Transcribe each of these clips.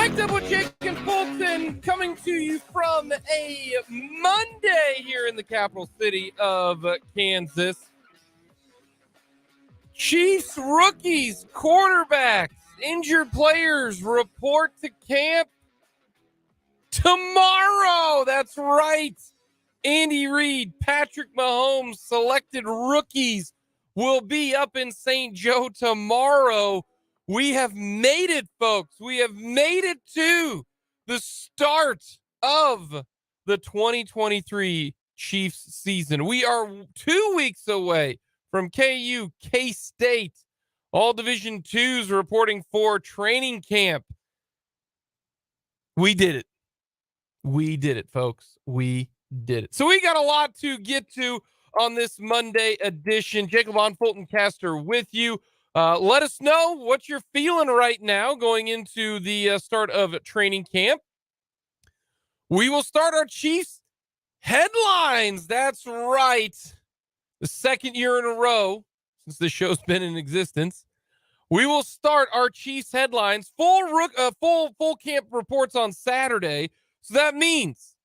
Mic'd up with Jake and Fulton, coming to you from a Monday here in the capital city of Kansas. Chiefs rookies, quarterbacks, injured players report to camp tomorrow. That's right. Andy Reid, Patrick Mahomes, selected rookies will be up in St. Joe tomorrow. We have made it, folks. We have made it to the start of the 2023 Chiefs season. We are 2 weeks away from KU, K-State. All Division IIs reporting for training camp. We did it. We did it, folks. We did it. So we got a lot to get to on this Monday edition. Jacob Von Fulton Caster with you. Let us know what you're feeling right now going into the start of training camp. We will start our Chiefs headlines. That's right. The second year in a row since the show's been in existence. We will start our Chiefs headlines. Full camp reports on Saturday. So that means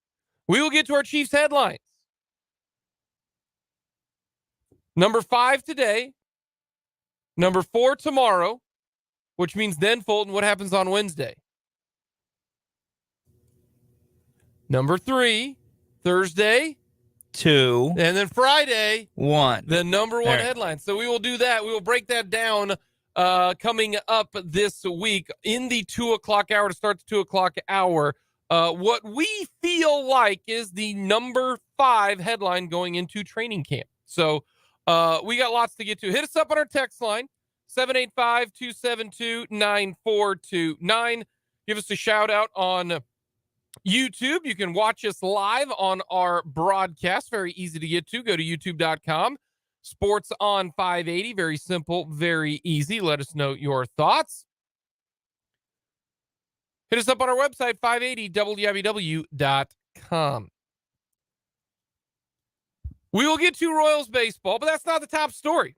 we will get to our Chiefs headlines. Number 5 today. Number 4 tomorrow, which means then, Fulton, what happens on Wednesday? Number 3, Thursday. 2. And then Friday. 1. The number 1 headline. So we will do that. We will break that down coming up this week in the 2 o'clock hour to start the 2 o'clock hour. What we feel like is the number 5 headline going into training camp. So we got lots to get to. Hit us up on our text line, 785-272-9429. Give us a shout out on YouTube. You can watch us live on our broadcast. Very easy to get to. Go to youtube.com. Sports on 580. Very simple, very easy. Let us know your thoughts. Hit us up on our website, 580wibw.com. We will get to Royals baseball, but that's not the top story.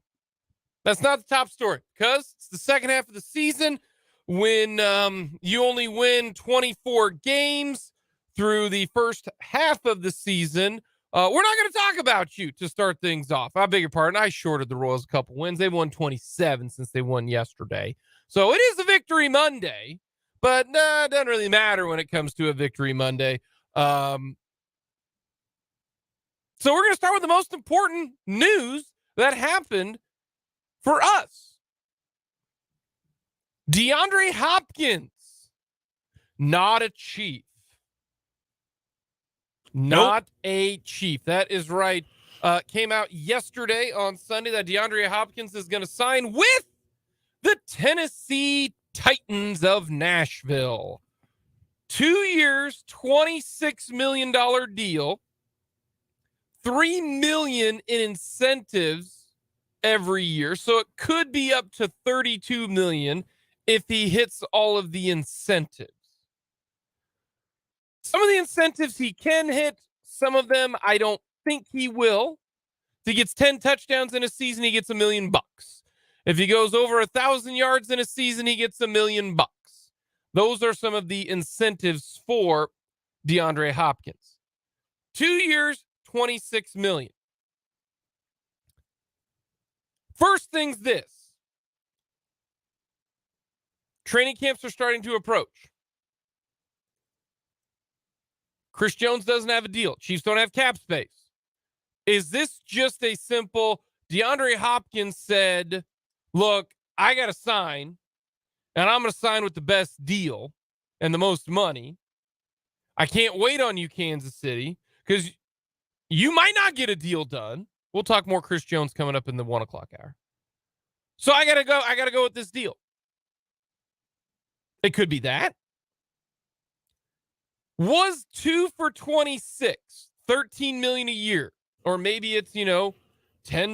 That's not the top story because it's the second half of the season when you only win 24 games through the first half of the season. We're not going to talk about you to start things off. I beg your pardon. I shorted the Royals a couple wins. They won 27 since they won yesterday. So it is a victory Monday, but it doesn't really matter when it comes to a victory Monday. So we're going to start with the most important news that happened for us. DeAndre Hopkins, not a Chief. Not a Chief. That is right. Came out yesterday on Sunday that DeAndre Hopkins is going to sign with the Tennessee Titans of Nashville. 2 years, $26 million deal. $3 million in incentives every year. So it could be up to $32 million if he hits all of the incentives. Some of the incentives he can hit, some of them I don't think he will. If he gets 10 touchdowns in a season, he gets $1 million. If he goes over 1,000 yards in a season, he gets $1 million. Those are some of the incentives for DeAndre Hopkins. 2 years, $26 million. First thing's this. Training camps are starting to approach. Chris Jones doesn't have a deal. Chiefs don't have cap space. Is this just a simple DeAndre Hopkins said, look, I got to sign, and I'm going to sign with the best deal and the most money. I can't wait on you, Kansas City, because you might not get a deal done. We'll talk more Chris Jones coming up in the 1 o'clock hour. So I gotta go with this deal. It could be that. Was 2 for 26, $13 million a year. Or maybe it's, $10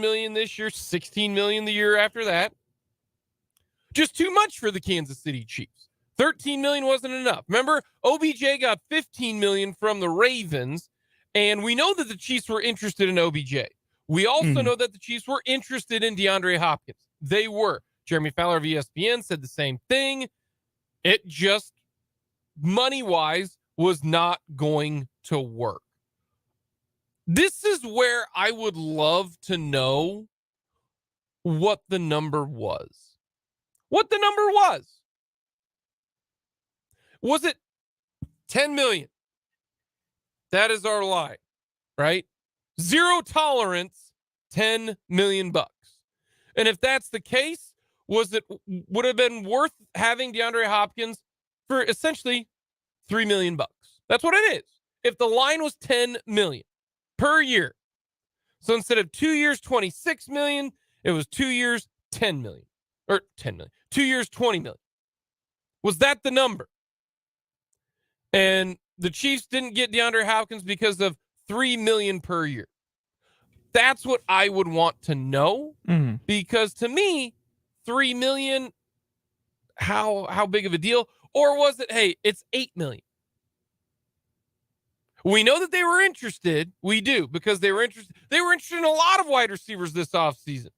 million this year, $16 million the year after that. Just too much for the Kansas City Chiefs. $13 million wasn't enough. Remember, OBJ got $15 million from the Ravens, and we know that the Chiefs were interested in OBJ. We also know that the Chiefs were interested in DeAndre Hopkins. They were. Jeremy Fowler of ESPN said the same thing. It just money-wise was not going to work. This is where I would love to know what the number was. What the number was. Was it 10 million? That is our line, right? Zero tolerance, 10 million bucks. And if that's the case, would it have been worth having DeAndre Hopkins for essentially 3 million bucks? That's what it is. If the line was 10 million per year. So instead of 2 years, 26 million, it was 2 years, 10 million. Or 10 million. 2 years, 20 million. Was that the number? And the Chiefs didn't get DeAndre Hopkins because of 3 million per year. That's what I would want to know, because to me, 3 million, how big of a deal? Or was it, hey, it's 8 million? We know that they were interested. We do, because they were interested. They were interested in a lot of wide receivers this offseason.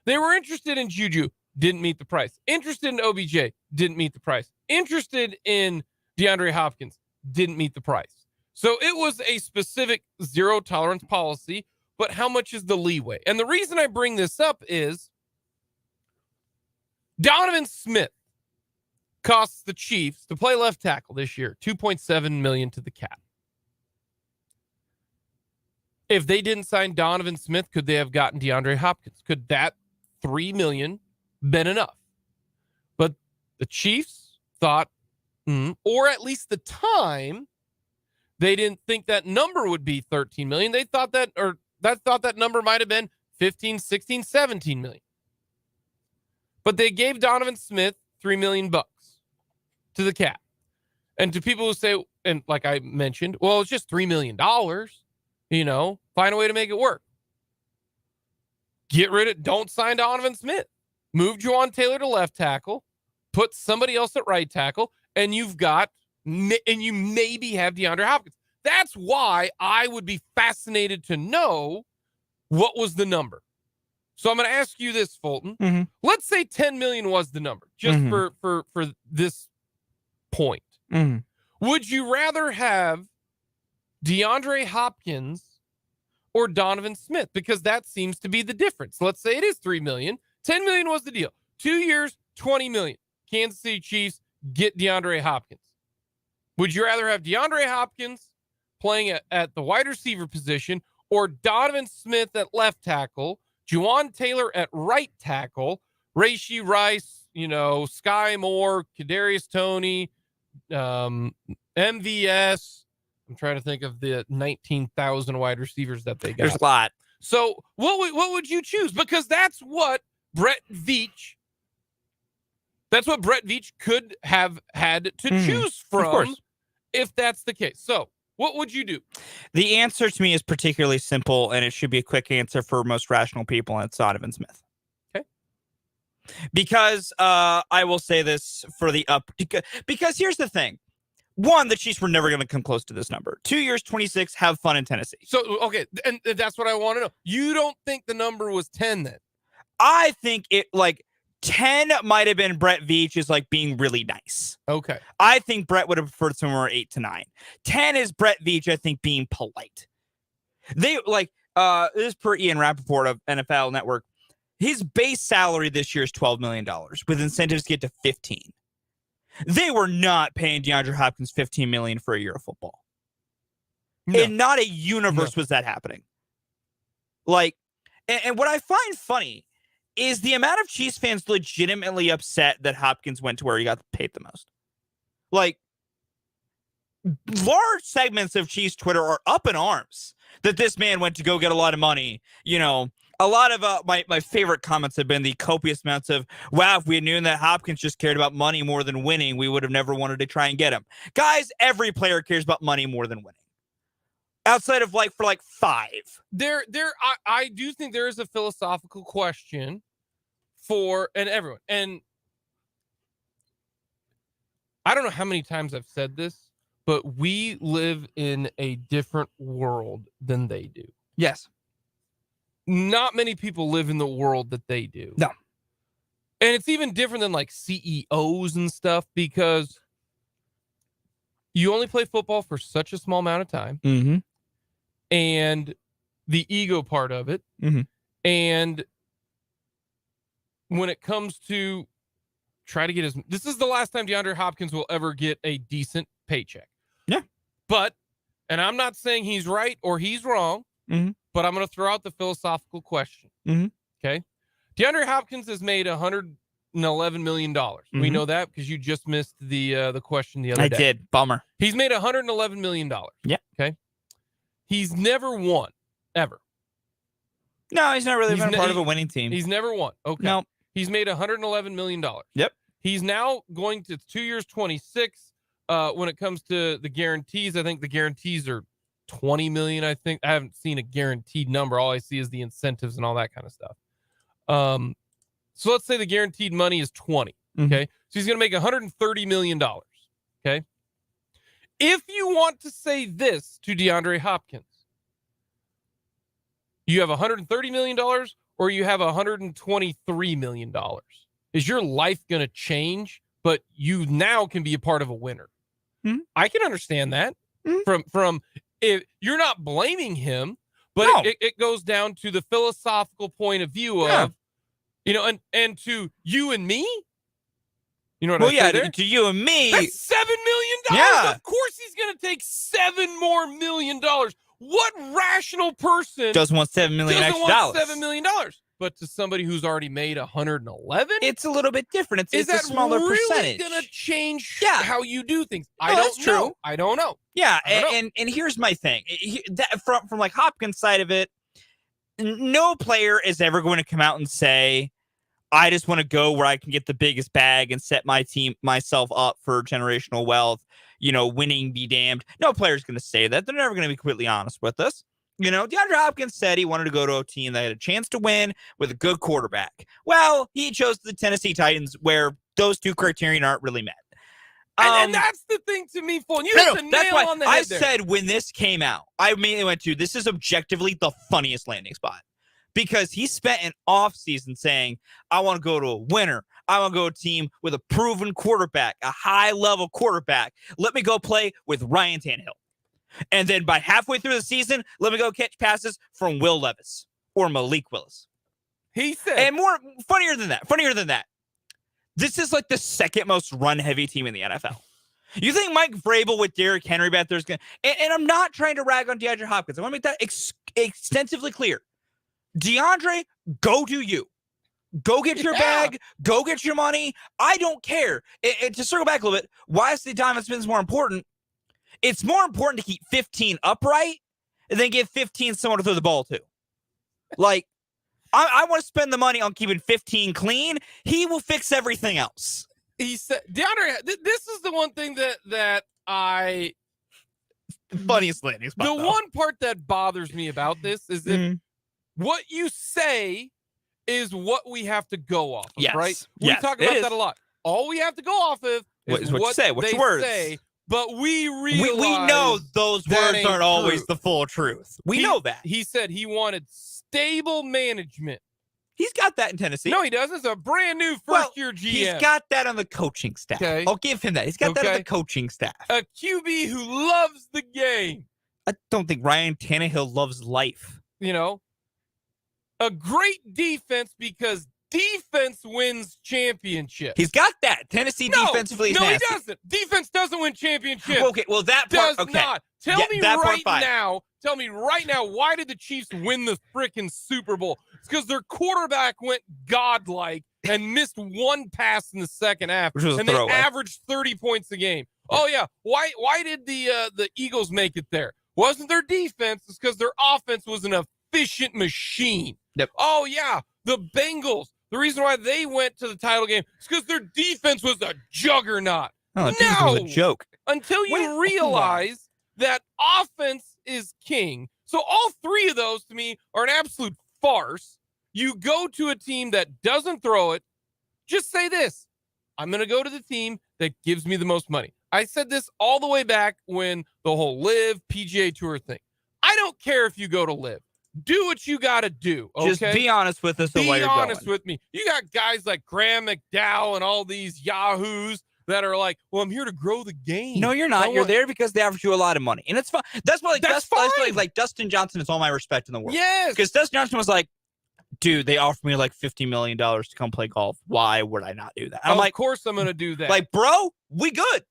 They were interested in Juju, didn't meet the price. Interested in OBJ, didn't meet the price. Interested in DeAndre Hopkins, didn't meet the price. So it was a specific zero tolerance policy, but how much is the leeway? And the reason I bring this up is Donovan Smith costs the Chiefs to play left tackle this year, $2.7 million to the cap. If they didn't sign Donovan Smith, could they have gotten DeAndre Hopkins? Could that $3 million been enough? But the Chiefs thought, or at least the time, they didn't think that number would be 13 million. They thought that, thought that number might have been 15, 16, 17 million. But they gave Donovan Smith 3 million bucks to the cap. And to people who say, and like I mentioned, well, it's just $3 million, find a way to make it work. Don't sign Donovan Smith. Move Juwan Taylor to left tackle, put somebody else at right tackle, and you maybe have DeAndre Hopkins. That's why I would be fascinated to know what was the number. So I'm going to ask you this, Fulton. Let's say 10 million was the number, just for this point. Would you rather have DeAndre Hopkins or Donovan Smith? Because that seems to be the difference. Let's say it is 3 million. 10 million was the deal. 2 years, 20 million. Kansas City Chiefs get DeAndre Hopkins. Would you rather have DeAndre Hopkins playing at the wide receiver position, or Donovan Smith at left tackle, Juwan Taylor at right tackle, Rashee Rice, Sky Moore, Kadarius Toney, MVS? I'm trying to think of the 19,000 wide receivers that they got. There's a lot. So what would you choose? Because that's what Brett Veach could have had to choose from if that's the case. So what would you do? The answer to me is particularly simple, and it should be a quick answer for most rational people, and it's Donovan Smith. Okay. Because I will say this for the up. Because here's the thing. One, the Chiefs were never going to come close to this number. 2 years, 26, have fun in Tennessee. So, okay, and that's what I want to know. You don't think the number was 10 then? I think 10 might have been Brett Veach is being really nice. Okay. I think Brett would have preferred somewhere 8 to 9. 10 is Brett Veach, I think, being polite. They this is per Ian Rappaport of NFL Network. His base salary this year is $12 million with incentives to get to 15. They were not paying DeAndre Hopkins $15 million for a year of football. No. In not a universe was that happening. And what I find funny is the amount of Chiefs fans legitimately upset that Hopkins went to where he got paid the most. Large segments of Chiefs Twitter are up in arms that this man went to go get a lot of money. A lot of my favorite comments have been the copious amounts of, wow, if we had known that Hopkins just cared about money more than winning, we would have never wanted to try and get him. Guys, every player cares about money more than winning. Outside of for 5. I do think there is a philosophical question for everyone. And I don't know how many times I've said this, but we live in a different world than they do. Yes. Not many people live in the world that they do. No. And it's even different than CEOs and stuff, because you only play football for such a small amount of time, Mm-hmm. and the ego part of it, Mm-hmm. and when it comes to try to get this is the last time DeAndre Hopkins will ever get a decent paycheck. Yeah. But, and I'm not saying he's right or he's wrong, but I'm going to throw out the philosophical question. Okay. DeAndre Hopkins has made $111 million. We know that because you just missed the question the other day. I did. Bummer. He's made $111 million. Yeah. Okay. He's never won, ever. No, he's not really been part of a winning team. He's never won. Okay. No. He's made $111 million. Yep. He's now going to 2 years, 26. When it comes to the guarantees, I think the guarantees are 20 million. I think I haven't seen a guaranteed number. All I see is the incentives and all that kind of stuff. So let's say the guaranteed money is 20. Okay. So he's going to make $130 million. Okay. If you want to say this to DeAndre Hopkins, you have $130 million or you have $123 million. Is your life going to change? But you now can be a part of a winner. I can understand that from if you're not blaming him, but No. it goes down to the philosophical point of view of, and to you and me. You know what I say there? To you and me. That's $7 million. Yeah. Of course he's going to take $7 more million. What rational person doesn't want $7 million doesn't extra want dollars? $7 million? But to somebody who's already made 111, it's a little bit different. It's a smaller really percentage. Going to change Yeah. how you do things? No, I that's don't know. true. I don't know. Yeah, I don't know. and here's my thing. That from like Hopkins' side of it, no player is ever going to come out and say, I just want to go where I can get the biggest bag and set myself up for generational wealth, winning be damned. No player's going to say that. They're never going to be completely honest with us. DeAndre Hopkins said he wanted to go to a team that had a chance to win with a good quarterback. Well, he chose the Tennessee Titans, where those two criterion aren't really met. And that's the thing to me, Fulton. You hit the nail on the head I there. said when this came out, I immediately went to, this is objectively the funniest landing spot. Because he spent an offseason saying, I want to go to a winner. I want to go to a team with a proven quarterback, a high-level quarterback. Let me go play with Ryan Tannehill. And then by halfway through the season, let me go catch passes from Will Levis or Malik Willis. He said. And funnier than that, this is like the second most run-heavy team in the NFL. You think Mike Vrabel with Derrick Henry back there is going to... And I'm not trying to rag on DeAndre Hopkins. I want to make that extensively clear. DeAndre, go do you. Go get your bag. Go get your money. I don't care. And to circle back a little bit, why is the diamond spins more important? It's more important to keep 15 upright and then give 15 someone to throw the ball to. Like, I want to spend the money on keeping 15 clean. He will fix everything else. He said, DeAndre, this is the one thing that I... Funniest landing spot, The one part that bothers me about this is that what you say is what we have to go off of, right? We talk about that a lot. All we have to go off of is what you say. What's they your words? say, but we realize we know those words aren't always the full truth. We know that. He said he wanted stable management. He's got that in Tennessee. No, he doesn't. It's a brand new first-year GM. He's got that on the coaching staff. Okay. I'll give him that. He's got that on the coaching staff. A QB who loves the game. I don't think Ryan Tannehill loves life. A great defense because defense wins championships. He's got that. Tennessee defensively is nasty. He doesn't. Defense doesn't win championships. Okay, well, that part, does not. Tell me right now, why did the Chiefs win the freaking Super Bowl? It's because their quarterback went godlike and missed one pass in the second half, which was and they averaged 30 points a game. Oh yeah, why did the Eagles make it there? Wasn't their defense? It's because their offense was an efficient machine. Yep. Oh yeah, the Bengals. The reason why they went to the title game is because their defense was a juggernaut. Oh, the defense was a joke. Until you realize that offense is king. So all three of those to me are an absolute farce. You go to a team that doesn't throw it. Just say this. I'm going to go to the team that gives me the most money. I said this all the way back when the whole Live PGA Tour thing. I don't care if you go to Live. Do what you got to do. Okay? Just be honest with us. Be honest with me. You got guys like Graham McDowell and all these yahoos that are like, well, I'm here to grow the game. No, you're not. You're there because they average you a lot of money. And it's fine. That's why like Dustin Johnson is all my respect in the world. Yes. Because Dustin Johnson was like, dude, they offered me like $50 million to come play golf. Why would I not do that? And I'm like, of course I'm going to do that. Like, bro, we good.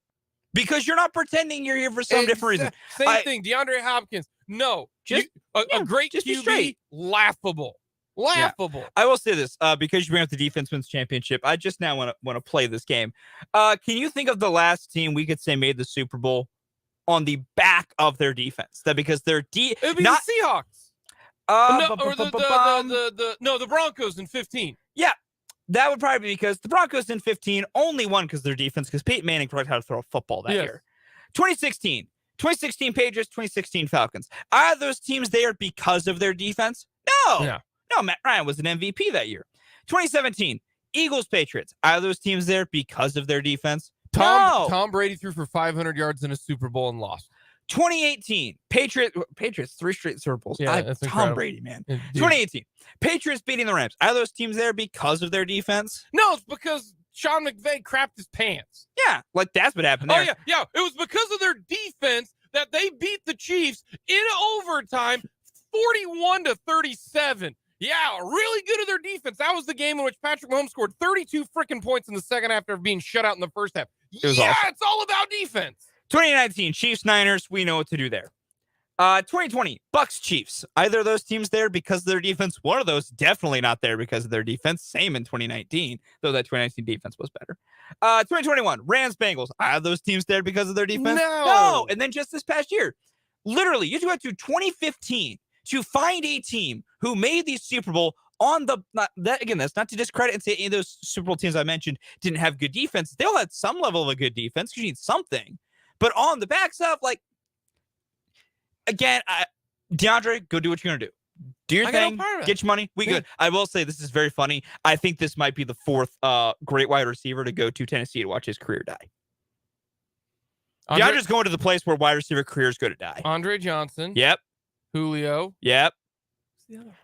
Because you're not pretending you're here for some different reason. Same thing. DeAndre Hopkins. No. A great QB, laughable. Laughable. Yeah. I will say this, because you bring up the defense wins championship, I just now want to play this game. Can you think of the last team we could say made the Super Bowl on the back of their defense? That because they're it would be the Seahawks. The Broncos in 15. Yeah, that would probably be because the Broncos in 15 only won because of their defense, because Peyton Manning forgot how to throw a football that year. 2016 Patriots, 2016 Falcons. Are those teams there because of their defense? No. Yeah. No, Matt Ryan was an MVP that year. 2017, Eagles, Patriots. Are those teams there because of their defense? Tom Brady threw for 500 yards in a Super Bowl and lost. 2018, Patriots, 3 straight Super Bowls. Yeah, that's Tom Brady, man. 2018, Patriots beating the Rams. Are those teams there because of their defense? No, it's because Sean McVay crapped his pants. Yeah, like that's what happened there. Oh, yeah. It was because of their defense that they beat the Chiefs in overtime 41-37. Yeah, really good at their defense. That was the game in which Patrick Mahomes scored 32 freaking points in the second half after being shut out in the first half. Awesome. It's all about defense. 2019, Chiefs, Niners, we know what to do there. 2020, Bucks, Chiefs. Either of those teams there because of their defense. One of those definitely not there because of their defense. Same in 2019, though that 2019 defense was better. 2021, Rams, Bengals. Are those teams there because of their defense? No. And then just this past year, literally, you went to 2015 to find a team who made the Super Bowl on the that's not to discredit and say any of those Super Bowl teams I mentioned didn't have good defense. They all had some level of a good defense because you need something. But on the backs of, like, again, DeAndre, go do what you're gonna do. Do your thing, get your money. We good. I will say this is very funny. I think this might be the 4th great wide receiver to go to Tennessee to watch his career die. DeAndre's going to the place where wide receiver careers go to die. Andre Johnson. Yep. Julio. Yep.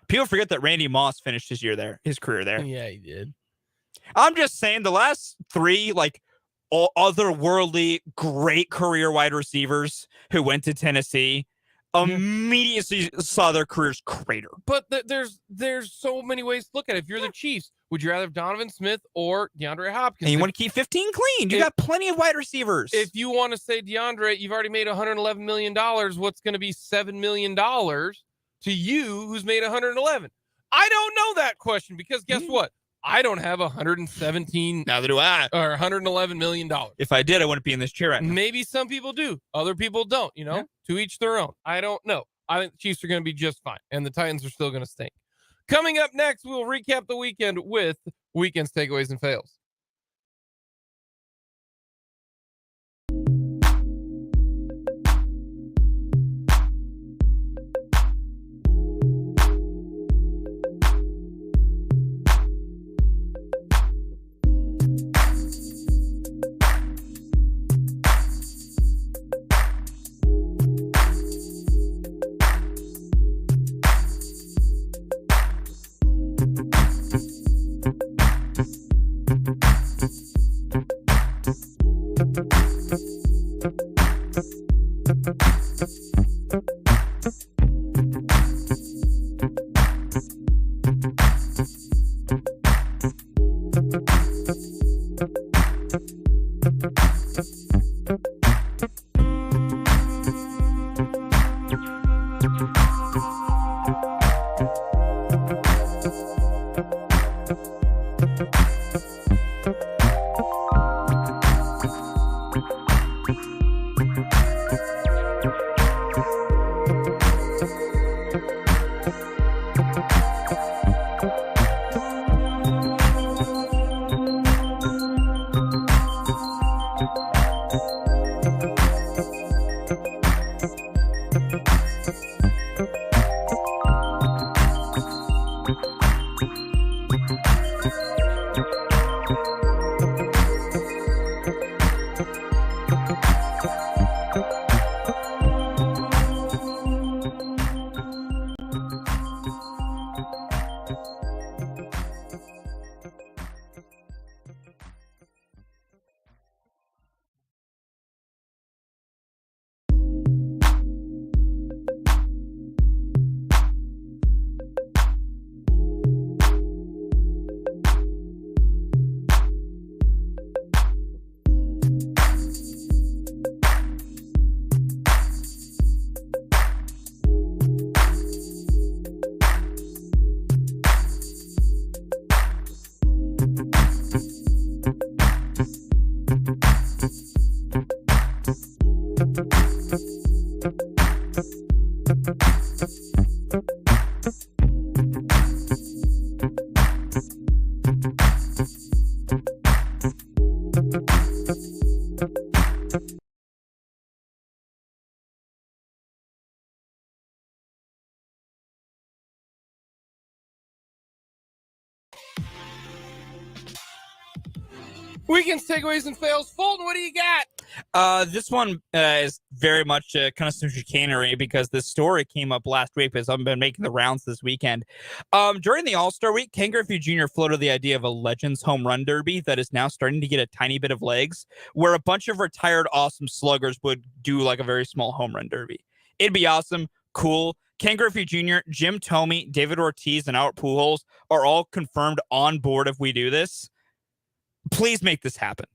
People forget that Randy Moss finished his career there. Yeah, he did. I'm just saying the last 3, like, all otherworldly, great career wide receivers who went to Tennessee immediately saw their careers crater. But there's so many ways to look at it. If you're the Chiefs, would you rather have Donovan Smith or DeAndre Hopkins? And you want to keep 15 clean. You got plenty of wide receivers. If you want to say, DeAndre, you've already made $111 million. What's going to be $7 million to you who's made 111? I don't know that question because guess what? I don't have 117. Neither do I. Or $111 million. If I did, I wouldn't be in this chair right now. Maybe some people do. Other people don't, to each their own. I don't know. I think the Chiefs are going to be just fine. And the Titans are still going to stink. Coming up next, we'll recap the weekend with Weekend's Takeaways and Fails. Weekends, takeaways, and fails. Fulton, what do you got? This one is very much kind of some chicanery because this story came up last week because I've been making the rounds this weekend. During the All-Star week, Ken Griffey Jr. floated the idea of a Legends home run derby that is now starting to get a tiny bit of legs, where a bunch of retired awesome sluggers would do like a very small home run derby. It'd be awesome, cool. Ken Griffey Jr., Jim Thome, David Ortiz, and Albert Pujols are all confirmed on board if we do this. Please make this happen.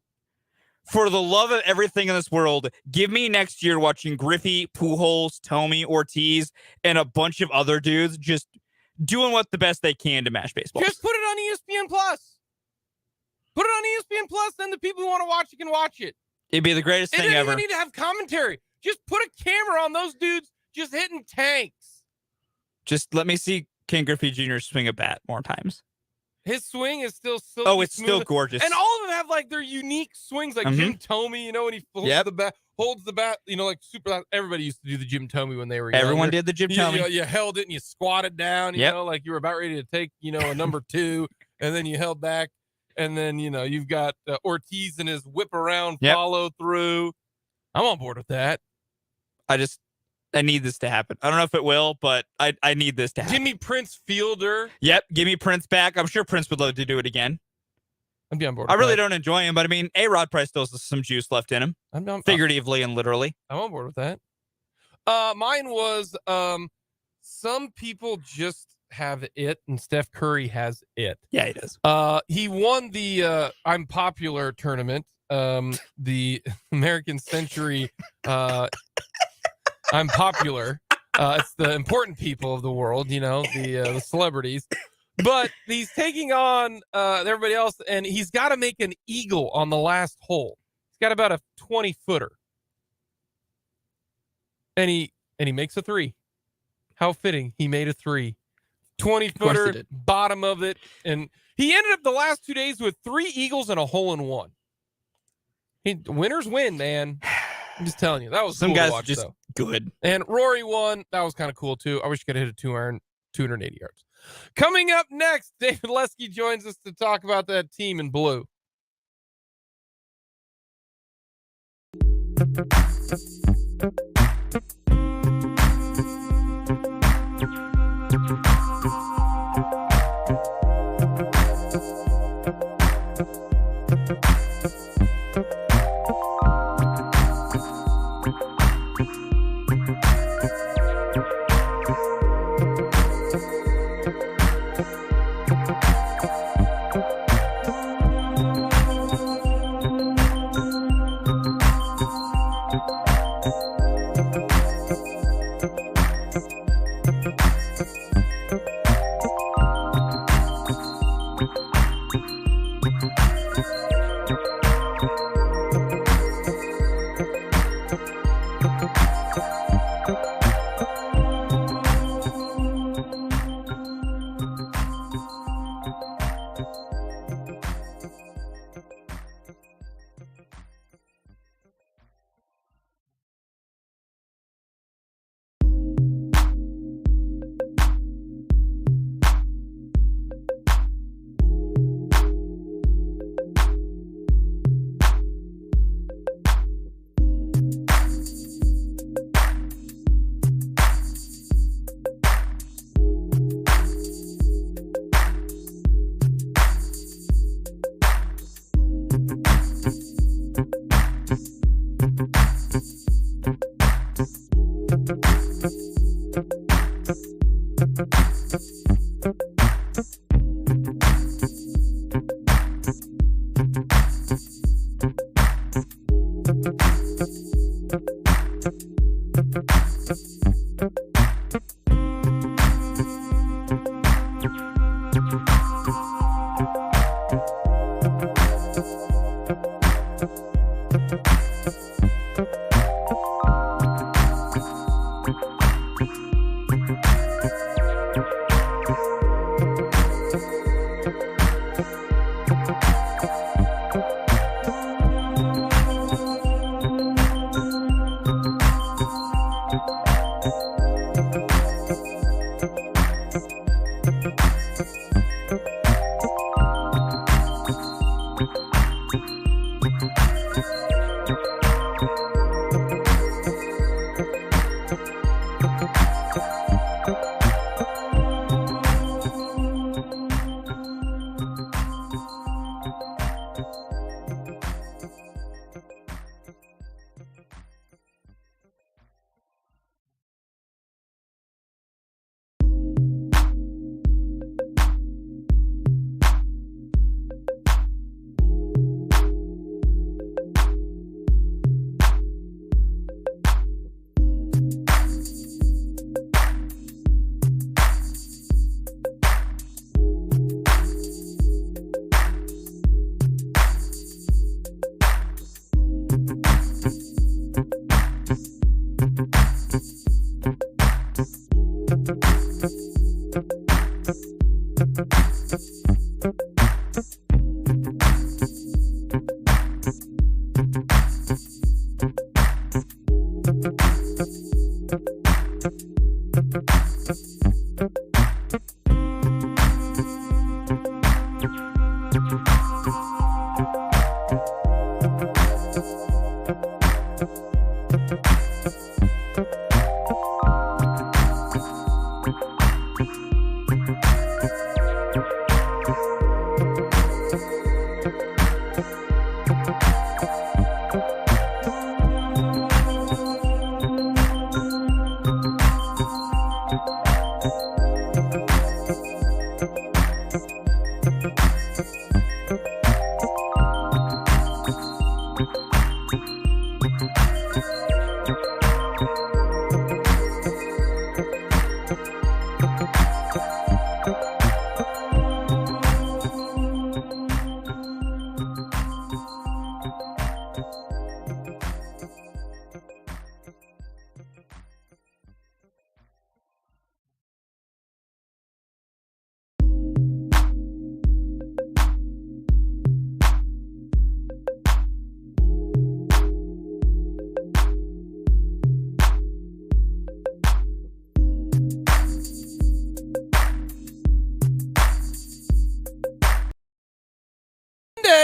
For the love of everything in this world, give me next year watching Griffey, Pujols, Thome, Ortiz, and a bunch of other dudes just doing what the best they can to match baseball. Just put it on ESPN Plus. Put it on ESPN Plus, then the people who want to watch it can watch it. It'd be the greatest thing ever. It doesn't even need to have commentary. Just put a camera on those dudes just hitting tanks. Just let me see Ken Griffey Jr. swing a bat more times. His swing is still so it's smooth. still gorgeous. And all of them have like their unique swings, like Jim Thome, you know, when he holds the bat, you know, like super. Everybody used to do the Jim Thome when they were younger. Everyone did the Jim Thome. You held it and you squatted down, you know, like you were about ready to take, you know, a number 2, and then you held back. And then, you know, you've got Ortiz and his whip around follow through. I'm on board with that. I need this to happen. I don't know if it will, but I need this to happen. Give me Prince Fielder. Yep, give me Prince back. I'm sure Prince would love to do it again. I'd be on board. I really don't enjoy him, but I mean, A-Rod probably still has some juice left in him. Figuratively and literally. I'm on board with that. Mine was some people just have it, and Steph Curry has it. Yeah, he does. He won the I'm Popular tournament, the American Century I'm Popular. It's the important people of the world, you know, the celebrities. But he's taking on everybody else, and he's got to make an eagle on the last hole. He's got about a 20-footer. And he makes a 3. How fitting. He made a 3. 20-footer, bottom of it. And he ended up the last 2 days with 3 eagles and a hole-in-one. Winners win, man. I'm just telling you. That was some cool guys to watch, just though. Good. And Rory won. That was kind of cool, too. I wish he could have hit a 2-iron, 280 yards. Coming up next, David Lesky joins us to talk about that team in blue.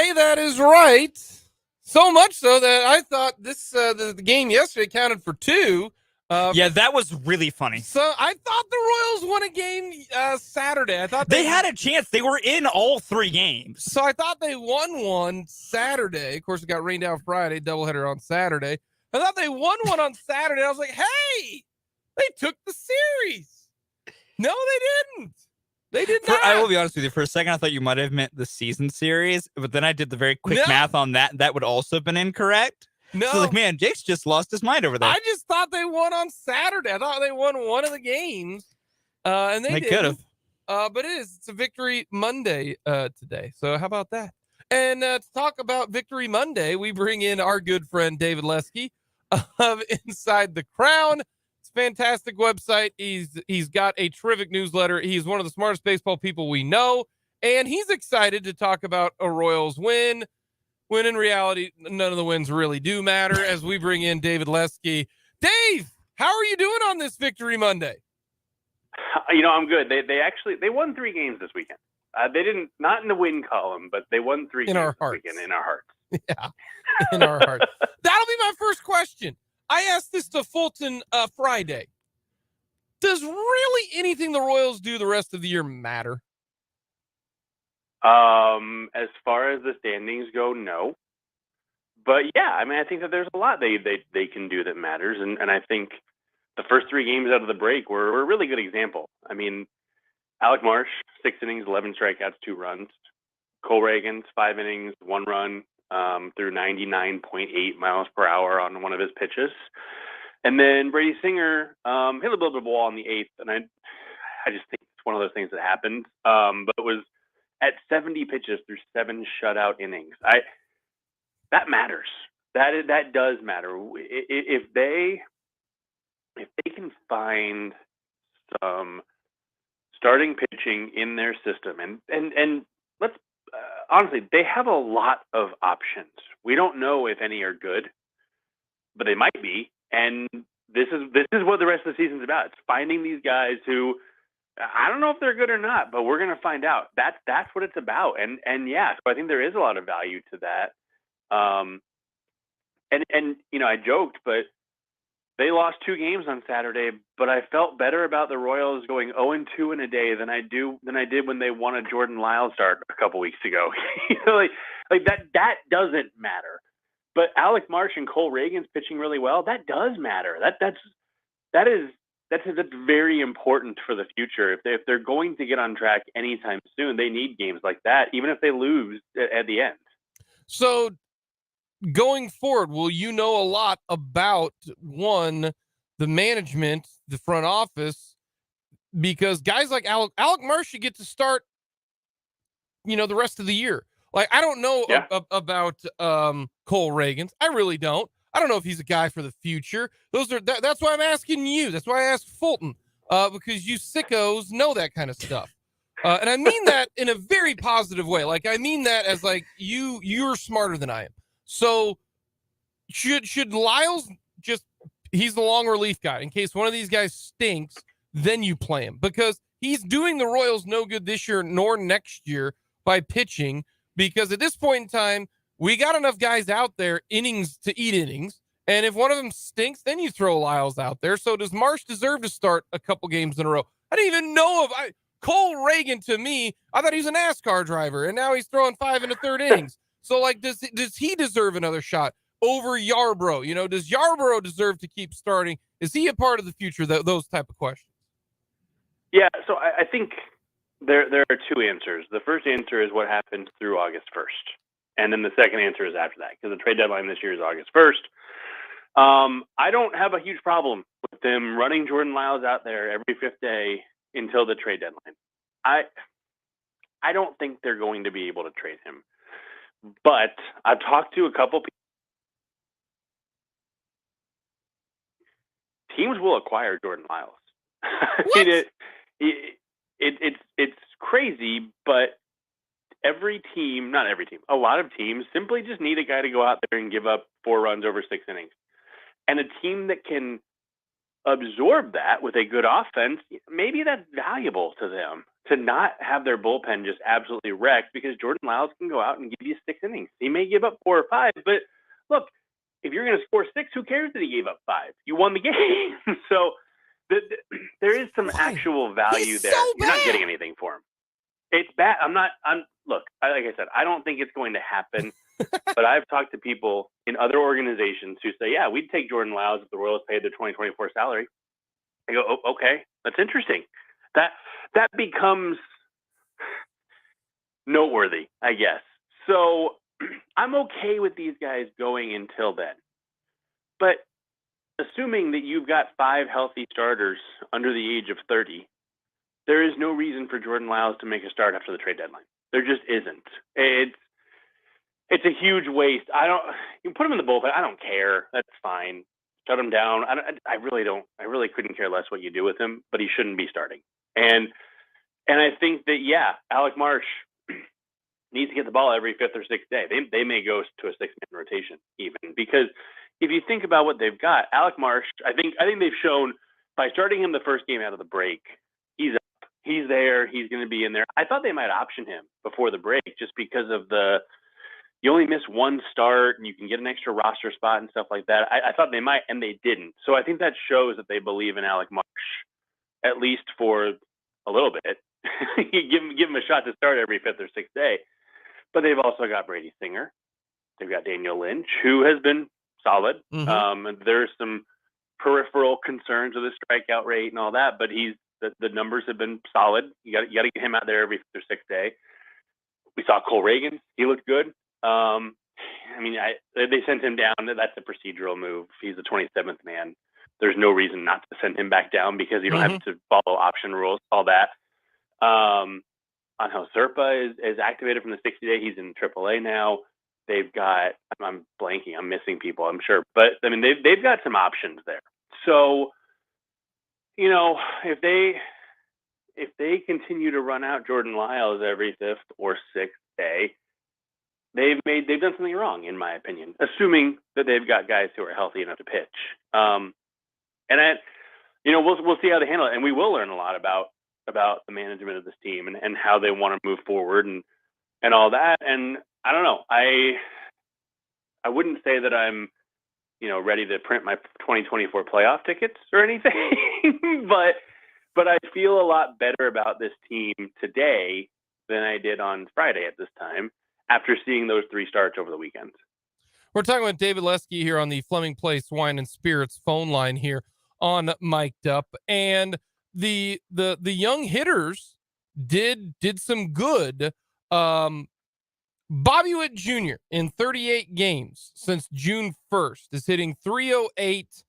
Hey, that is right. So much so that I thought this the game yesterday counted for 2. Yeah, that was really funny. So I thought the Royals won a game Saturday. I thought They had a chance. They were in all 3 games. So I thought they won one Saturday. Of course, it got rained out Friday, doubleheader on Saturday. I thought they won one on Saturday. I was like, hey, they took the series. No, they didn't. They did not. I will be honest with you. For a second, I thought you might have meant the season series, but then I did the very quick math on that. That would also have been incorrect. No. So, like, man, Jake's just lost his mind over there. I just thought they won on Saturday. I thought they won one of the games, and they could have. But it's a Victory Monday today. So how about that? And to talk about Victory Monday, we bring in our good friend David Lesky of Inside the Crown. It's a fantastic website. He's got a terrific newsletter. He's one of the smartest baseball people we know, and he's excited to talk about a Royals win. When in reality, none of the wins really do matter. As we bring in David Lesky. Dave, how are you doing on this Victory Monday? I'm good. They won 3 games this weekend. They didn't, not in the win column, but they won 3 games this weekend in our hearts. Yeah, in our hearts. That'll be my first question. I asked this to Fulton Friday. Does really anything the Royals do the rest of the year matter? As far as the standings go, no. But yeah, I mean, I think that there's a lot they can do that matters, and I think the first 3 games out of the break were a really good example. I mean, Alec Marsh, 6 innings, 11 strikeouts, 2 runs. Cole Reagans, 5 innings, 1 run, through 99.8 miles per hour on one of his pitches. And then Brady Singer hit a little bit of a ball in the 8th, and I just think it's one of those things that happened. But it was at 70 pitches through 7 shutout innings. That matters. That does matter. If they can find some starting pitching in their system, and let's honestly, they have a lot of options. We don't know if any are good, but they might be. And this is what the rest of the season's about. It's finding these guys who, I don't know if they're good or not, but we're going to find out. That's what it's about. And yeah, so I think there is a lot of value to that. And I joked, but they lost 2 games on Saturday, but I felt better about the Royals going 0-2 in a day than I did when they won a Jordan Lyles start a couple weeks ago. like that doesn't matter. But Alec Marsh and Cole Reagans pitching really well, that does matter. That's very important for the future. If they're going to get on track anytime soon, they need games like that, even if they lose at the end. So going forward, will you know a lot about, one, the management, the front office, because guys like Alec Marsh should get to start, the rest of the year. Like, I don't know about Cole Reagans. I really don't. I don't know if he's a guy for the future. That's why I'm asking you. That's why I asked Fulton, because you sickos know that kind of stuff. And I mean that in a very positive way. Like, I mean that as like you're smarter than I am. So should Lyles he's the long relief guy in case one of these guys stinks, then you play him, because he's doing the Royals no good this year nor next year by pitching, because at this point in time, we got enough guys out there innings to eat innings. And if one of them stinks, then you throw Lyles out there. So does Marsh deserve to start a couple games in a row? I didn't even know Cole Reagan, to me, I thought he was a NASCAR driver, and now he's throwing 5 in the 3rd innings. So, like, does he deserve another shot over Yarbrough? Does Yarbrough deserve to keep starting? Is he a part of the future? Those type of questions. Yeah, so I think there are 2 answers. The first answer is what happens through August 1st. And then the second answer is after that, because the trade deadline this year is August 1st. I don't have a huge problem with them running Jordan Lyles out there every 5th day until the trade deadline. I don't think they're going to be able to trade him. But I've talked to a couple people. Teams will acquire Jordan Lyles. I mean, it's crazy, but a lot of teams simply just need a guy to go out there and give up 4 runs over 6 innings. And a team that can absorb that with a good offense, maybe that's valuable to them to not have their bullpen just absolutely wrecked, because Jordan Lyles can go out and give you 6 innings. He may give up 4 or 5, but look, if you're going to score 6, who cares that he gave up 5? You won the game. So there is some actual value there. You're not getting anything for him. It's bad. Look, like I said, I don't think it's going to happen, but I've talked to people in other organizations who say, yeah, we'd take Jordan Lyles if the Royals paid their 2024 salary. I go, oh, okay, that's interesting. That becomes noteworthy, I guess. So I'm okay with these guys going until then. But assuming that you've got 5 healthy starters under the age of 30, there is no reason for Jordan Lyles to make a start after the trade deadline. There just isn't. It's a huge waste. You can put him in the bullpen. I don't care. That's fine. Shut him down. I really couldn't care less what you do with him, but he shouldn't be starting. And I think that, yeah, Alec Marsh needs to get the ball every 5th or 6th day. They may go to a 6-man rotation even, because if you think about what they've got, Alec Marsh, I think they've shown by starting him the first game out of the break, he's up. He's there. He's going to be in there. I thought they might option him before the break just because of you only miss 1 start and you can get an extra roster spot and stuff like that. I thought they might, and they didn't. So I think that shows that they believe in Alec Marsh, at least for a little bit. give him a shot to start every 5th or 6th day. But they've also got Brady Singer. They've got Daniel Lynch, who has been solid. And there's some peripheral concerns with his strikeout rate and all that, but the numbers have been solid. You got to get him out there every 5th or 6th day. We saw Cole Reagan. He looked good. They sent him down. That's a procedural move. He's the 27th man. There's no reason not to send him back down because you don't have to follow option rules, all that. Angel Serpa is activated from the 60-day. He's in AAA now. They've got, I'm blanking, I'm missing people, I'm sure. But, I mean, they've got some options there. So, you know, if they continue to run out Jordan Lyles every 5th or 6th day, they've done something wrong, in my opinion, assuming that they've got guys who are healthy enough to pitch. We'll see how they handle it, and we will learn a lot about the management of this team and how they want to move forward and all that. And I don't know, I wouldn't say that I'm, ready to print my 2024 playoff tickets or anything, but I feel a lot better about this team today than I did on Friday at this time after seeing those 3 starts over the weekend. We're talking with David Lesky here on the Fleming Place Wine and Spirits phone line here on Mic'd Up. And the young hitters did some good. Bobby Witt Jr. in 38 games since June 1st is hitting .308,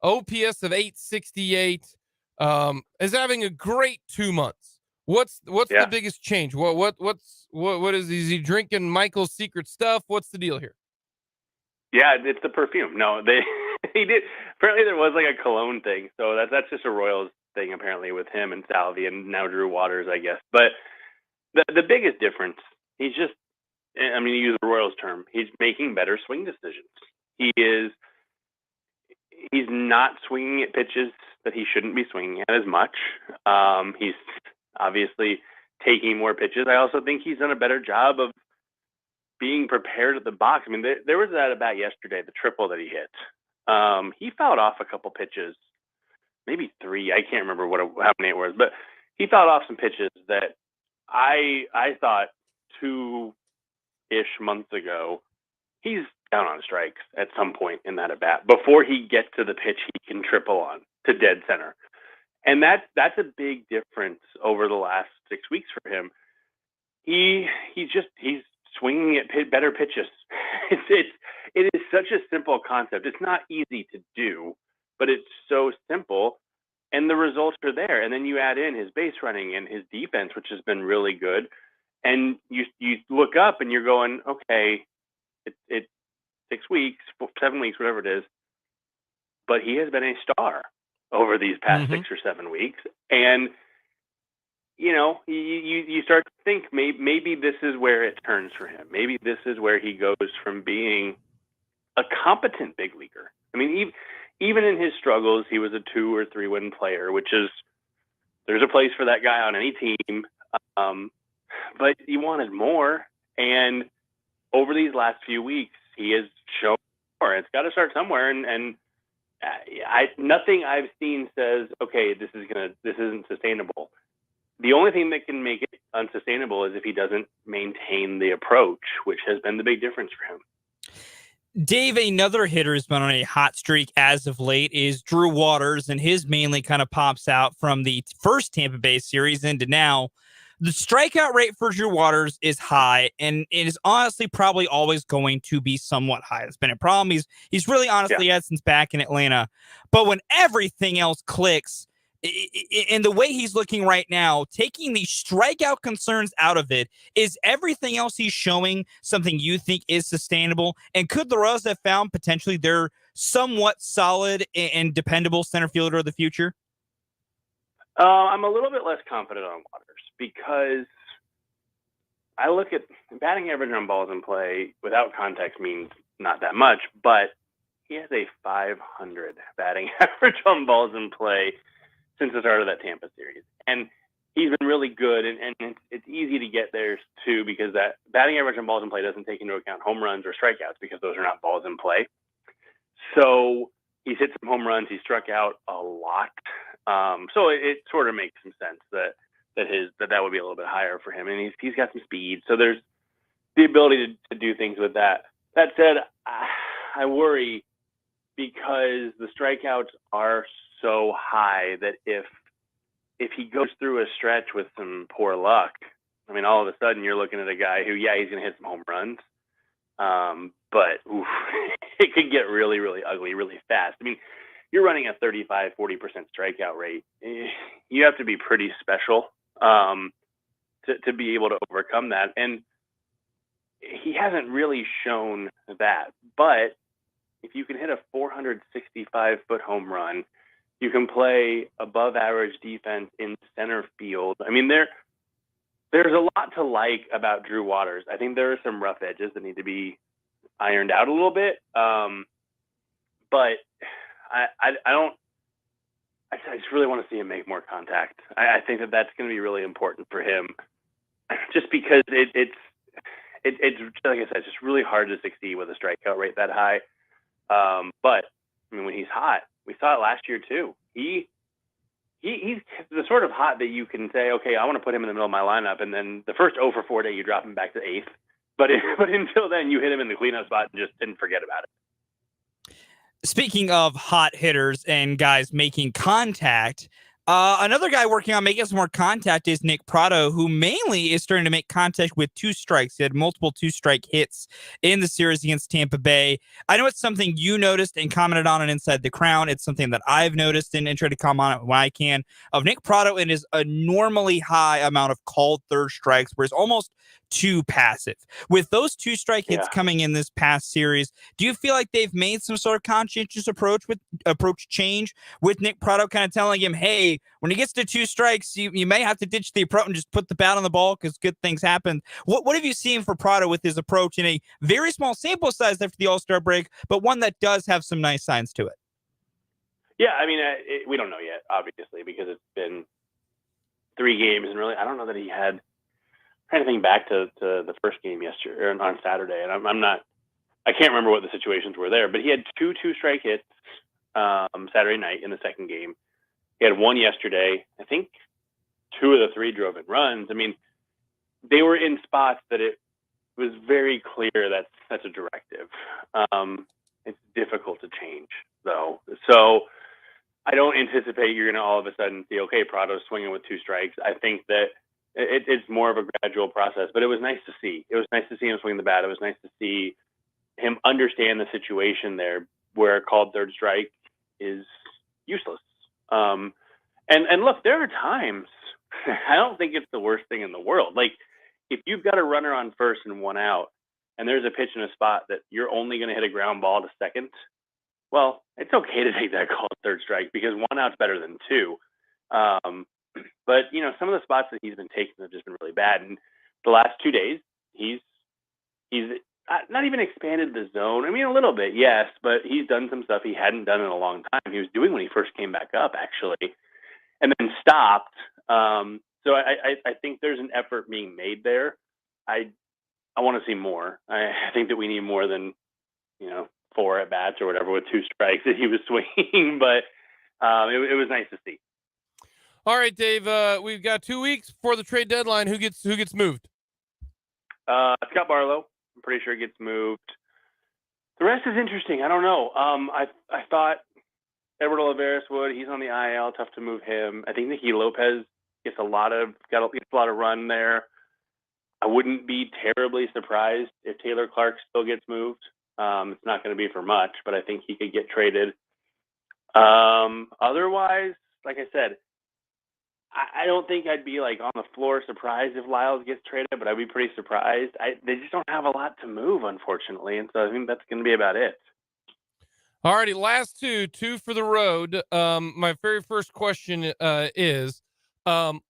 OPS of 868, is having a great 2 months. What's the biggest change? What is he drinking Michael's secret stuff? What's the deal here? Yeah, it's the perfume. No, he did. Apparently there was like a cologne thing. So that's just a Royals thing apparently with him and Salvi and now Drew Waters, I guess. But the biggest difference, he's just, I mean, you use the Royals term, he's making better swing decisions. He's not swinging at pitches that he shouldn't be swinging at as much. He's obviously taking more pitches. I also think he's done a better job of being prepared at the box. I mean, there was that at bat yesterday, the triple that he hit. He fouled off a couple pitches, maybe 3. I can't remember how many it was, but he fouled off some pitches that I thought 2-ish months ago, he's down on strikes at some point in that at bat before he gets to the pitch he can triple on to dead center. And that's a big difference over the last 6 weeks for him. He's swinging at better pitches. It is such a simple concept. It's not easy to do, but it's so simple, and the results are there. And then you add in his base running and his defense, which has been really good. And you look up and you're going, okay, it's 6 weeks, 7 weeks, whatever it is, but he has been a star over these past 6 or 7 weeks. And you start to think maybe this is where it turns for him. Maybe this is where he goes from being a competent big leaguer. I mean, even in his struggles, he was a 2 or 3 win player, which is, there's a place for that guy on any team. But he wanted more, and over these last few weeks, he has shown more. It's got to start somewhere, and nothing I've seen says, okay, this isn't sustainable. The only thing that can make it unsustainable is if he doesn't maintain the approach, which has been the big difference for him. Dave, another hitter who's been on a hot streak as of late is Drew Waters, and his mainly kind of pops out from the first Tampa Bay series into now. The strikeout rate for Drew Waters is high, and it is honestly probably always going to be somewhat high. It's been a problem he's really honestly had since back in Atlanta. But when everything else clicks, in the way he's looking right now, taking the strikeout concerns out of it, is everything else he's showing something you think is sustainable? And could the Royals have found potentially their somewhat solid and dependable center fielder of the future? I'm a little bit less confident on Waters because I look at batting average on balls in play without context means not that much, but he has a 500 batting average on balls in play since the start of that Tampa series. And he's been really good, and it's easy to get there too because that batting average on balls in play doesn't take into account home runs or strikeouts because those are not balls in play. So he's hit some home runs. He struck out a lot. So it sort of makes some sense that would be a little bit higher for him. And he's got some speed. So there's the ability to do things with that. That said, I worry because the strikeouts are so high that if he goes through a stretch with some poor luck, I mean, all of a sudden you're looking at a guy who, yeah, he's going to hit some home runs. But it could get really, really ugly really fast. I mean, you're running a 35-40% strikeout rate. You have to be pretty special to be able to overcome that. And he hasn't really shown that. But if you can hit a 465-foot home run, you can play above average defense in center field. I mean, there's a lot to like about Drew Waters. I think there are some rough edges that need to be ironed out a little bit. But I just really want to see him make more contact. I think that's going to be really important for him, just because it's like I said, it's just really hard to succeed with a strikeout rate that high. But I mean, when he's hot, we saw it last year too. He's the sort of hot that you can say, okay, I want to put him in the middle of my lineup, and then the first 0 for 4 day, you drop him back to 8th. But until then, you hit him in the cleanup spot and just didn't forget about it. Speaking of hot hitters and guys making contact, another guy working on making some more contact is Nick Pratto, who mainly is starting to make contact with 2 strikes. He had multiple 2-strike hits in the series against Tampa Bay. I know it's something you noticed and commented on it Inside the Crown. It's something that I've noticed and tried to comment on it when I can. Of Nick Pratto and his normally high amount of called third strikes, where it's almost too passive. With those 2-strike hits coming in this past series, do you feel like they've made some sort of conscientious approach change with Nick Pratto, kind of telling him, hey, when he gets to 2 strikes, you may have to ditch the approach and just put the bat on the ball because good things happen? What have you seen for Pratto with his approach in a very small sample size after the All-Star break, but one that does have some nice signs to it? Yeah, I mean, we don't know yet, obviously, because it's been 3 games, and really, I don't know that he had anything back to the first game yesterday or on Saturday, and I can't remember what the situations were there, but he had 2 2-strike hits Saturday night in the second game. He had 1 yesterday. I think 2 of the 3 drove in runs. I mean, they were in spots that it was very clear that's a directive. It's difficult to change, though. So I don't anticipate you're going to all of a sudden see, okay, Pratto's swinging with 2 strikes. I think that it's more of a gradual process, but it was nice to see. It was nice to see him swing the bat. It was nice to see him understand the situation there where a called third strike is useless. And look, there are times I don't think it's the worst thing in the world. Like, if you've got a runner on first and 1 out, and there's a pitch in a spot that you're only going to hit a ground ball to second, well, it's okay to take that called third strike because 1 out's better than 2. But some of the spots that he's been taking have just been really bad. And the last 2 days, he's not even expanded the zone. I mean, a little bit, yes, but he's done some stuff he hadn't done in a long time. He was doing when he first came back up, actually, and then stopped. So So I think there's an effort being made there. I want to see more. I think that we need more than 4 at bats or whatever with 2 strikes that he was swinging, but it was nice to see. All right, Dave. We've got 2 weeks before the trade deadline. Who gets moved? Scott Barlow. I'm pretty sure gets moved. The rest is interesting. I don't know. I thought Edward Olivares would. He's on the IL. Tough to move him. I think Nicky Lopez gets a lot of run there. I wouldn't be terribly surprised if Taylor Clark still gets moved. It's not going to be for much, but I think he could get traded. Otherwise, like I said, I don't think I'd be like on the floor surprised if Lyles gets traded, but I'd be pretty surprised. They just don't have a lot to move, unfortunately, and so I think that's going to be about it. All righty, last two for the road. My very first question is,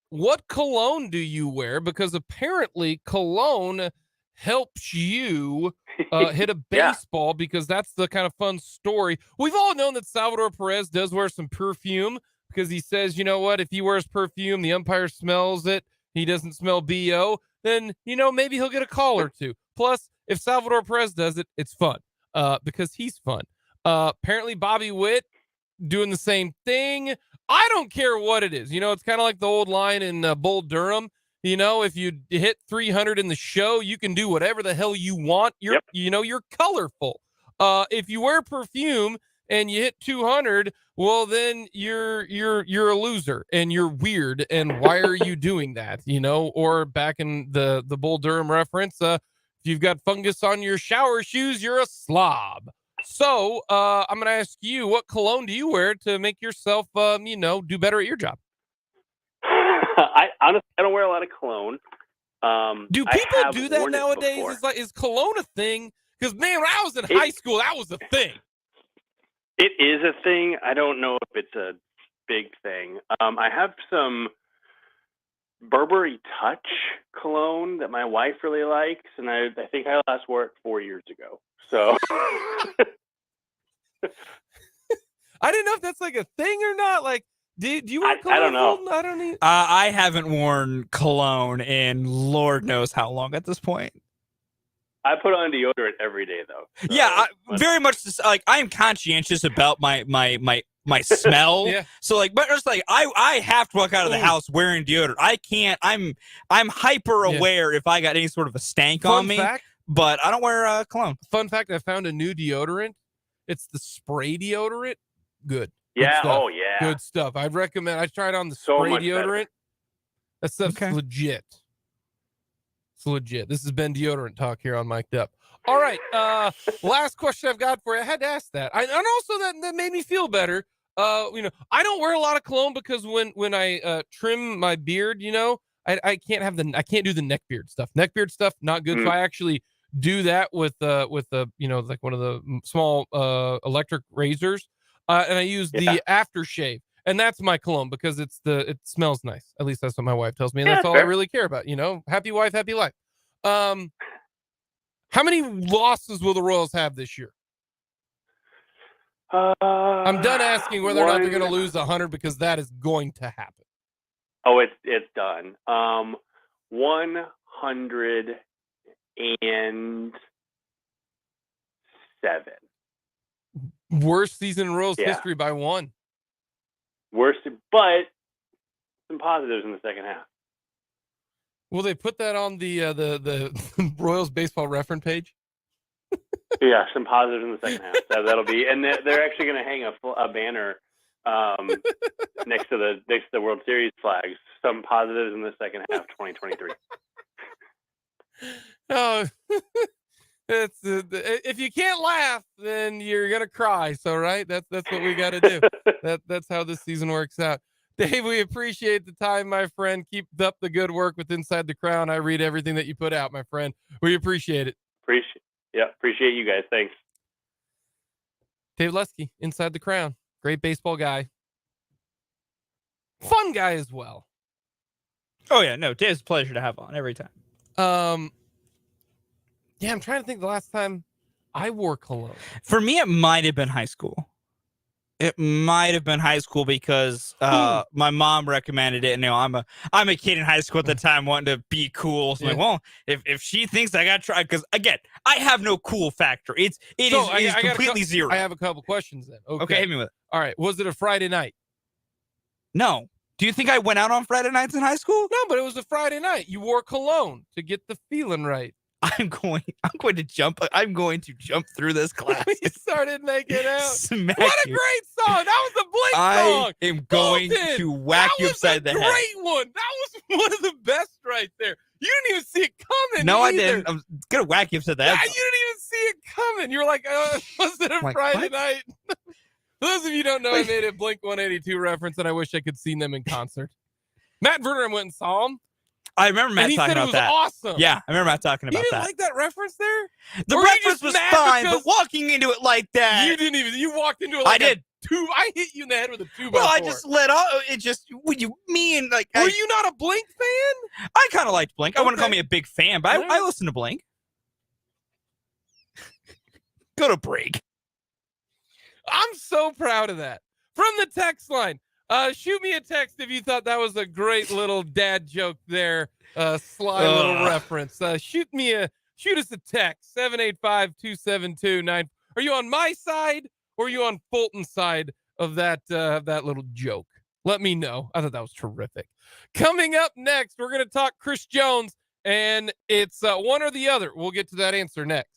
what cologne do you wear? Because apparently cologne helps you hit a baseball, because that's the kind of fun story. We've all known that Salvador Perez does wear some perfume because he says, you know what, if he wears perfume, the umpire smells it, he doesn't smell BO, then, maybe he'll get a call or two. Plus, if Salvador Perez does it, it's fun because he's fun. Apparently Bobby Witt doing the same thing. I don't care what it is. It's kind of like the old line in Bull Durham. If you hit 300 in the show, you can do whatever the hell you want. You're colorful. If you wear perfume and you hit 200, well, then you're a loser and you're weird. And why are you doing that? Or back in the Bull Durham reference, if you've got fungus on your shower shoes, you're a slob. So I'm going to ask you, what cologne do you wear to make yourself, do better at your job? I honestly, I don't wear a lot of cologne. Do people do that nowadays? Is cologne a thing? Because, man, when I was in high school, that was a thing. It is a thing. I don't know if it's a big thing. I have some Burberry Touch cologne that my wife really likes, and I think I last wore it 4 years ago. So I didn't know if that's like a thing or not. Like, do you wear cologne? I don't know. I don't even. I haven't worn cologne in Lord knows how long at this point. I put on deodorant every day, though. So yeah, very much. Like, I'm conscientious about my smell. Yeah. So but it's like I have to walk out of the house wearing deodorant. I can't. I'm hyper aware if I got any sort of a stank on me. Fact, but I don't wear cologne. Fun fact: I found a new deodorant. It's the spray deodorant. Good. Yeah. Good Oh, yeah. Good stuff. I'd recommend. I tried on the So spray much deodorant. better. That stuff's legit. It's legit. This has been deodorant talk here on Mic'd Up. All right. Last question I've got for you. I had to ask that. And also that made me feel better. I don't wear a lot of cologne because when I trim my beard, I can't do the neck beard stuff. Neck beard stuff, not good. So I actually do that with like one of the small electric razors. And I use the aftershave. And that's my cologne because it smells nice. At least that's what my wife tells me. And that's all fair. I really care about. Happy wife, happy life. How many losses will the Royals have this year? I'm done asking whether or not they're going to lose 100 because that is going to happen. Oh, it's done. 107. Worst season in Royals history by one. Worst, but some positives in the second half. Will they put that on the Royals baseball reference page? Yeah, some positives in the second half. That'll be, and they're actually going to hang a banner next to the World Series flags. Some positives in the second half, 2023. Oh, it's if you can't laugh, then you're gonna cry. So right, that's what we got to do. That's how this season works out. Dave, we appreciate the time, my friend. Keep up the good work with Inside the Crown. I read everything that you put out, my friend. We appreciate it. Appreciate you guys. Thanks. Dave Lesky, Inside the Crown. Great baseball guy. Fun guy as well. Oh yeah, no, Dave's a pleasure to have on every time. Yeah, I'm trying to think the last time I wore cologne. For me, it might have been high school. It might have been high school because my mom recommended it. And I'm a kid in high school at the time wanting to be cool. So I'm like, well, if she thinks I got to try, because again, I have no cool factor. It is completely zero. I have a couple questions then. Okay, hit me with it. All right. Was it a Friday night? No. Do you think I went out on Friday nights in high school? No, but it was a Friday night. You wore cologne to get the feeling right. I'm going to jump through this class. We started making out. Smack what a you. great song. That was a Blink song. I am going Fulton, to whack you upside the head. That was a great one. That was one of the best right there. You didn't even see it coming. No, either. I didn't. I'm going to whack you upside the head. Yeah, you didn't even see it coming. You were like, was it a Friday what? night? For those of you who don't know, I made a Blink 182 reference, and I wish I could seen them in concert. Matt Verderham went and saw them. I remember Matt talking about that. Awesome. Yeah, I remember Matt talking about You didn't that. like that reference there? The Or reference was fine, but walking into it like that. You didn't even. You walked into it like I did. I hit you in the head with a 2x4. Well, I just let off. It just, would you mean like. Were you not a Blink fan? I kind of liked Blink. I wouldn't call Okay. me a big fan, but I listen to Blink. Go to break. I'm so proud of that. From the text line, shoot me a text if you thought that was a great little dad joke there. Sly little reference. Shoot us a text, 785-272-9. Are you on my side or are you on Fulton's side of that little joke? Let me know. I thought that was terrific. Coming up next, we're going to talk Chris Jones, and it's one or the other. We'll get to that answer next.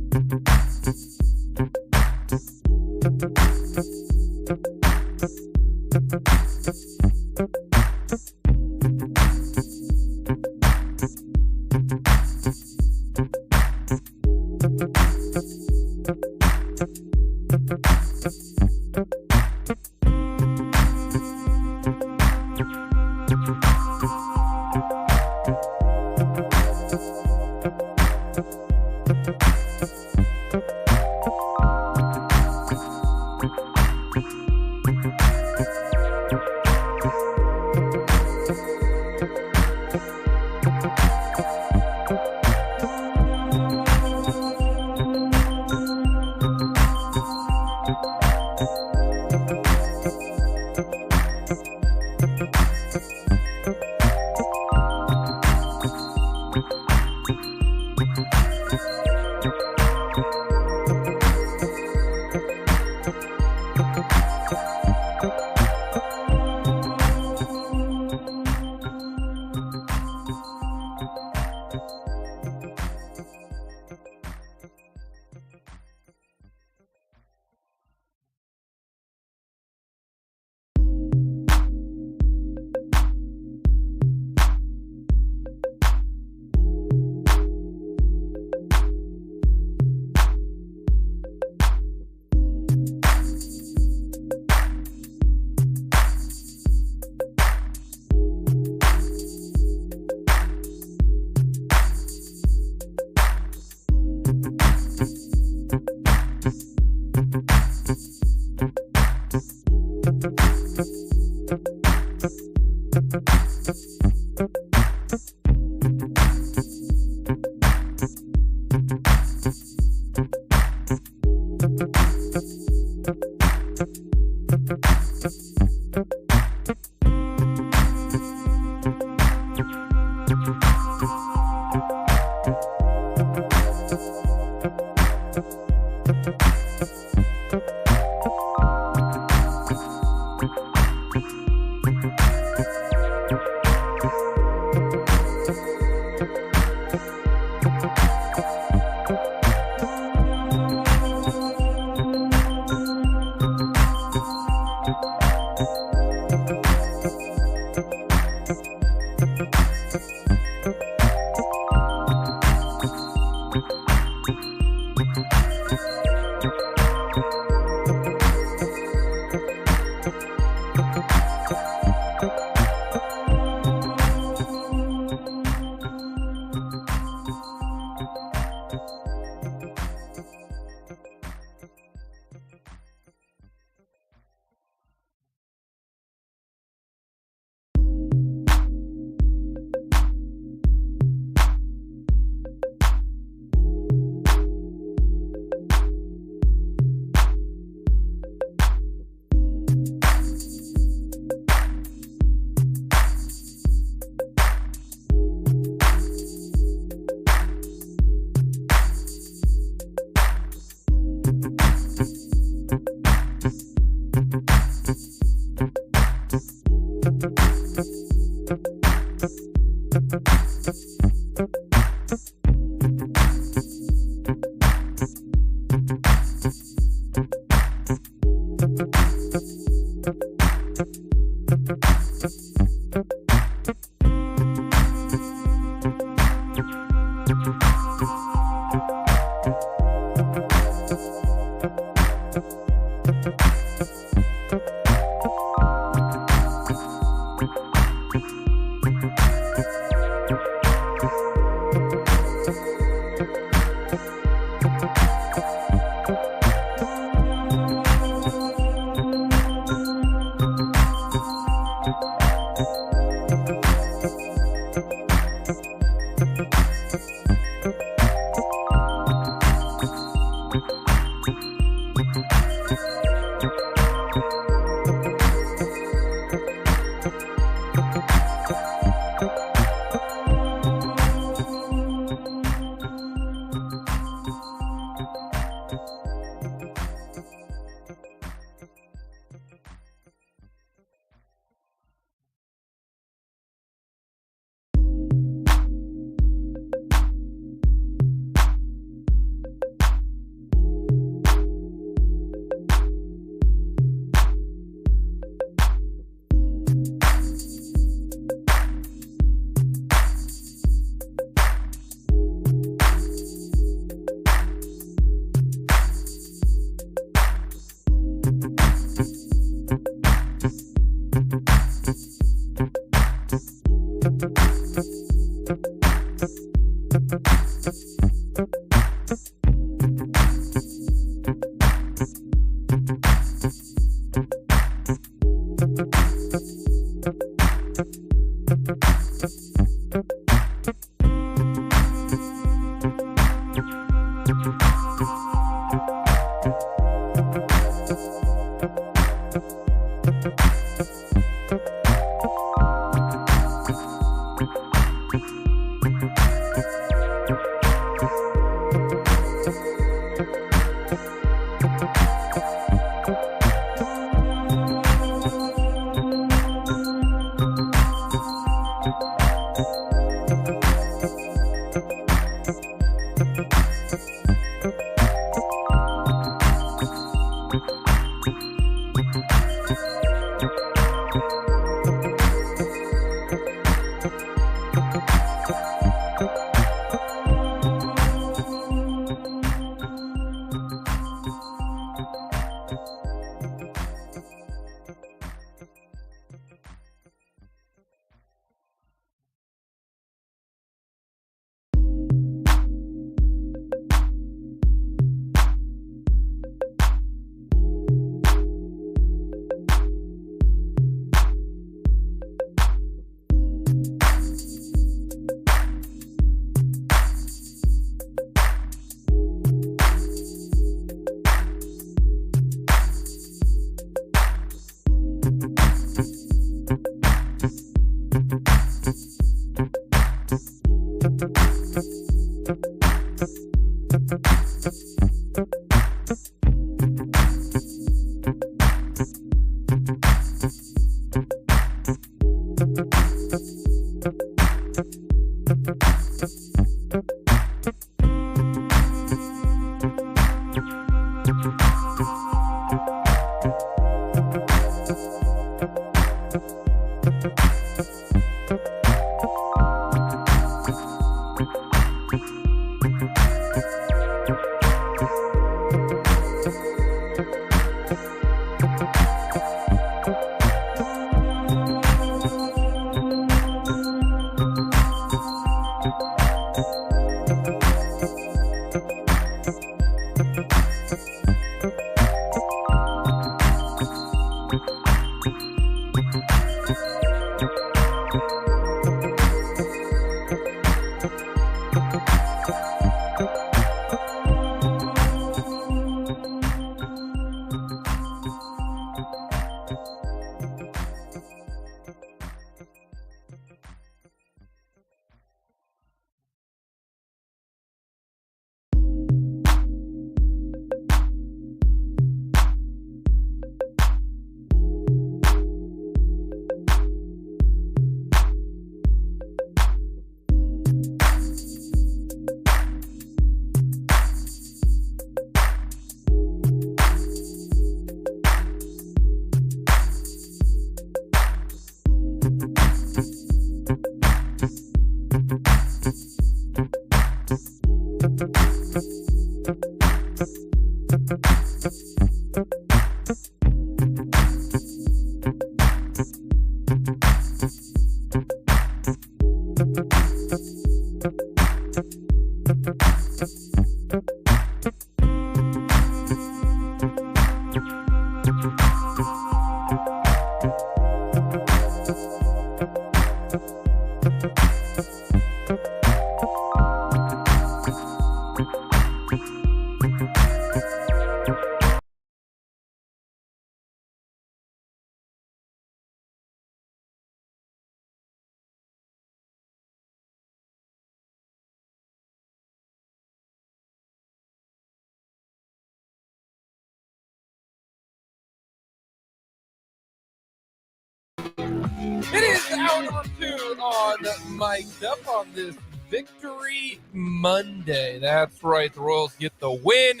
It is hour number 2 on Mic'd Up on this Victory Monday. That's right. The Royals get the win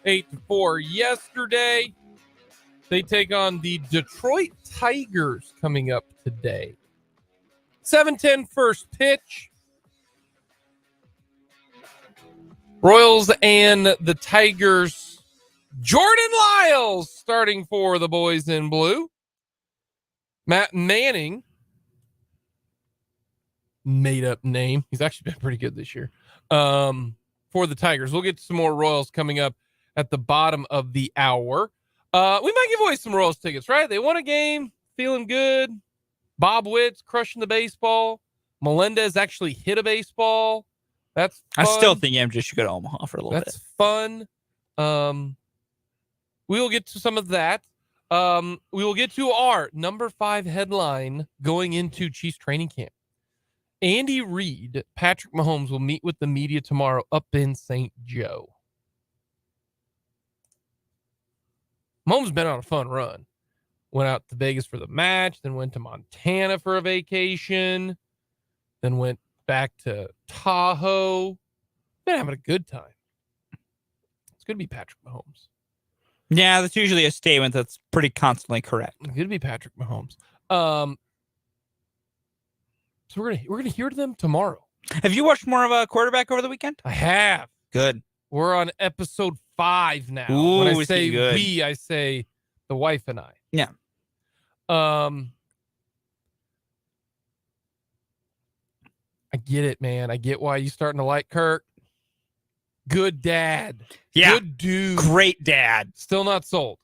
8-4 yesterday. They take on the Detroit Tigers coming up today. 7:10 first pitch. Royals and the Tigers. Jordan Lyles starting for the boys in blue. Matt Manning, made up name. He's actually been pretty good this year. For the Tigers. We'll get to some more Royals coming up at the bottom of the hour. We might give away some Royals tickets, right? They won a game, feeling good. Bob Witt's crushing the baseball. Melendez actually hit a baseball. That's fun. I still think MJ should go to Omaha for a little bit. That's fun. We will get to some of that. We will get to our number 5 headline going into Chiefs training camp. Andy Reid, Patrick Mahomes will meet with the media tomorrow up in St. Joe. Mahomes been on a fun run. Went out to Vegas for the match, then went to Montana for a vacation, then went back to Tahoe. Been having a good time. It's good to be Patrick Mahomes. Yeah, that's usually a statement that's pretty constantly correct. It's good to be Patrick Mahomes. So we're gonna hear them tomorrow. Have you watched more of a quarterback over the weekend? I have. Good. We're on episode 5 now. Ooh, when I it's say good. we, I say the wife and I. Yeah. I get it, man. I get why you're starting to like Kirk. Good dad. Yeah. Good dude. Great dad. Still not sold.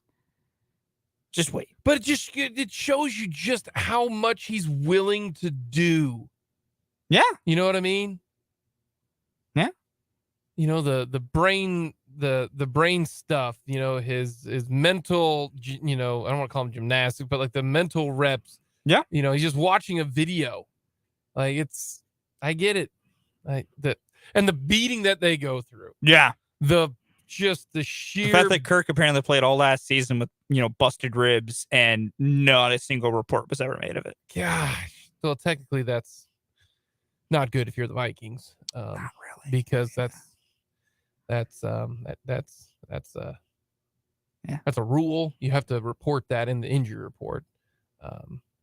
Just wait. But it shows you just how much he's willing to do. Yeah. You know what I mean? Yeah. You know, the brain stuff, you know, his mental, you know, I don't want to call him gymnastics, but like the mental reps. Yeah. You know, he's just watching a video. Like I get it. And the beating that they go through. Yeah. The sheer The fact that Kirk apparently played all last season with, you know, busted ribs and not a single report was ever made of it. Gosh. So technically that's not good if you're the Vikings. Not really. Because that's a rule. You have to report that in the injury report.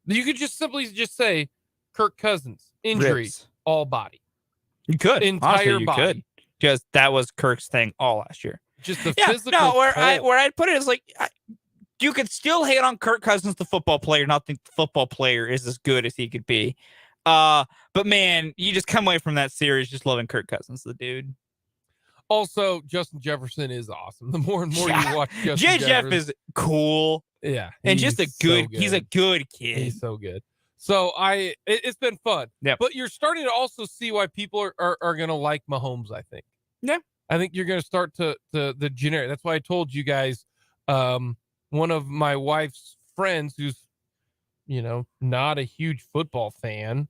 You could just simply say Kirk Cousins injury, Ribs. all body. You could. Entire Honestly, you body. could. Because that was Kirk's thing all last year. Just the Yeah, physical. no, where toll. I'd put it is like, you could still hate on Kirk Cousins, the football player, not think the football player is as good as he could be. But man, you just come away from that series just loving Kirk Cousins, the dude. Also, Justin Jefferson is awesome. The more and more Yeah. you watch Justin Jeff is cool. yeah, And just a good, so he's a good kid. He's so good. So it's been fun. Yep. But you're starting to also see why people are going to like Mahomes, I think. Yeah. I think you're going to start to the generic. That's why I told you guys, one of my wife's friends who's, you know, not a huge football fan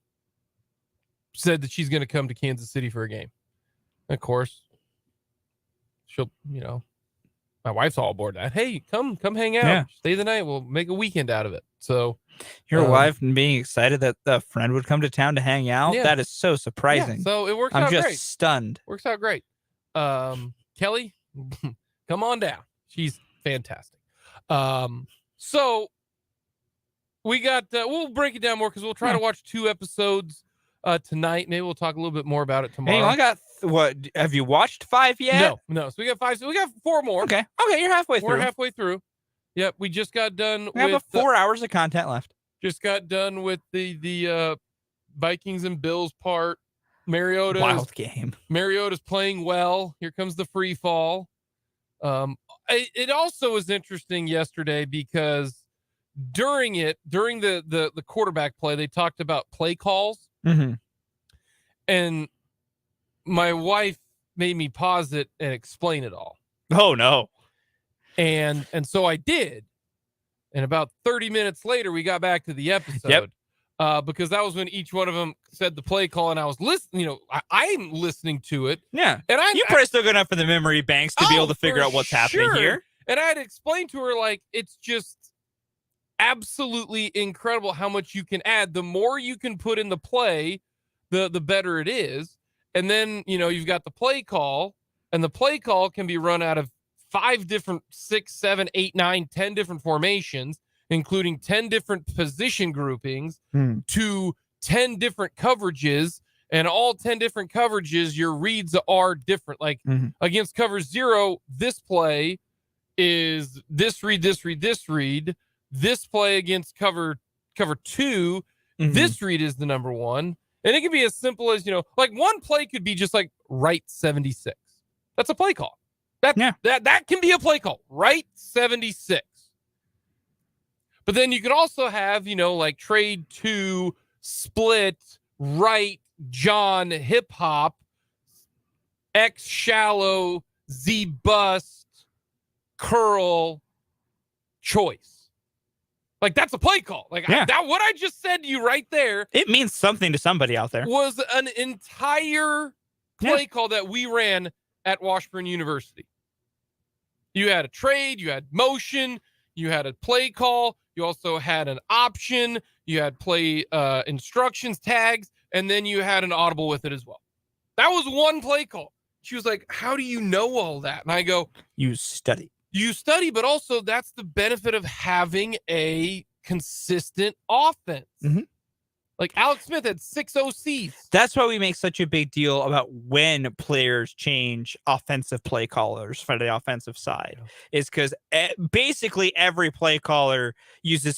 said that she's going to come to Kansas City for a game. And of course, she'll, you know, my wife's all aboard that. Hey, come hang out. Yeah. Stay the night. We'll make a weekend out of it. So Your wife and being excited that a friend would come to town to hang out. Yeah. That is so surprising. yeah, so it works I'm out just great. stunned. Works out great. Kelly, come on down. She's fantastic. So we got, we'll break it down more because we'll try to watch 2 episodes tonight. Maybe we'll talk a little bit more about it tomorrow. Hey, I got what? Have you watched 5 yet? No. So we got 5. So we got 4 more. Okay, you're halfway through. We're halfway through. Yep. We just got done We have with 4 hours of content left. just got done with the Vikings and Bills part. Wild game. Mariota's playing well. Here comes the free fall. It also was interesting yesterday because during the quarterback play, they talked about play calls. Mm-hmm. And my wife made me pause it and explain it all. Oh no. And so I did. And about 30 minutes later, we got back to the episode. Because that was when each one of them said the play call, and I was listening. I'm listening to it. Yeah, and you're probably still good enough for the memory banks to be able to figure out what's happening here. And I had to explain to her, like, it's just absolutely incredible how much you can add. The more you can put in the play, the better it is. And then you've got the play call, and the play call can be run out of 5 different, 6, 7, 8, 9, 10 different formations, including 10 different position groupings to 10 different coverages, and all 10 different coverages, your reads are different. Like against cover 0, this play is this read, this read, this read. This play against cover 2, this read is the number 1. And it can be as simple as, like one play could be just like right 76. That's a play call. That can be a play call, right 76. But then you can also have, like trade 2, split, right, John, hip hop, X shallow, Z bust, curl, choice. Like that's a play call. Like that, what I just said to you right there. It means something to somebody out there. Was an entire play call that we ran at Washburn University. You had a trade, you had motion, you had a play call, you also had an option, you had play instructions, tags, and then you had an audible with it as well. That was one play call. She was like, how do you know all that? And I go, you study, but also that's the benefit of having a consistent offense. Like Alex Smith had 6 OCs. That's why we make such a big deal about when players change offensive play callers for the offensive side. Is because basically every play caller uses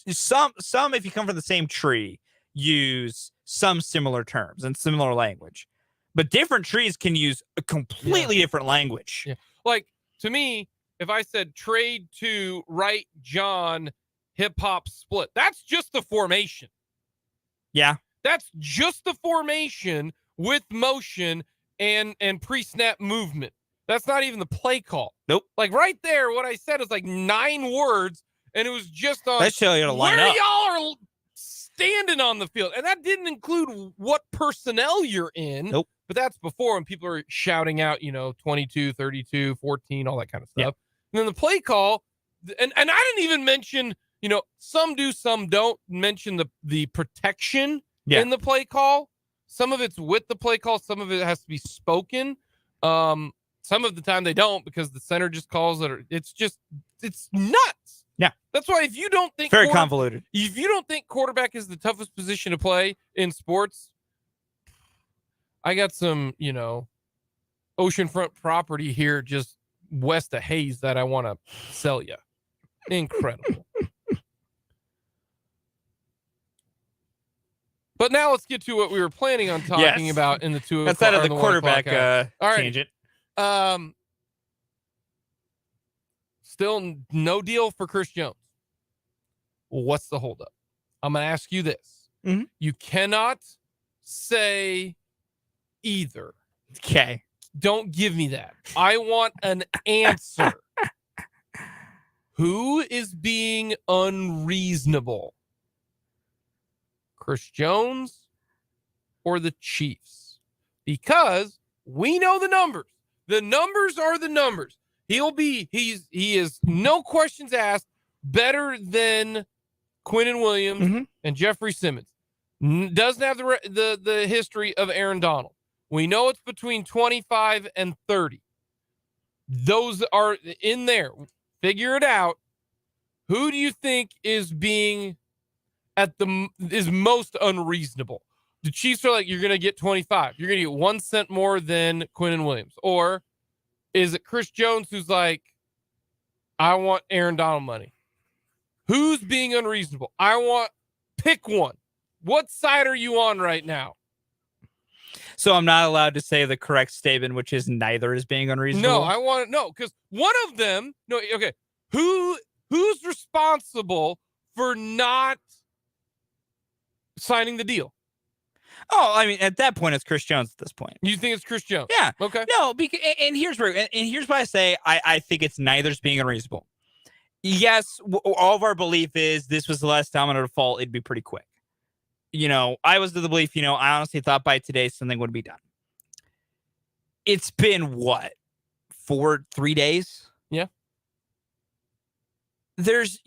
some, if you come from the same tree, use some similar terms and similar language. But different trees can use a completely different language. Yeah. Like, to me, if I said trade 2, right, John, hip hop split, that's just the formation. Yeah. That's just the formation with motion and pre-snap movement. That's not even the play call. Nope. Like right there, what I said is like 9 words, and it was just on that show you to line where up. y'all are standing on the field. And that didn't include what personnel you're in. Nope. But that's before when people are shouting out, 22, 32, 14, all that kind of stuff. Yep. And then the play call, and I didn't even mention, some do, some don't mention the protection in the play call. Some of it's with the play call. Some of it has to be spoken. Some of the time they don't, because the center just calls it. It's nuts. Yeah. That's why if you don't think very convoluted, if you don't think quarterback is the toughest position to play in sports, I got some, oceanfront property here just west of Hayes that I want to sell you. Incredible. But now let's get to what we were planning on talking about in the 2 o'clock. Outside of the quarterback tangent. Still no deal for Chris Jones. What's the holdup? I'm going to ask you this. You cannot say either. Okay. Don't give me that. I want an answer. Who is being unreasonable? Chris Jones or the Chiefs? Because we know the numbers. The numbers are the numbers. He is no questions asked better than Quinnen Williams and Jeffrey Simmons. Doesn't have the history of Aaron Donald. We know it's between 25 and 30. Those are in there. Figure it out. Who do you think is being is most unreasonable? The Chiefs are like, you're going to get 25. You're going to get 1 cent more than Quinnen Williams. Or is it Chris Jones who's like, I want Aaron Donald money? Who's being unreasonable? Pick one. What side are you on right now? So I'm not allowed to say the correct statement, which is neither is being unreasonable. No, I want to know because one of them. No, okay. Who's responsible for not signing the deal? Oh, I mean, at that point, it's Chris Jones. At this point, You think it's Chris Jones? yeah. Okay. No, because and here's why I say I think it's neither's being unreasonable. Yes, all of our belief is this was the last domino to fall. It'd be pretty quick. I was of the belief. I honestly thought by today something would be done. It's been what 3 days? Yeah. As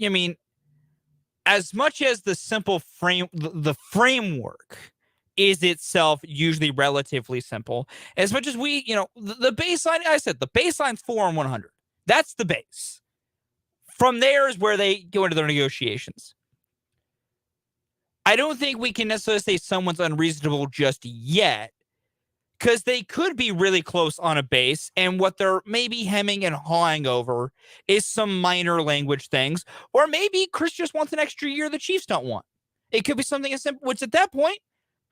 much as the simple the framework is itself usually relatively simple, as much as the baseline, I said the baseline's 4 on 100. That's the base. From there is where they go into their negotiations. I don't think we can necessarily say someone's unreasonable just yet, because they could be really close on a base, and what they're maybe hemming and hawing over is some minor language things, or maybe Chris just wants an extra year the Chiefs don't want. It could be something as simple, which at that point,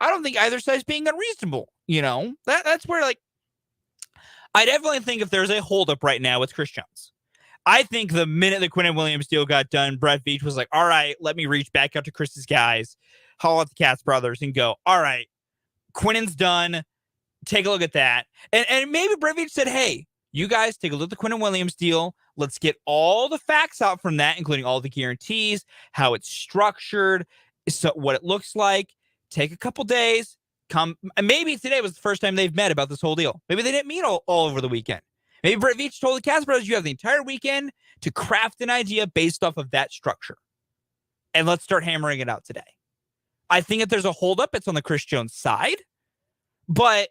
I don't think either side's being unreasonable. That's where, I definitely think if there's a holdup right now with Chris Jones, I think the minute the Quinnen Williams deal got done, Brett Veach was like, all right, let me reach back out to Chris's guys, haul out the Katz brothers, and go, all right, Quinnen's done. Take a look at that. And maybe Brett Veach said, hey, you guys take a look at the Quinnen Williams deal. Let's get all the facts out from that, including all the guarantees, how it's structured, so what it looks like. Take a couple days. Maybe today was the first time they've met about this whole deal. Maybe they didn't meet all over the weekend. Maybe Brett Veach told the Katz brothers, you have the entire weekend to craft an idea based off of that structure. And let's start hammering it out today. I think if there's a holdup, it's on the Chris Jones side. But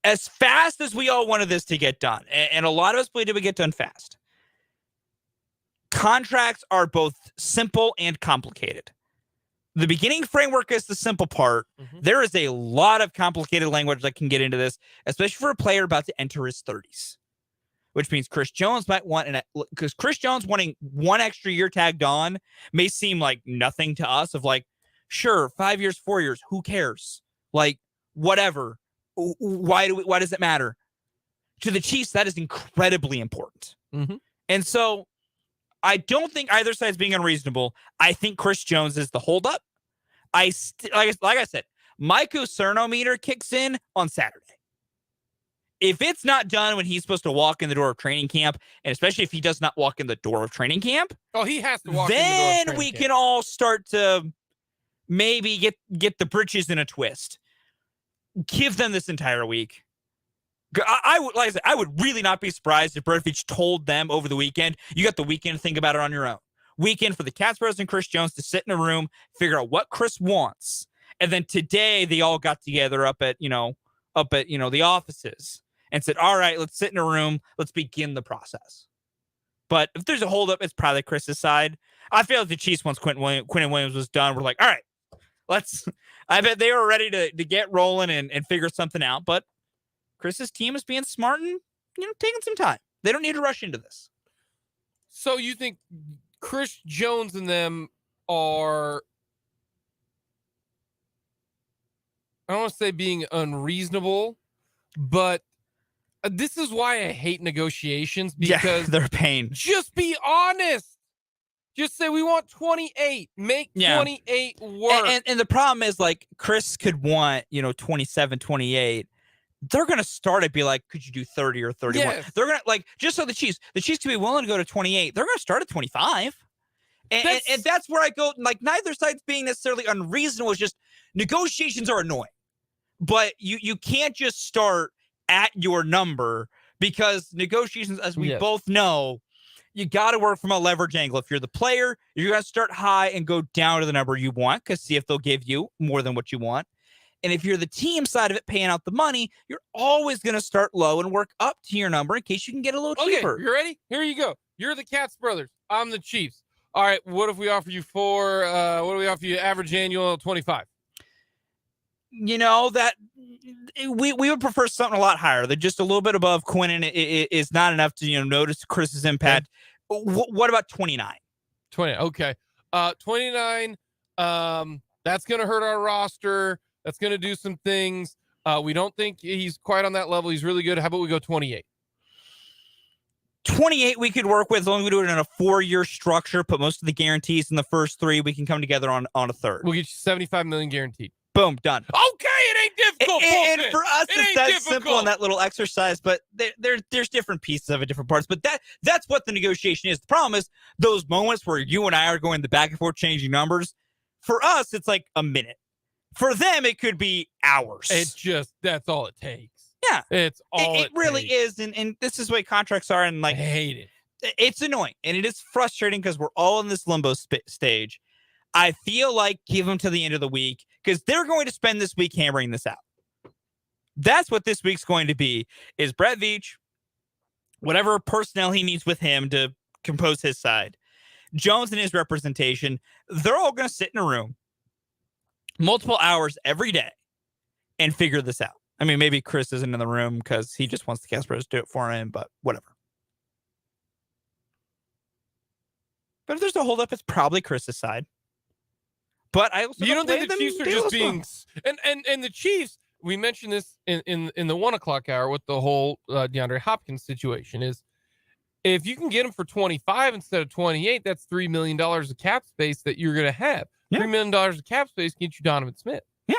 as fast as we all wanted this to get done, and a lot of us believed it would get done fast, contracts are both simple and complicated. The beginning framework is the simple part. Mm-hmm. There is a lot of complicated language that can get into this, especially for a player about to enter his 30s, which means Chris Jones might want, because Chris Jones wanting one extra year tagged on may seem like nothing to us, of like, sure, 5 years, 4 years, who cares? Like, whatever. Why does it matter? To the Chiefs, that is incredibly important. Mm-hmm. And so I don't think either side is being unreasonable. I think Chris Jones is the holdup. Like I said, my Cernometer kicks in on Saturday. If it's not done when he's supposed to walk in the door of training camp, and especially if he does not walk in the door of training camp, he has to walk in the door of training camp. Then we can all start to maybe get the britches in a twist. Give them this entire week. I would really not be surprised if Brett Veach told them over the weekend, you got the weekend to think about it on your own. Weekend for the Katz brothers and Chris Jones to sit in a room, figure out what Chris wants. And then today they all got together up at the offices and said, all right, let's sit in a room. Let's begin the process. But if there's a holdup, it's probably Chris's side. I feel like the Chiefs, once Quinnen Williams was done, were like, all right, I bet they were ready to get rolling and figure something out. But Chris's team is being smart and, taking some time. They don't need to rush into this. So you think Chris Jones and them are, I don't want to say being unreasonable, but this is why I hate negotiations, because they're a pain. Just be honest. Just say we want 28. Make 28 work. And the problem is, like, Chris could want, 27, 28. They're going to start it, be like, could you do 30 or 31? Yes. They're going to, just so the Chiefs could be willing to go to 28. They're going to start at 25. And that's where I go, like, neither side's being necessarily unreasonable. It's just negotiations are annoying. But you can't just start at your number, because negotiations, as we both know, you got to work from a leverage angle. If you're the player, you're going to start high and go down to the number you want, because see if they'll give you more than what you want. And if you're the team side of it, paying out the money, you're always going to start low and work up to your number in case you can get a little cheaper. Okay, you ready? Here you go. You're the Katz brothers. I'm the Chiefs. All right, what if we offer you average annual 25? That we would prefer something a lot higher. They're just a little bit above Quinnen is not enough to notice Chris's impact. Okay. What about 29? 20. Okay. 29. That's going to hurt our roster. That's going to do some things. We don't think he's quite on that level. He's really good. How about we go 28? 28 we could work with as long as we do it in a 4-year structure, put most of the guarantees in the first 3. We can come together on a third. We'll get you $75 million guaranteed. Boom, done. Okay, it ain't difficult. And for us, it's that difficult. simple in that little exercise, but there's different pieces of it, different parts. But that's what the negotiation is. The problem is those moments where you and I are going the back and forth changing numbers. For us, it's like a minute. For them, it could be hours. That's all it takes. Yeah. It's all it really takes. is. And this is the way contracts are. And like, I hate it. It's annoying. And it is frustrating because we're all in this limbo stage. I feel like give them to the end of the week because they're going to spend this week hammering this out. That's what this week's going to be, is Brett Veach, whatever personnel he needs with him to compose his side, Jones and his representation, they're all going to sit in a room multiple hours every day and figure this out. I mean, maybe Chris isn't in the room because he just wants the cast pros to do it for him, but whatever. But if there's a holdup, it's probably Chris's side. But I also don't think the Chiefs are just being and the Chiefs. We mentioned this in the 1 o'clock hour with the whole DeAndre Hopkins situation. Is if you can get him for 25 instead of 28, that's $3 million of cap space that you're going to have. Yeah. $3 million of cap space can get you Donovan Smith. Yeah.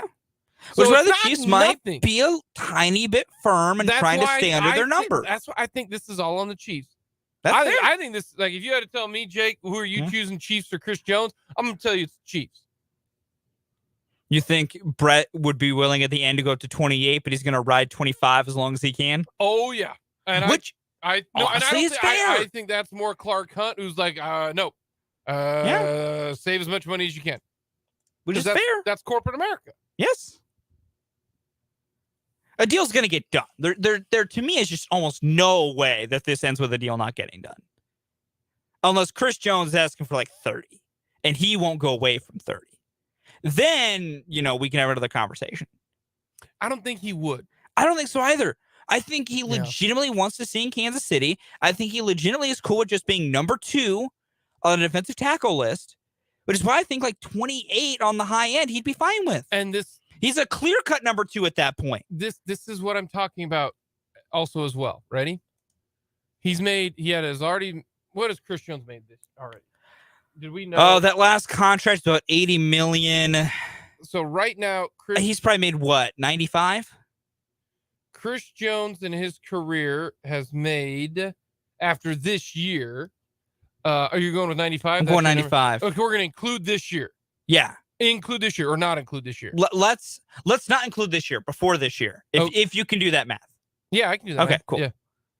So which is why the not Chiefs might nothing. be a tiny bit firm and trying to stay under their number. That's why I think this is all on the Chiefs. That's I think this, like, if you had to tell me, Jake, who are you choosing, Chiefs or Chris Jones? I'm going to tell you it's Chiefs. You think Brett would be willing at the end to go up to 28, but he's going to ride 25 as long as he can? Oh, yeah. And Which I think that's more Clark Hunt, who's like, no. Save as much money as you can. Which is fair. That's corporate America. Yes. A deal's going to get done. There to me is just almost no way that this ends with a deal not getting done. Unless Chris Jones is asking for like 30 and he won't go away from 30. Then, we can have another conversation. I don't think he would. I don't think so either. I think he legitimately wants to see in Kansas City. I think he legitimately is cool with just being number 2 on the defensive tackle list, which is why I think like 28 on the high end he'd be fine with. And he's a clear-cut number 2 at that point. This is what I'm talking about also as well. Ready? What has Chris Jones made this already? Did we know? Oh, that last contract about $80 million. So right now, he's probably made what, 95? Chris Jones in his career has made, after this year, are you going with 95? I'm going 95. Okay, we're going to include this year. Yeah. Include this year or not include this year? Let's not include this year, before this year, if you can do that math. Yeah, I can do that. Okay, cool. Yeah.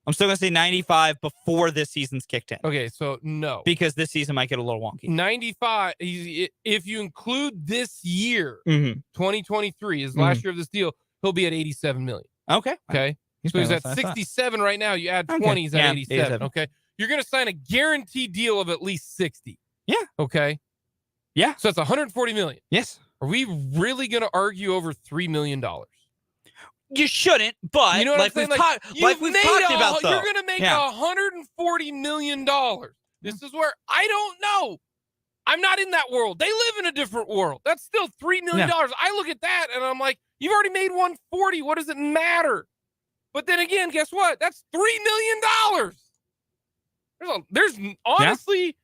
I'm still going to say 95 before this season's kicked in. Okay, so no. Because this season might get a little wonky. 95, if you include this year, 2023 is last year of this deal, he'll be at 87 million. Okay. So he's at 67 right now. You add 20, he's at 87. Okay. You're going to sign a guaranteed deal of at least 60. Yeah. Okay. Yeah. So that's 140 million. Yes. Are we really going to argue over $3 million? You shouldn't, but you know what I'm saying? we've talked about, though. You're going to make $140 million. This is where I don't know. I'm not in that world. They live in a different world. That's still $3 million. Yeah. I look at that and I'm like, you've already made 140. What does it matter? But then again, guess what? That's $3 million. There's honestly,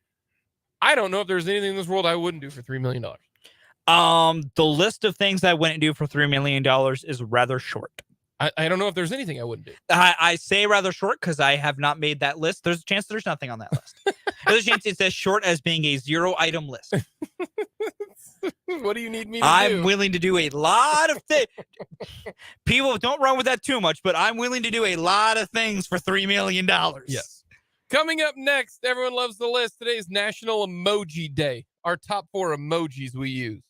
I don't know if there's anything in this world I wouldn't do for $3 million. The list of things I wouldn't do for $3 million is rather short. I don't know if there's anything I wouldn't do. I say rather short because I have not made that list. There's a chance there's nothing on that list. There's a chance it's as short as being a 0-item list. What do you need me to do? I'm willing to do a lot of things. People don't run with that too much, but I'm willing to do a lot of things for $3 million. Yes. Coming up next, everyone loves the list. Today is National Emoji Day. Our top 4 emojis we use.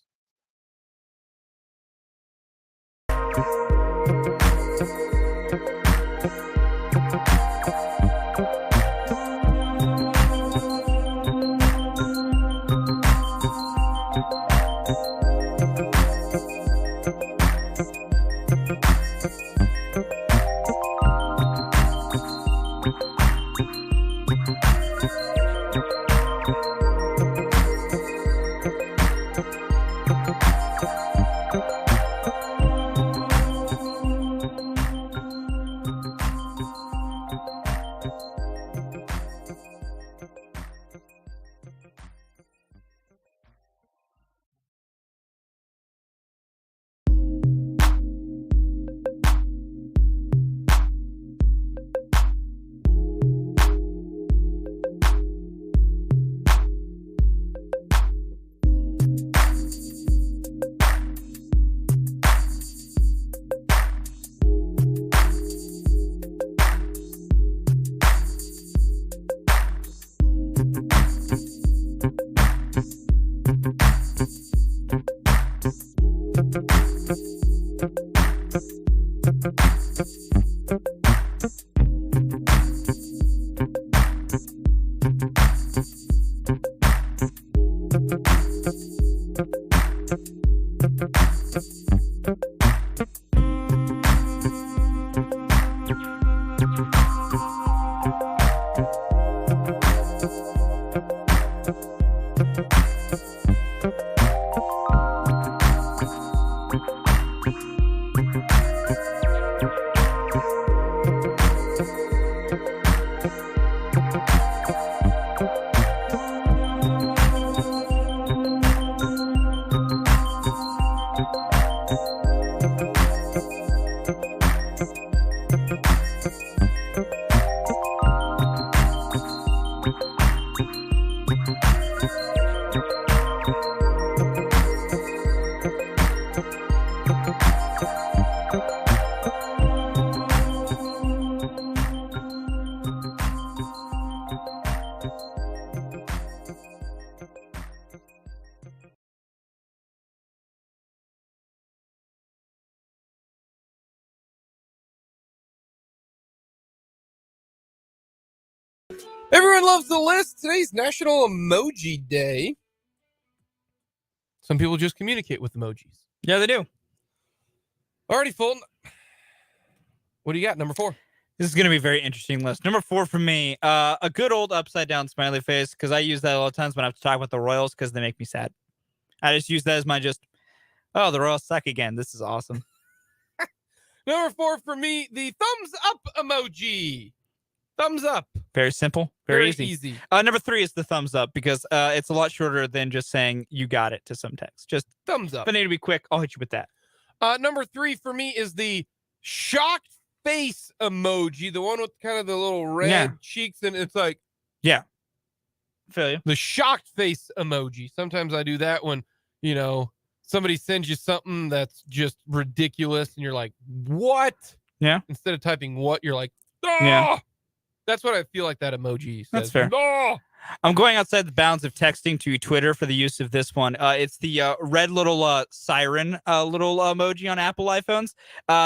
Everyone loves the list. Today's National Emoji Day. Some people just communicate with emojis. Yeah, they do. Alrighty, Fulton. What do you got? Number 4. This is going to be a very interesting list. Number 4 for me, a good old upside down smiley face, because I use that a lot of times when I have to talk about the Royals because they make me sad. I just use that as my oh, the Royals suck again. This is awesome. Number 4 for me, the thumbs up emoji. Thumbs up. Very simple. Very easy. Number 3 is the thumbs up, because it's a lot shorter than just saying you got it to some text. Just thumbs up. If I need to be quick, I'll hit you with that. Number 3 for me is the shocked face emoji, the one with kind of the little red cheeks, and it's like, yeah, feel you. The shocked face emoji. Sometimes I do that when, somebody sends you something that's just ridiculous and you're like, what? Yeah. Instead of typing what, you're like, oh! Yeah. That's what I feel like that emoji says. That's fair. Oh! I'm going outside the bounds of texting to Twitter for the use of this one. It's the red little siren little emoji on Apple iPhones,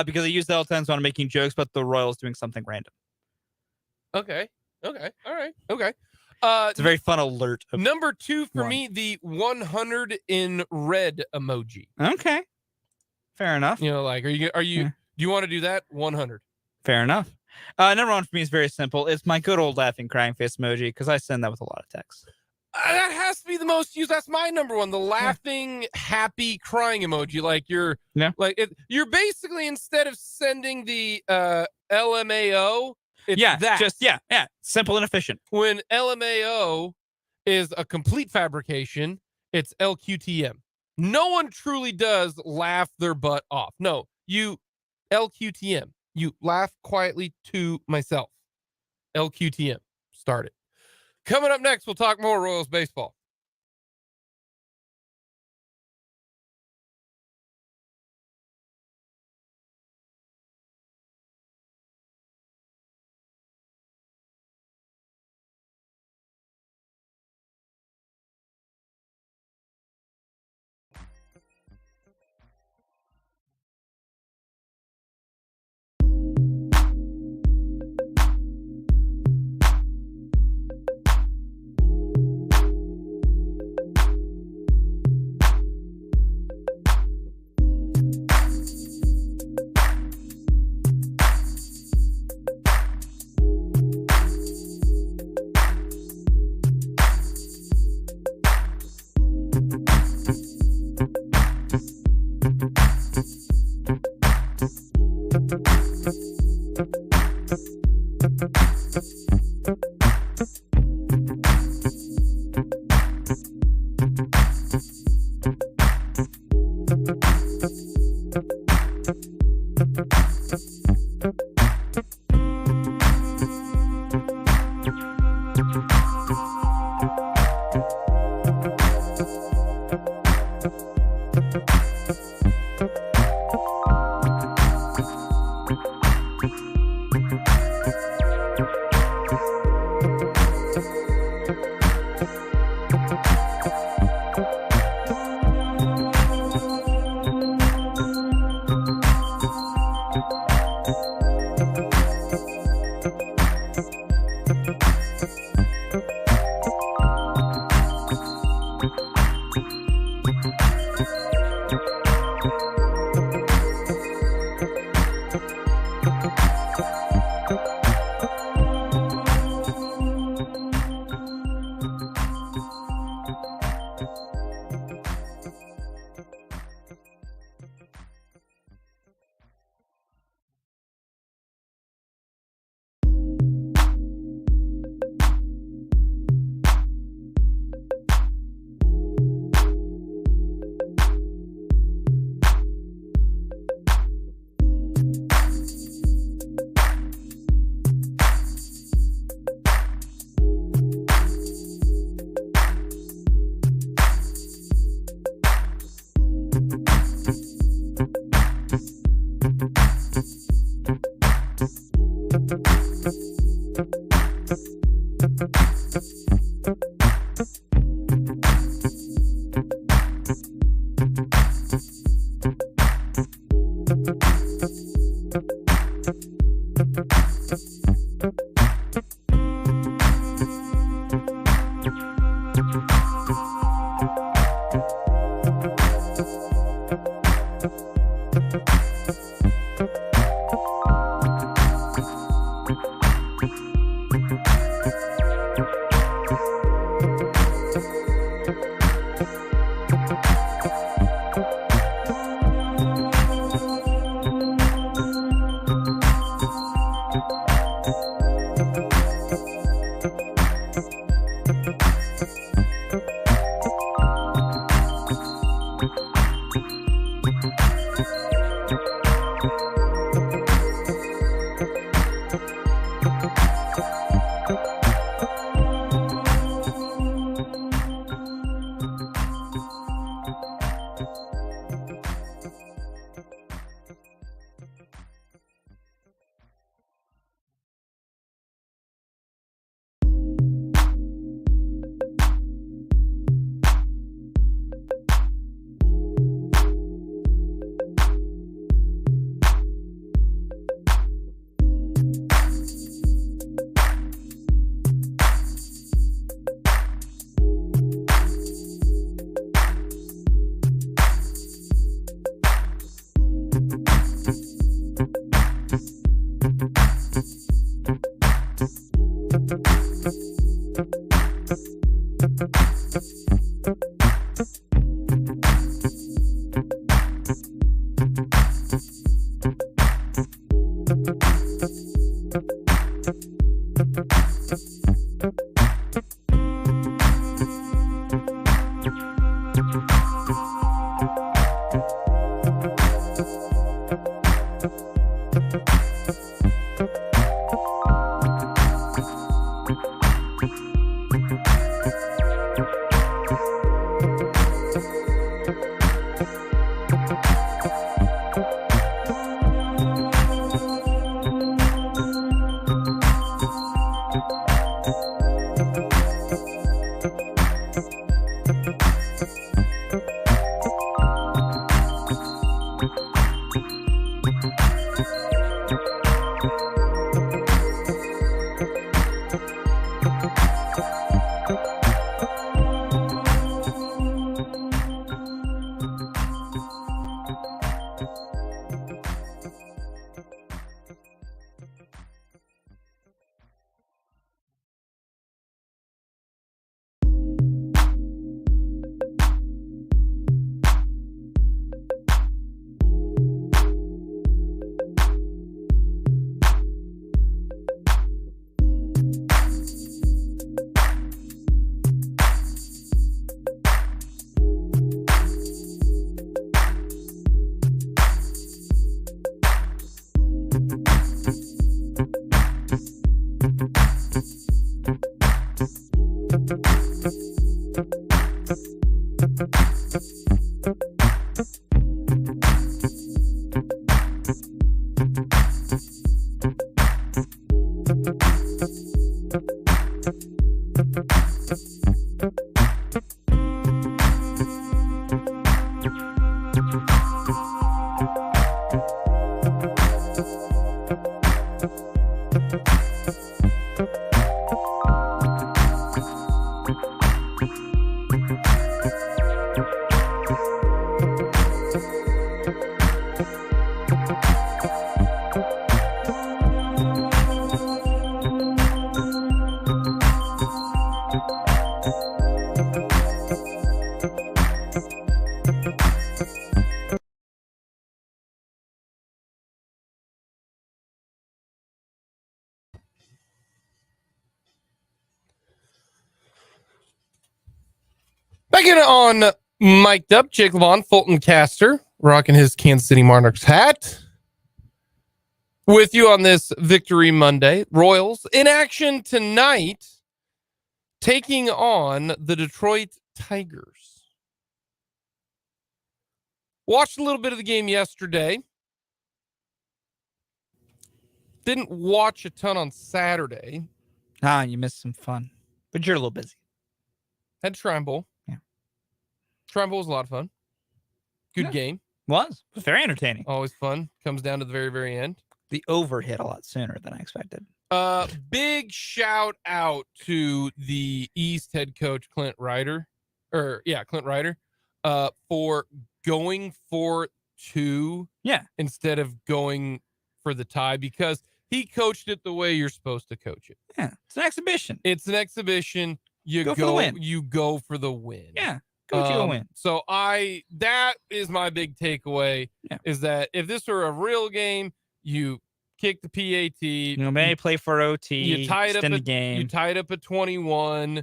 because I use that all the times when I'm making jokes about the Royals doing something random. Okay. All right. Okay. It's a very fun alert. Number 2 for me, the 100 in red emoji. Okay. Fair enough. Like, are you, do you want to do that? 100. Fair enough. Number 1 for me is very simple. It's my good old laughing crying face emoji, because I send that with a lot of text. That has to be the most used. That's my number 1. The laughing, happy, crying emoji. Like you're basically, instead of sending the LMAO, it's that. Simple and efficient. When LMAO is a complete fabrication, it's LQTM. No one truly does laugh their butt off. No, you LQTM. You laugh quietly to myself. LQTM. Start it. Coming up next, we'll talk more Royals baseball. Back in on Mic'd Up, Jake and Fulton caster, rocking his Kansas City Monarchs hat. With you on this Victory Monday. Royals in action tonight, taking on the Detroit Tigers. Watched a little bit of the game yesterday. Didn't watch a ton on Saturday. You missed some fun, but you're a little busy. Had Shrine Bowl. Yeah. Shrine Bowl was a lot of fun. Good game. Was very entertaining. Always fun. Comes down to the very, very end. The over hit a lot sooner than I expected. Big shout out to the East head coach, Clint Ryder, for going for 2 instead of going for the tie, because he coached it the way you're supposed to coach it. Yeah, it's an exhibition. You go for the win. Yeah, coach, you go win. So that is my big takeaway, is that if this were a real game, you kick the PAT. May play for OT. You tie it up the game. You tie it up at 21.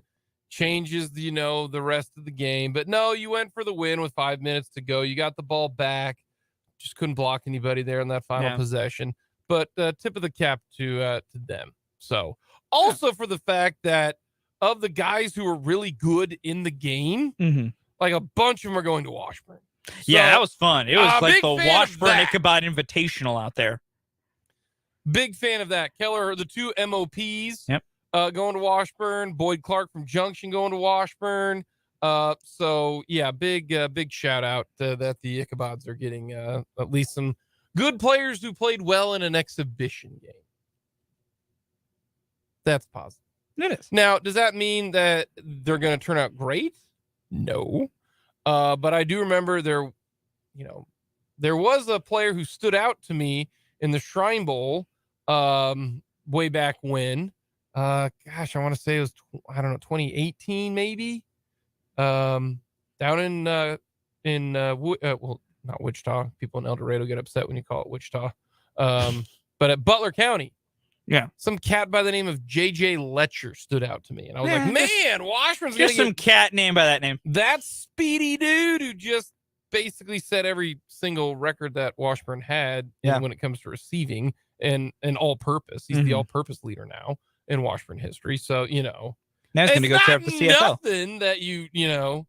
Changes, the rest of the game. But no, you went for the win with 5 minutes to go. You got the ball back. Just couldn't block anybody there in that final possession. But tip of the cap to them. So also for the fact that of the guys who were really good in the game, like a bunch of them are going to Washburn. So, yeah, that was fun. It was like the Washburn Ichabod Invitational out there. Big fan of that. Keller, the 2 MOPs going to Washburn. Boyd Clark from Junction going to Washburn. So yeah, big shout out that the Ichabods are getting at least some good players who played well in an exhibition game. That's positive. It is. Now, does that mean that they're going to turn out great? No. But I do remember there was a player who stood out to me in the Shrine Bowl way back when. I want to say it was 2018 maybe. Down in not Wichita. People in El Dorado get upset when you call it Wichita. But at Butler County. Yeah. Some cat by the name of JJ Letcher stood out to me. And I was like, man, Washburn's just some cat name by that name. That speedy dude who just basically set every single record that Washburn had when it comes to receiving and all purpose. He's the all purpose leader now in Washburn history. So, now he's going to go tear up the CFL. Nothing that you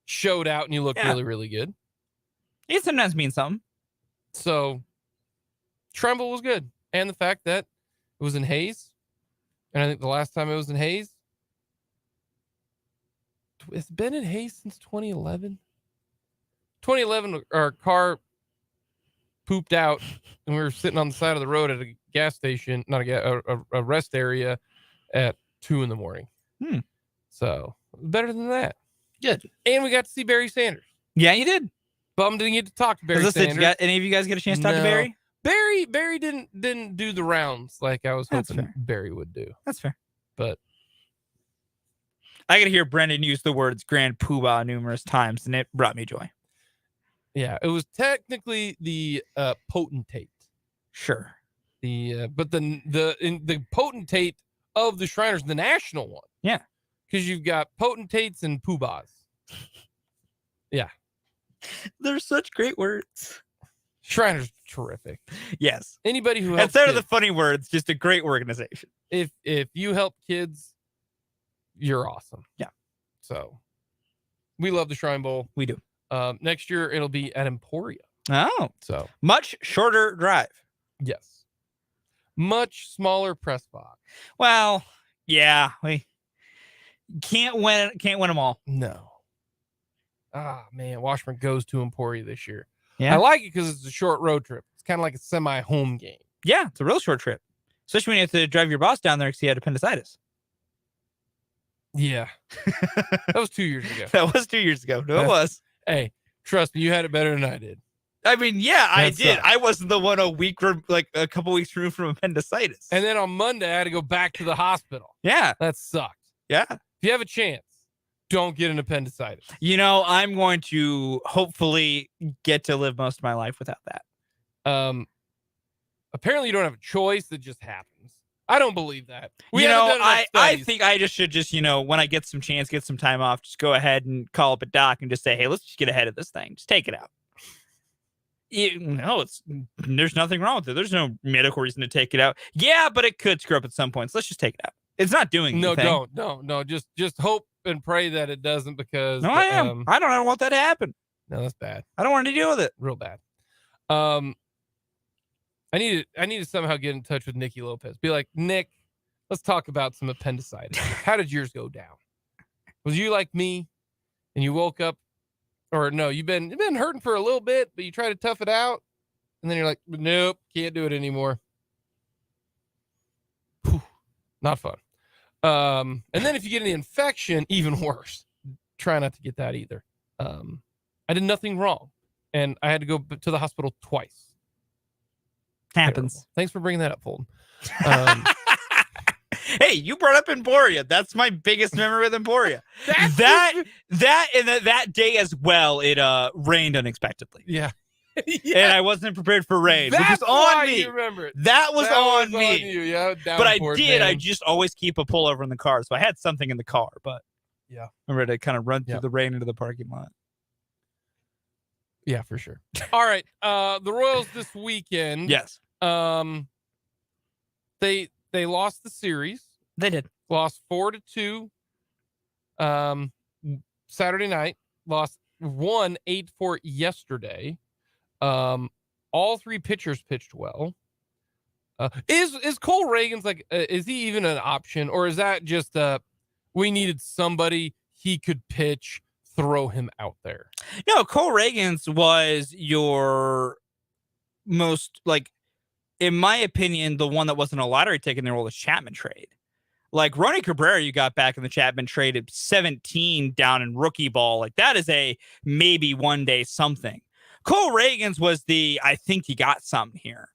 showed out and you looked really, really good. It sometimes means something. So Tremble was good. And the fact that it was in Hayes. And I think the last time it was in Hayes, it's been in Hayes since 2011. 2011, our car pooped out and we were sitting on the side of the road at a gas station, not a rest area at 2 a.m. So better than that. Good. And we got to see Barry Sanders. Yeah, you did. Bummed didn't get to talk to Barry Sanders. Any of you guys get a chance to talk to Barry? Barry didn't do the rounds like I was hoping Barry would do. That's fair. But I got to hear Brendan use the words Grand Poobah numerous times, and it brought me joy. Yeah, it was technically the potentate. Sure. But the potentate of the Shriners, the national one. Yeah. Because you've got potentates and poobahs. Yeah. They're such great words. Shriners terrific. Yes. Anybody who helps instead of the funny words, just a great organization. If you help kids, you're awesome. Yeah. So we love the Shrine Bowl. We do. Next year it'll be at Emporia. Oh. So much shorter drive. Yes. Much smaller press box. Well, yeah, we can't win them all. No. Man, Washburn goes to Emporia this year. Yeah. I like it because it's a short road trip. It's kind of like a semi-home game. Yeah, it's a real short trip. Especially when you have to drive your boss down there because he had appendicitis. Yeah. That was 2 years ago. That was 2 years ago. No, it was. Hey, trust me, you had it better than I did. I mean, yeah, I did. I wasn't the one a couple weeks removed from appendicitis. And then on Monday, I had to go back to the hospital. Yeah. That sucked. Yeah. If you have a chance, don't get an appendicitis. I'm going to hopefully get to live most of my life without that. Apparently you don't have a choice. It just happens. I don't believe that. I think I just should when I get some chance, get some time off, just go ahead and call up a doc and just say, hey, let's just get ahead of this thing. Just take it out. There's nothing wrong with it. There's no medical reason to take it out. Yeah, but it could screw up at some points. Let's just take it out. It's not doing anything. No. Just hope and pray that it doesn't, because I am. I don't want that to happen. No, that's bad. I don't want to deal with it. Real bad. I need to somehow get in touch with Nicky Lopez. Be like, Nick, let's talk about some appendicitis. How did yours go down? Was you like me and you woke up, or no, you've been hurting for a little bit, but you try to tough it out, and then you're like, nope, can't do it anymore. Whew, not fun. And then if you get an infection, even worse. Try not to get that either. I did nothing wrong, and I had to go to the hospital twice. Happens. Terrible. Thanks for bringing that up, Fulton. Hey, you brought up Emporia. That's my biggest memory with Emporia. that day as well, it rained unexpectedly. Yeah. And I wasn't prepared for rain. That's which was on why me. you remember it. That was on On me. you. Yeah, but I did. man. I just always keep a pullover in the car, so I had something in the car. But yeah, I'm ready to kind of run through the rain into the parking lot. Yeah, for sure. All right. The Royals this weekend. Yes. They lost the series. They did. Lost 4-2. Saturday night. Lost 8-4 yesterday. All three pitchers pitched well. Is Cole Reagans is he even an option, or is that just we needed somebody he could pitch, throw him out there? No, Cole Reagans was your most, in my opinion, the one that wasn't a lottery ticket in the role of Chapman trade. Like Ronnie Cabrera, you got back in the Chapman trade at 17 down in rookie ball. That is a maybe one day something. Cole Reagans was I think you got something here.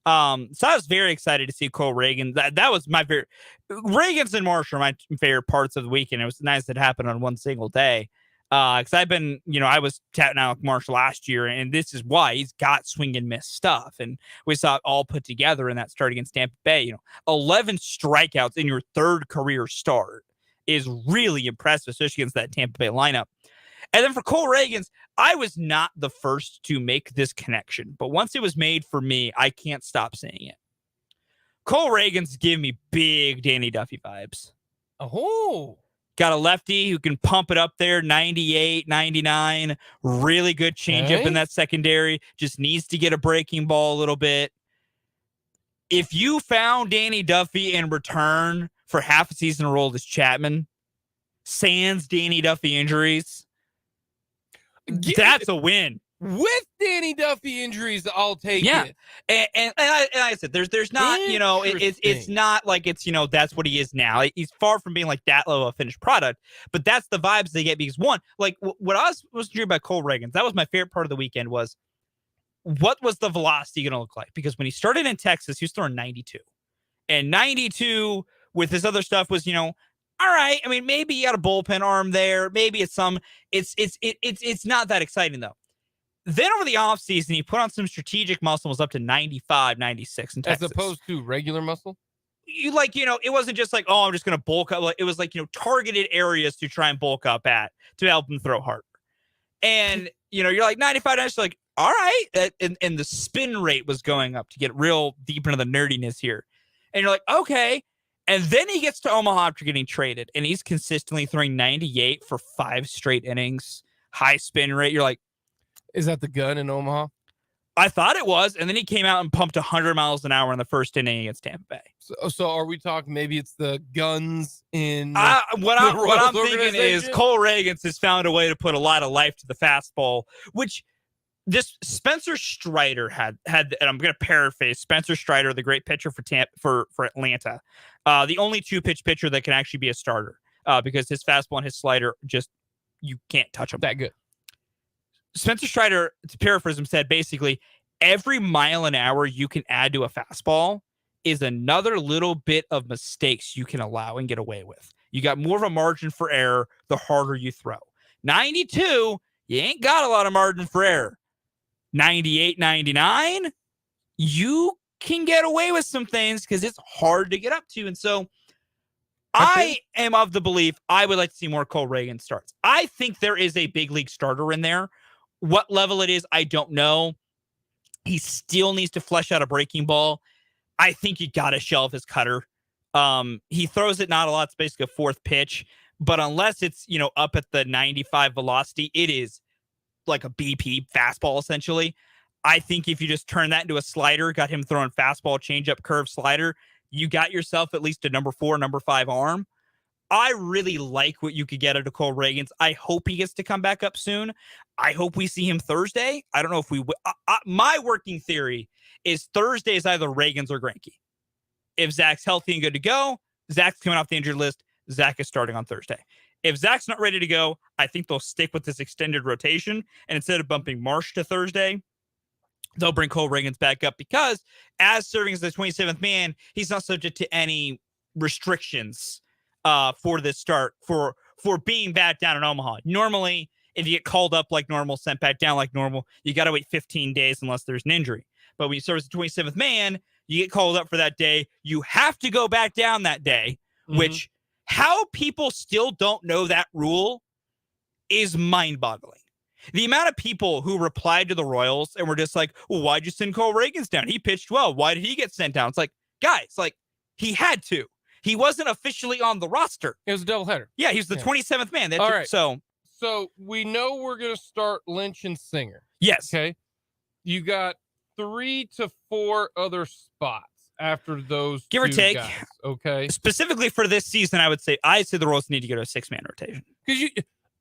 So I was very excited to see Cole Reagans. That was my favorite. Reagans and Marsh are my favorite parts of the weekend. It was nice that it happened on one single day. Because I've been, I was tapping Alec Marsh last year, and this is why he's got swing and miss stuff. And we saw it all put together in that start against Tampa Bay. 11 strikeouts in your third career start is really impressive, especially against that Tampa Bay lineup. And then for Cole Reagans, I was not the first to make this connection, but once it was made for me, I can't stop saying it. Cole Reagans give me big Danny Duffy vibes. Oh, got a lefty who can pump it up there, 98, 99, really good changeup in that secondary, just needs to get a breaking ball a little bit. If you found Danny Duffy in return for half a season role as Chapman, sans Danny Duffy injuries, that's a win. With Danny Duffy injuries, I'll take it. And I said, there's not, it's not like it's, that's what he is now. He's far from being like that level of finished product, but that's the vibes they get because one, what I was dreaming about Cole Reagans, that was my favorite part of the weekend was what was the velocity going to look like? Because when he started in Texas, he was throwing 92 and 92 with his other stuff was, all right. I mean, maybe you got a bullpen arm there. Maybe it's not that exciting though. Then over the offseason, he put on some strategic muscle, was up to 95, 96 in Texas. As opposed to regular muscle? It wasn't just like, oh, I'm just going to bulk up. It was like, targeted areas to try and bulk up at to help him throw harder. And, you're like 95, 96, like, all right. And the spin rate was going up to get real deep into the nerdiness here. And you're like, okay. And then he gets to Omaha after getting traded, and he's consistently throwing 98 for 5 straight innings, high spin rate. You're like, is that the gun in Omaha? I thought it was, and then he came out and pumped 100 miles an hour in the first inning against Tampa Bay. So are we talking maybe it's the guns in what I'm thinking is Cole Reagans has found a way to put a lot of life to the fastball, which this Spencer Strider had, and I'm going to paraphrase Spencer Strider, the great pitcher for Atlanta, the only 2-pitch pitcher that can actually be a starter because his fastball and his slider just you can't touch them. That good. Spencer Strider, to paraphrase him, said basically every mile an hour you can add to a fastball is another little bit of mistakes you can allow and get away with. You got more of a margin for error the harder you throw. 92, you ain't got a lot of margin for error. 98, 99, you can get away with some things because it's hard to get up to. And so I am of the belief I would like to see more Cole Reagans starts. I think there is a big league starter in there. What level it is, I don't know. He still needs to flesh out a breaking ball. I think you got to shelve his cutter. He throws it not a lot. It's basically a fourth pitch. But unless it's, up at the 95 velocity, it is like a BP fastball, essentially. I think if you just turn that into a slider, got him throwing fastball, changeup, curve, slider, you got yourself at least a number 4, number 5 arm. I really like what you could get out of Cole Reagans. I hope he gets to come back up soon. I hope we see him Thursday. I don't know if we will. My working theory is Thursday is either Reagans or Greinke. If Zach's healthy and good to go, Zach's coming off the injured list. Zach is starting on Thursday. If Zach's not ready to go, I think they'll stick with this extended rotation. And instead of bumping Marsh to Thursday, they'll bring Cole Reagans back up because as serving as the 27th man, he's not subject to any restrictions for this start for being back down in Omaha. Normally, if you get called up like normal, sent back down like normal, you got to wait 15 days unless there's an injury. But when you serve as the 27th man, you get called up for that day. You have to go back down that day, which how people still don't know that rule is mind-boggling. The amount of people who replied to the Royals and were just like, well, why'd you send Cole Reagans down? He pitched well. Why did he get sent down? It's like, guys, like he had to. He wasn't officially on the roster. It was a doubleheader. Yeah, he was the 27th man. All right. So we know we're going to start Lynch and Singer. Yes. Okay. You got 3 to 4 other spots after those give or take guys, okay, specifically for this season. I say the Royals need to go to a 6-man rotation because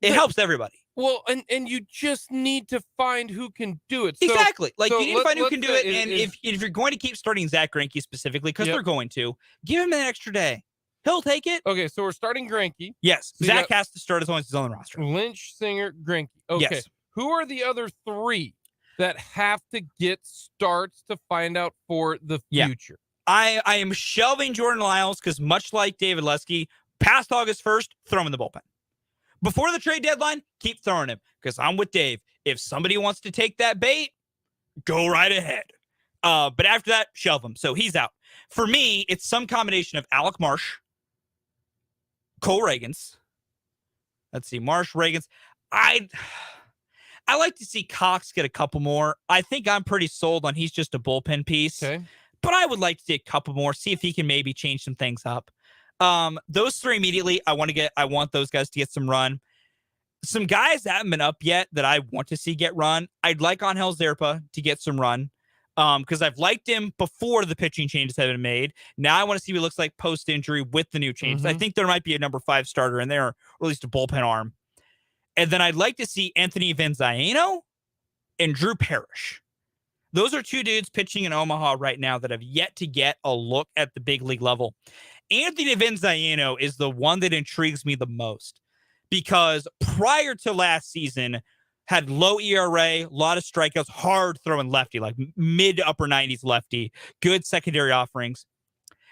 it helps everybody. Well, and you just need to find who can do it. Exactly. Like you need to find who can do it. And if you're going to keep starting Zach Greinke specifically, because they're going to, give him an extra day. He'll take it. Okay, so we're starting Greinke. Yes. So Zach has to start as long as he's on the roster. Lynch, Singer, Greinke. Okay. Yes. Who are the other 3 that have to get starts to find out for the future? I am shelving Jordan Lyles because much like David Lesky, past August 1st, throw him in the bullpen. Before the trade deadline, keep throwing him because I'm with Dave. If somebody wants to take that bait, go right ahead. But after that, shelve him. So he's out. For me, it's some combination of Alec Marsh, Cole Reagans. Let's see, Marsh, Reagans. I like to see Cox get a couple more. I think I'm pretty sold on he's just a bullpen piece. Okay. But I would like to see a couple more, see if he can maybe change some things up. Those 3 immediately, I want those guys to get some run. Some guys that haven't been up yet that I want to see get run. I'd like Angel Zerpa to get some run. Because I've liked him before the pitching changes have been made. Now I want to see what he looks like post-injury with the new changes. I think there might be a number 5 starter in there, or at least a bullpen arm. And then I'd like to see Anthony Venzaino and Drew Parrish. Those are 2 dudes pitching in Omaha right now that have yet to get a look at the big league level. Anthony Venzaino is the one that intrigues me the most because prior to last season, had low ERA, a lot of strikeouts, hard throwing lefty, like mid to upper 90s lefty, good secondary offerings.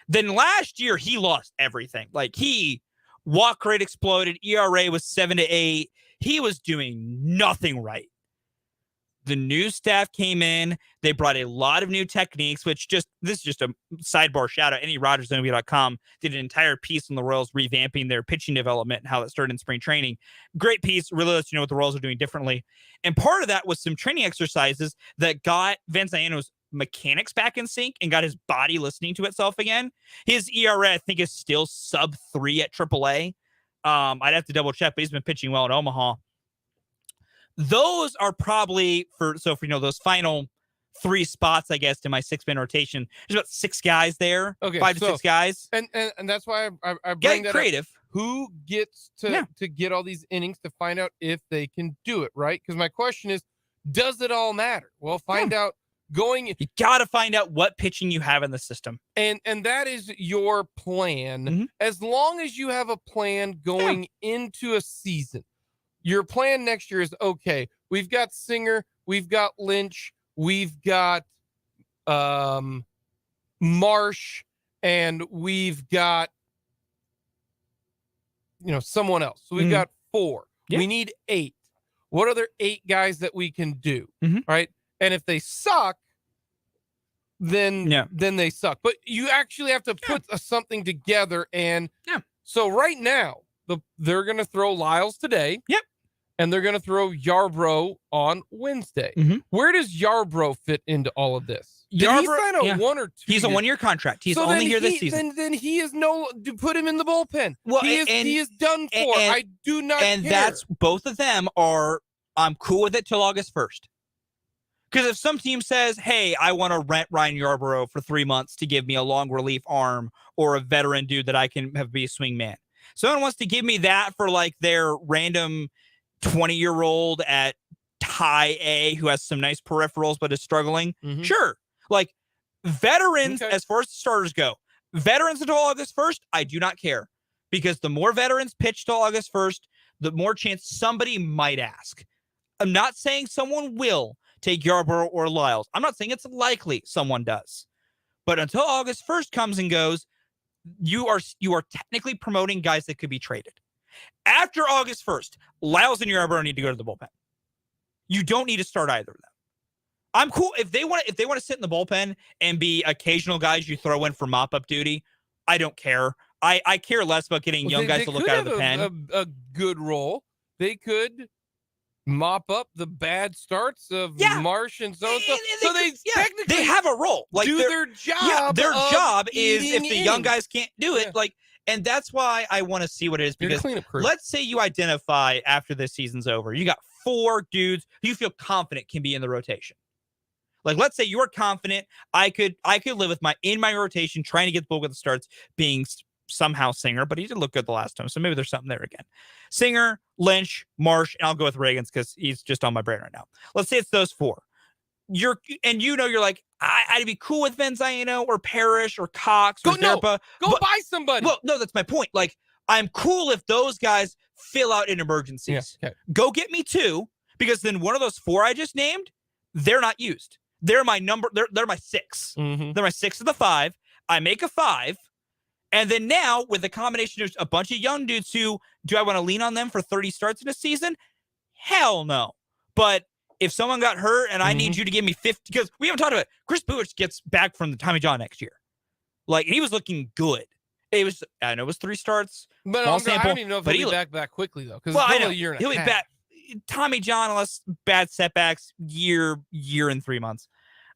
Then last year, he lost everything. Like walk rate exploded, ERA was 7 to 8. He was doing nothing right. The new staff came in. They brought a lot of new techniques, this is just a sidebar shout out. AnyRogersNW.com did an entire piece on the Royals revamping their pitching development and how that started in spring training. Great piece. Really lets you know what the Royals are doing differently. And part of that was some training exercises that got Venzaino's mechanics back in sync and got his body listening to itself again. His ERA, I think, is still sub 3 at AAA. I'd have to double check, but he's been pitching well at Omaha. Those are probably for those final 3 spots, I guess, in my 6-man rotation. There's about 6 guys there. Okay, 5 to 6 guys. And that's why I bring that creative. Up. Who gets to get all these innings to find out if they can do it, right? Because my question is, does it all matter? Well, find out going. You got to find out what pitching you have in the system. And that is your plan. As long as you have a plan going into a season. Your plan next year is, okay, we've got Singer, we've got Lynch, we've got Marsh, and we've got, someone else. So we've got 4. Yep. We need 8. What are there 8 guys that we can do, right? And if they suck, then they suck. But you actually have to put something together. And so right now, they're going to throw Lyles today. Yep. And they're going to throw Yarbrough on Wednesday. Where does Yarbrough fit into all of this? Did he sign a 1 or 2? He's a 1-year contract. He's only here this season. Then he is put him in the bullpen. Well, he is done for. I do not care. And that's both of them are. I'm cool with it till August 1st. Because if some team says, hey, I want to rent Ryan Yarbrough for 3 months to give me a long relief arm or a veteran dude that I can have be a swing man. Someone wants to give me that for like their random 20-year-old at high A who has some nice peripherals but is struggling. Mhm. Sure. Like veterans, Okay. as far as the starters go, veterans until August 1st, I do not care. Because the more veterans pitch till August 1st, the more chance somebody might ask. I'm not saying someone will take Yarbrough or Lyles. I'm not saying it's likely someone does. But until August 1st comes and goes, you are technically promoting guys that could be traded. After August 1st, Lyles and Yarbrough need to go to the bullpen. You don't need to start either of them. I'm cool if they want to sit in the bullpen and be occasional guys you throw in for mop-up duty. I don't care. I care less about getting young guys to look out of the pen. A good role. They could mop up the bad starts of Marsh and so. So they technically have a role. Like do their job. Yeah, their job is if the young innings. guys can't do it. Like, and that's why I want to see what it is. Because cleanup crew. let's say you identify after this season's over, you got 4 dudes who you feel confident can be in the rotation. Like, let's say you're confident I could live with my rotation trying to get the bulk of the starts being somehow Singer, but he did look good the last time, so maybe there's something there again. Singer, Lynch, Marsh, and I'll go with Reagans because he's just on my brain right now. Let's say it's those 4. You're like, I'd be cool with Venzano or Parrish or Cox or Zerpa. Go buy somebody. Well, no, that's my point. Like, I'm cool if those guys fill out in emergencies. Yeah, okay. Go get me 2, because then one of those 4 I just named, they're not used. They're my number. They're my 6. Mm-hmm. They're my 6 of the 5. I make a 5. And then now, with a combination of a bunch of young dudes who, do I want to lean on them for 30 starts in a season? Hell no. But if someone got hurt and I need you to give me 50, because we haven't talked about it. Chris Buich gets back from the Tommy John next year. Like, he was looking good. I know it was 3 starts. But I don't even know if he'll be back quickly, though. Because I know. a year and He'll a be half. back. Tommy John, unless bad setbacks, year and 3 months.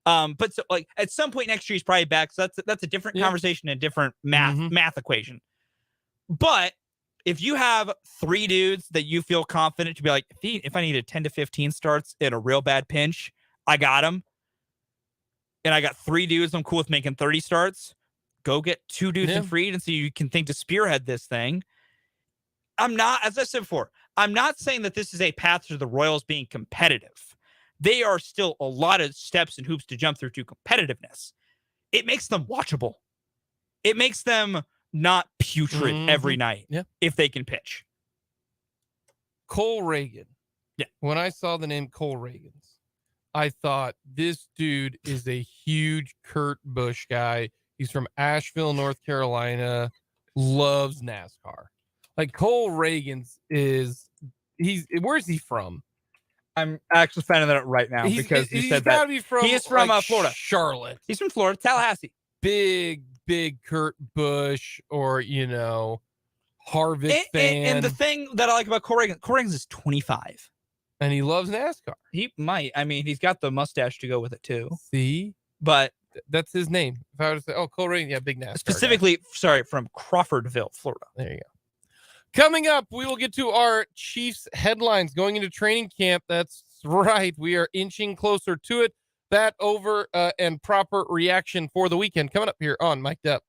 But so, like, at some point next year, he's probably back. So that's a different conversation, a different math equation. But if you have 3 dudes that you feel confident to be like, if I needed 10 to 15 starts in a real bad pinch, I got them. And I got 3 dudes I'm cool with making 30 starts. Go get 2 dudes in free agency you can think to spearhead this thing. I'm not, as I said before, I'm not saying that this is a path to the Royals being competitive. They are still a lot of steps and hoops to jump through to competitiveness. It makes them watchable. It makes them not putrid every night if they can pitch. Cole Reagan. Yeah. When I saw the name Cole Reagans, I thought this dude is a huge Kurt Busch guy. He's from Asheville, North Carolina, loves NASCAR. Like, Cole Reagans where's he from? I'm actually finding that out right now because you said that. Be from, he is from Florida. Charlotte. He's from Florida, Tallahassee. Big Kurt Busch or, Harvick fan. And the thing that I like about Cole Reagans is 25. And he loves NASCAR. He might. I mean, he's got the mustache to go with it, too. See? But that's his name. If I were to say, Cole Reagan, big NASCAR specifically, from Crawfordville, Florida. There you go. Coming up, we will get to our Chiefs headlines going into training camp. That's right. We are inching closer to it. That over and proper reaction for the weekend coming up here on Mic'd Up.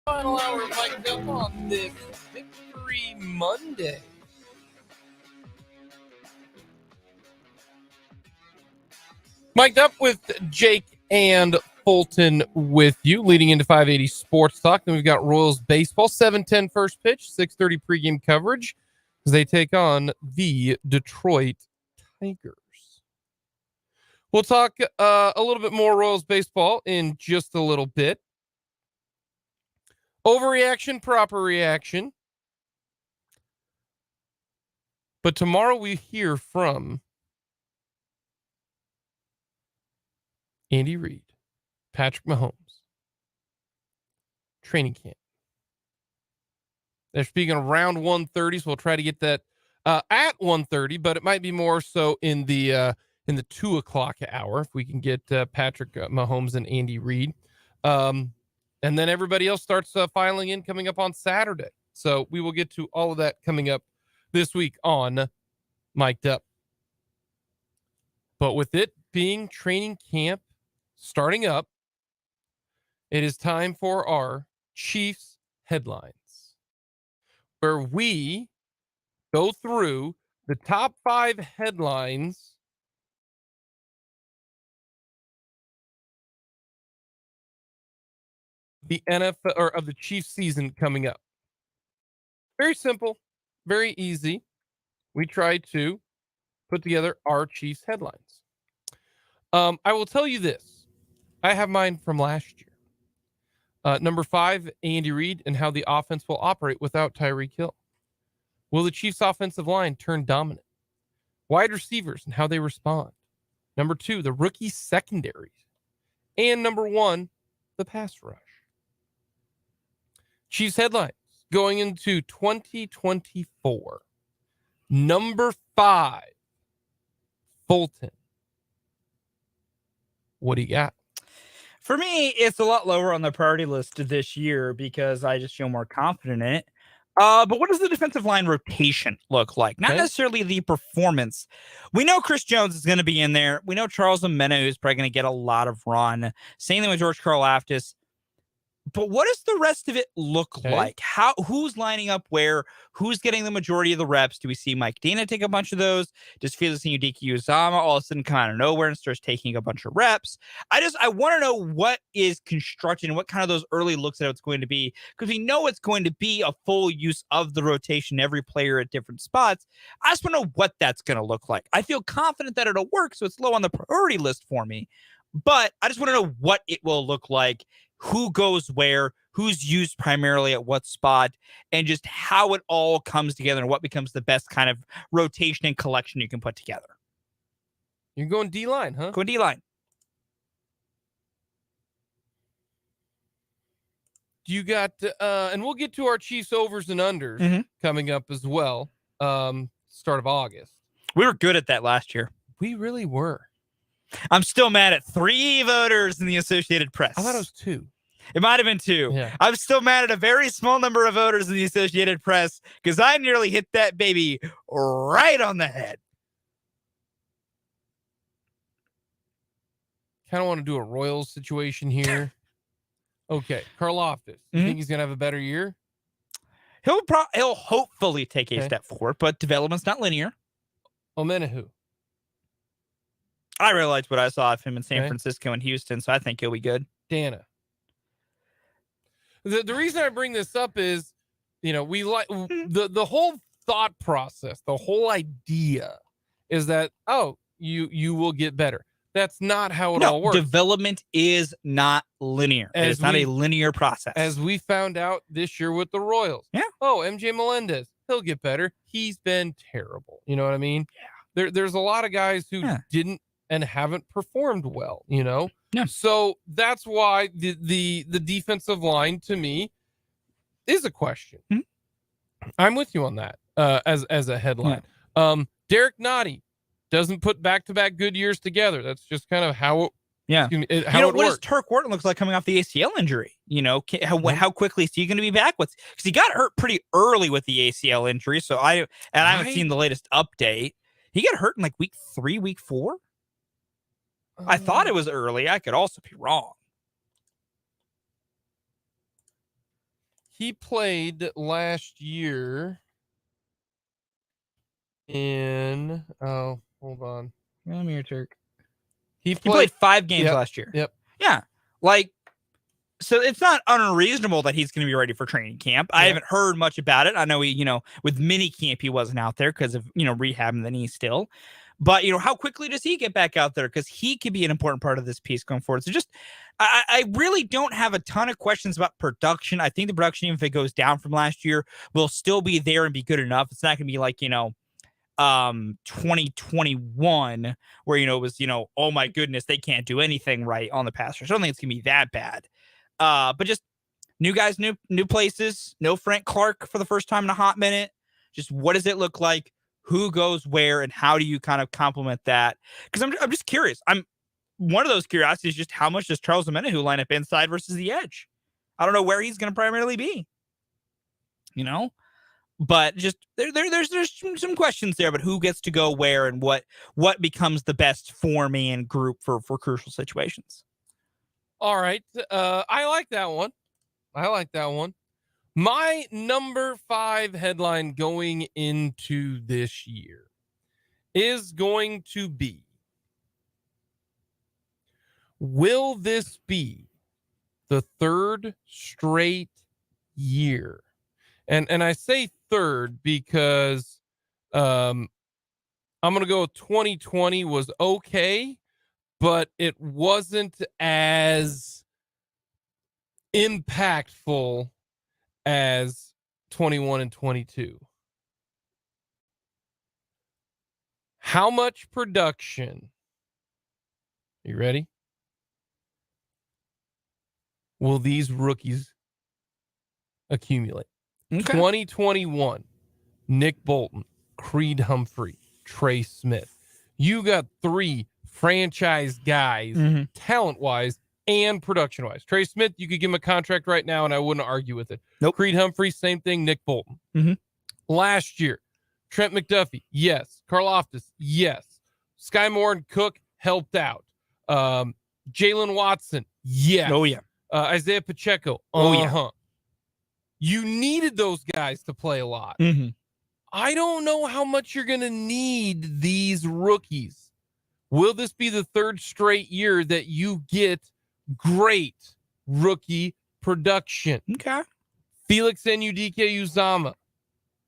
Final hour mic'd up on this Victory Monday. Mic'd up with Jake and Fulton with you, leading into 580 Sports Talk. Then we've got Royals baseball, 7:10 first pitch, 6:30 pregame coverage as they take on the Detroit Tigers. We'll talk a little bit more Royals baseball in just a little bit. Overreaction, proper reaction. But tomorrow we hear from Andy Reid, Patrick Mahomes, training camp. They're speaking around 1:30, so we'll try to get that at 1:30, but it might be more so in the 2 o'clock hour if we can get Patrick Mahomes and Andy Reid. And then everybody else starts filing in coming up on Saturday. So we will get to all of that coming up this week on Mic'd Up. But with it being training camp starting up, it is time for our Chiefs headlines, where we go through the top 5 headlines the NFL or of the Chiefs season coming up. Very simple, very easy. We try to put together our Chiefs headlines. I will tell you this. I have mine from last year. Number 5, Andy Reid and how the offense will operate without Tyreek Hill. Will the Chiefs offensive line turn dominant? Wide receivers and how they respond. Number 2, the rookie secondary. And number 1, the pass rush. Chiefs headlines going into 2024. Number 5, Fulton. What do you got? For me, it's a lot lower on the priority list this year because I just feel more confident in it. But what does the defensive line rotation look like? Not necessarily the performance. We know Chris Jones is going to be in there. We know Charles Omenihu is probably going to get a lot of run. Same thing with George Karlaftis. But what does the rest of it look like? Who's lining up where? Who's getting the majority of the reps? Do we see Mike Dana take a bunch of those? Does Felix Udiki Uzama all of a sudden come out of nowhere and starts taking a bunch of reps? I want to know what is constructed and what kind of those early looks at it's going to be, because we know it's going to be a full use of the rotation, every player at different spots. I just want to know what that's going to look like. I feel confident that it'll work, so it's low on the priority list for me. But I just want to know what it will look like. Who goes where, who's used primarily at what spot, and just how it all comes together and what becomes the best kind of rotation and collection you can put together. You're going D-line, huh? Go D-line. You got, and we'll get to our Chiefs overs and unders coming up as well. Start of August. We were good at that last year. We really were. I'm still mad at 3 voters in the Associated Press. I thought it was 2. It might have been 2. Yeah. I'm still mad at a very small number of voters in the Associated Press because I nearly hit that baby right on the head. Kind of want to do a Royals situation here. Okay, Karlaftis. You think he's gonna have a better year? He'll hopefully take a step forward, but development's not linear. Omenahu. I really liked what I saw of him in San Francisco and Houston, so I think he'll be good. Dana. The reason I bring this up is, we like the whole thought process, the whole idea is that you will get better. That's not how it all works. Development is not linear. It's not a linear process. As we found out this year with the Royals. Yeah. Oh, MJ Melendez, he'll get better. He's been terrible. You know what I mean? Yeah. There's a lot of guys who didn't and haven't performed well, Yeah. So that's why the defensive line to me is a question. I'm with you on that as a headline. Derek Nottie doesn't put back-to-back good years together. That's just kind of how it what works. does Turk Wharton looks like coming off the ACL injury? How quickly is he going to be back? Because he got hurt pretty early with the ACL injury. So I haven't seen the latest update. He got hurt in like week 3, week 4. I thought it was early. I could also be wrong. He played last year in hold on. Come here, Turk. He played 5 games last year. Yep. Yeah. So it's not unreasonable that he's going to be ready for training camp. I haven't heard much about it. I know with mini camp, he wasn't out there because of, rehabbing the knee still. But, how quickly does he get back out there? Because he could be an important part of this piece going forward. So I really don't have a ton of questions about production. I think the production, even if it goes down from last year, will still be there and be good enough. It's not going to be like, 2021 where it was oh my goodness, they can't do anything right on the pass rush. I don't think it's gonna be that bad, but just new guys, new places. No Frank Clark for the first time in a hot minute. Just what does it look like, who goes where, and how do you kind of complement that? Because I'm just curious. I'm one of those curiosities, just how much does Charles Omenahu line up inside versus the edge? I don't know where he's going to primarily be, but just there's some questions there, but who gets to go where and what becomes the best 4-man group for crucial situations. All right. I like that one. My number 5 headline going into this year is going to be, will this be the 3rd straight year? And I say 3rd because I'm going to go with 2020 was okay, but it wasn't as impactful as 21 and 22. How much production? You ready? Will these rookies accumulate? Okay. 2021, Nick Bolton, Creed Humphrey, Trey Smith. You got 3 franchise guys, talent-wise and production-wise. Trey Smith, you could give him a contract right now, and I wouldn't argue with it. Nope. Creed Humphrey, same thing. Nick Bolton. Last year, Trent McDuffie, yes. Karlaftis, yes. Sky Moore and Cook helped out. Jalen Watson, yes. Oh, yeah. Isaiah Pacheco, yeah. You needed those guys to play a lot. I don't know how much you're going to need these rookies. Will this be the 3rd straight year that you get great rookie production? Okay. Felix Uzama,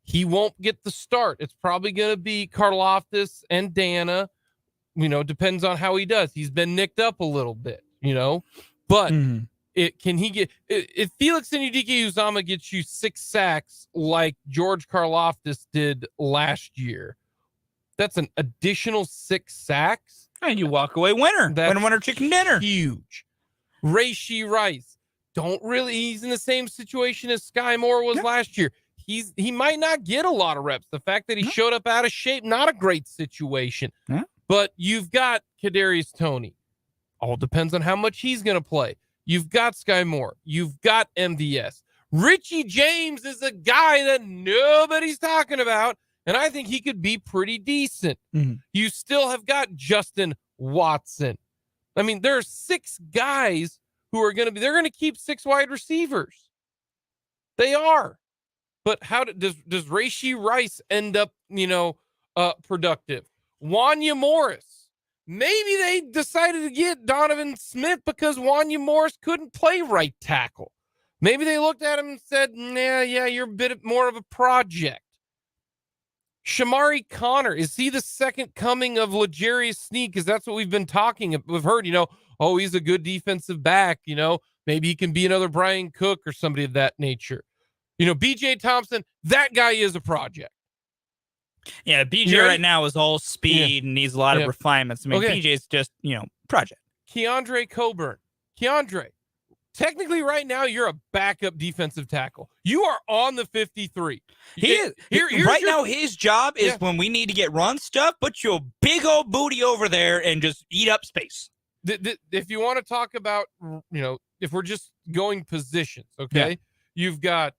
he won't get the start. It's probably going to be Karlaftis and Dana. Depends on how he does. He's been nicked up a little bit, but Can he get if Felix Uzama gets you 6 sacks like George Karlaftis did last year? That's an additional 6 sacks. And you walk away winner. Winner chicken dinner. Huge. Rashee Rice. He's in the same situation as Sky Moore was last year. He might not get a lot of reps. The fact that he showed up out of shape, not a great situation. Yeah. But you've got Kadarius Toney. All depends on how much he's going to play. You've got Sky Moore. You've got MVS. Richie James is a guy that nobody's talking about, and I think he could be pretty decent. Mm-hmm. You still have got Justin Watson. I mean, there are 6 guys who are they're going to keep 6 wide receivers. They are. But how does Rashee Rice end up, productive? Wanya Morris. Maybe they decided to get Donovan Smith because Wanya Morris couldn't play right tackle. Maybe they looked at him and said, you're a bit more of a project. Shamari Connor, is he the second coming of L'Jarius Sneed? Because that's what we've been talking. We've heard, he's a good defensive back. Maybe he can be another Brian Cook or somebody of that nature. BJ Thompson, that guy is a project. Yeah, BJ right now is all speed and needs a lot of refinements. I mean, BJ's just, project. Keandre Coburn. Technically right now, you're a backup defensive tackle. You are on the 53. He is. Now, his job is when we need to get run stuff, put your big old booty over there and just eat up space. If you want to talk about, if we're just going positions, okay? Yeah. You've got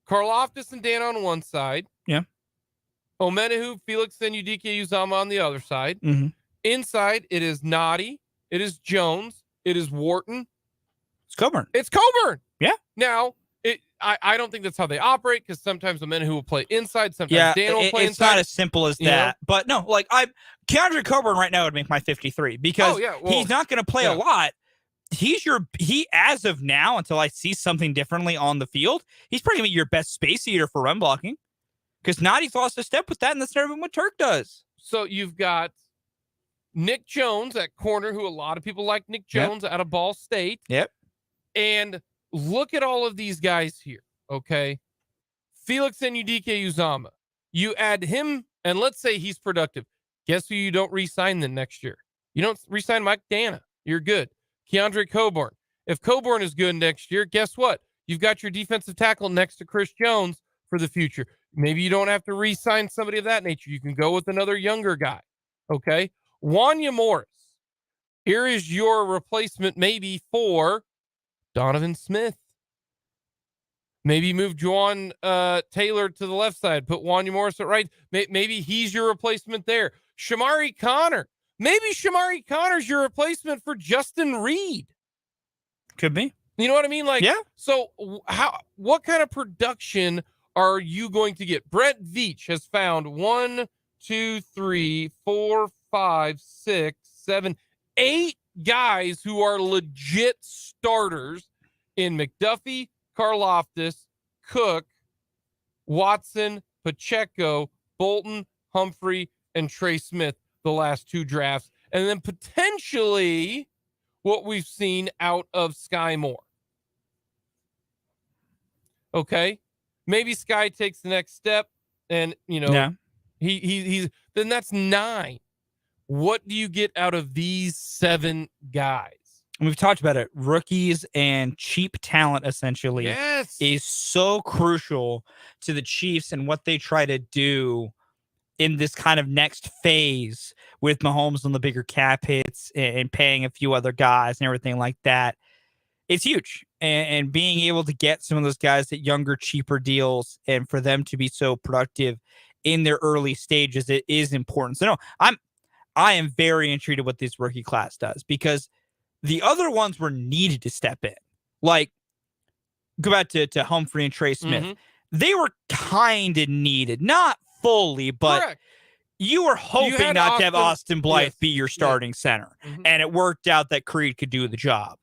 Karlaftis and Dan on one side. Yeah. Omenahu, Felix, and Uzama on the other side. Mm-hmm. Inside, it is Noddy. It is Jones. It is Wharton. It's Coburn. Yeah. Now, I don't think that's how they operate because sometimes Omenahu will play inside. Sometimes Dan will play inside. It's not as simple as that. But no, Keandre Coburn right now would make my 53 because he's not going to play a lot. He as of now, until I see something differently on the field, he's probably going to be your best space eater for run blocking. Because Noddy's lost a step with that, and that's never been what Turk does. So you've got Nick Jones at corner, who a lot of people like Nick Jones out of Ball State. Yep. And look at all of these guys here, okay? Felix Uzama. You add him, and let's say he's productive. Guess who you don't re-sign then next year? You don't re-sign Mike Dana. You're good. Keandre Coburn. If Coburn is good next year, guess what? You've got your defensive tackle next to Chris Jones for the future. Maybe you don't have to re-sign somebody of that nature. You can go with another younger guy. Okay. Wanya Morris. Here is your replacement maybe for Donovan Smith. Maybe move Juwan Taylor to the left side. Put Wanya Morris at right. Maybe he's your replacement there. Shamari Connor. Maybe Shamari Connor's your replacement for Justin Reed. Could be. You know what I mean? So what kind of production are you going to get? Brett Veach has found 1, 2, 3, 4, 5, 6, 7, 8 guys who are legit starters in McDuffie, Karlaftis, Cook, Watson, Pacheco, Bolton, Humphrey, and Trey Smith the last 2 drafts. And then potentially what we've seen out of Sky Moore. Okay. Maybe Sky takes the next step and, he's then that's 9. What do you get out of these 7 guys? And we've talked about it. Rookies and cheap talent essentially is so crucial to the Chiefs and what they try to do in this kind of next phase with Mahomes on the bigger cap hits and paying a few other guys and everything like that. It's huge. And being able to get some of those guys at younger, cheaper deals and for them to be so productive in their early stages, it is important. So no, I am very intrigued at what this rookie class does because the other ones were needed to step in. Like, go back to Humphrey and Trey Smith. Mm-hmm. They were kind of needed, not fully, but correct. You were hoping not to have Austin Blythe be your starting center. Mm-hmm. And it worked out that Creed could do the job.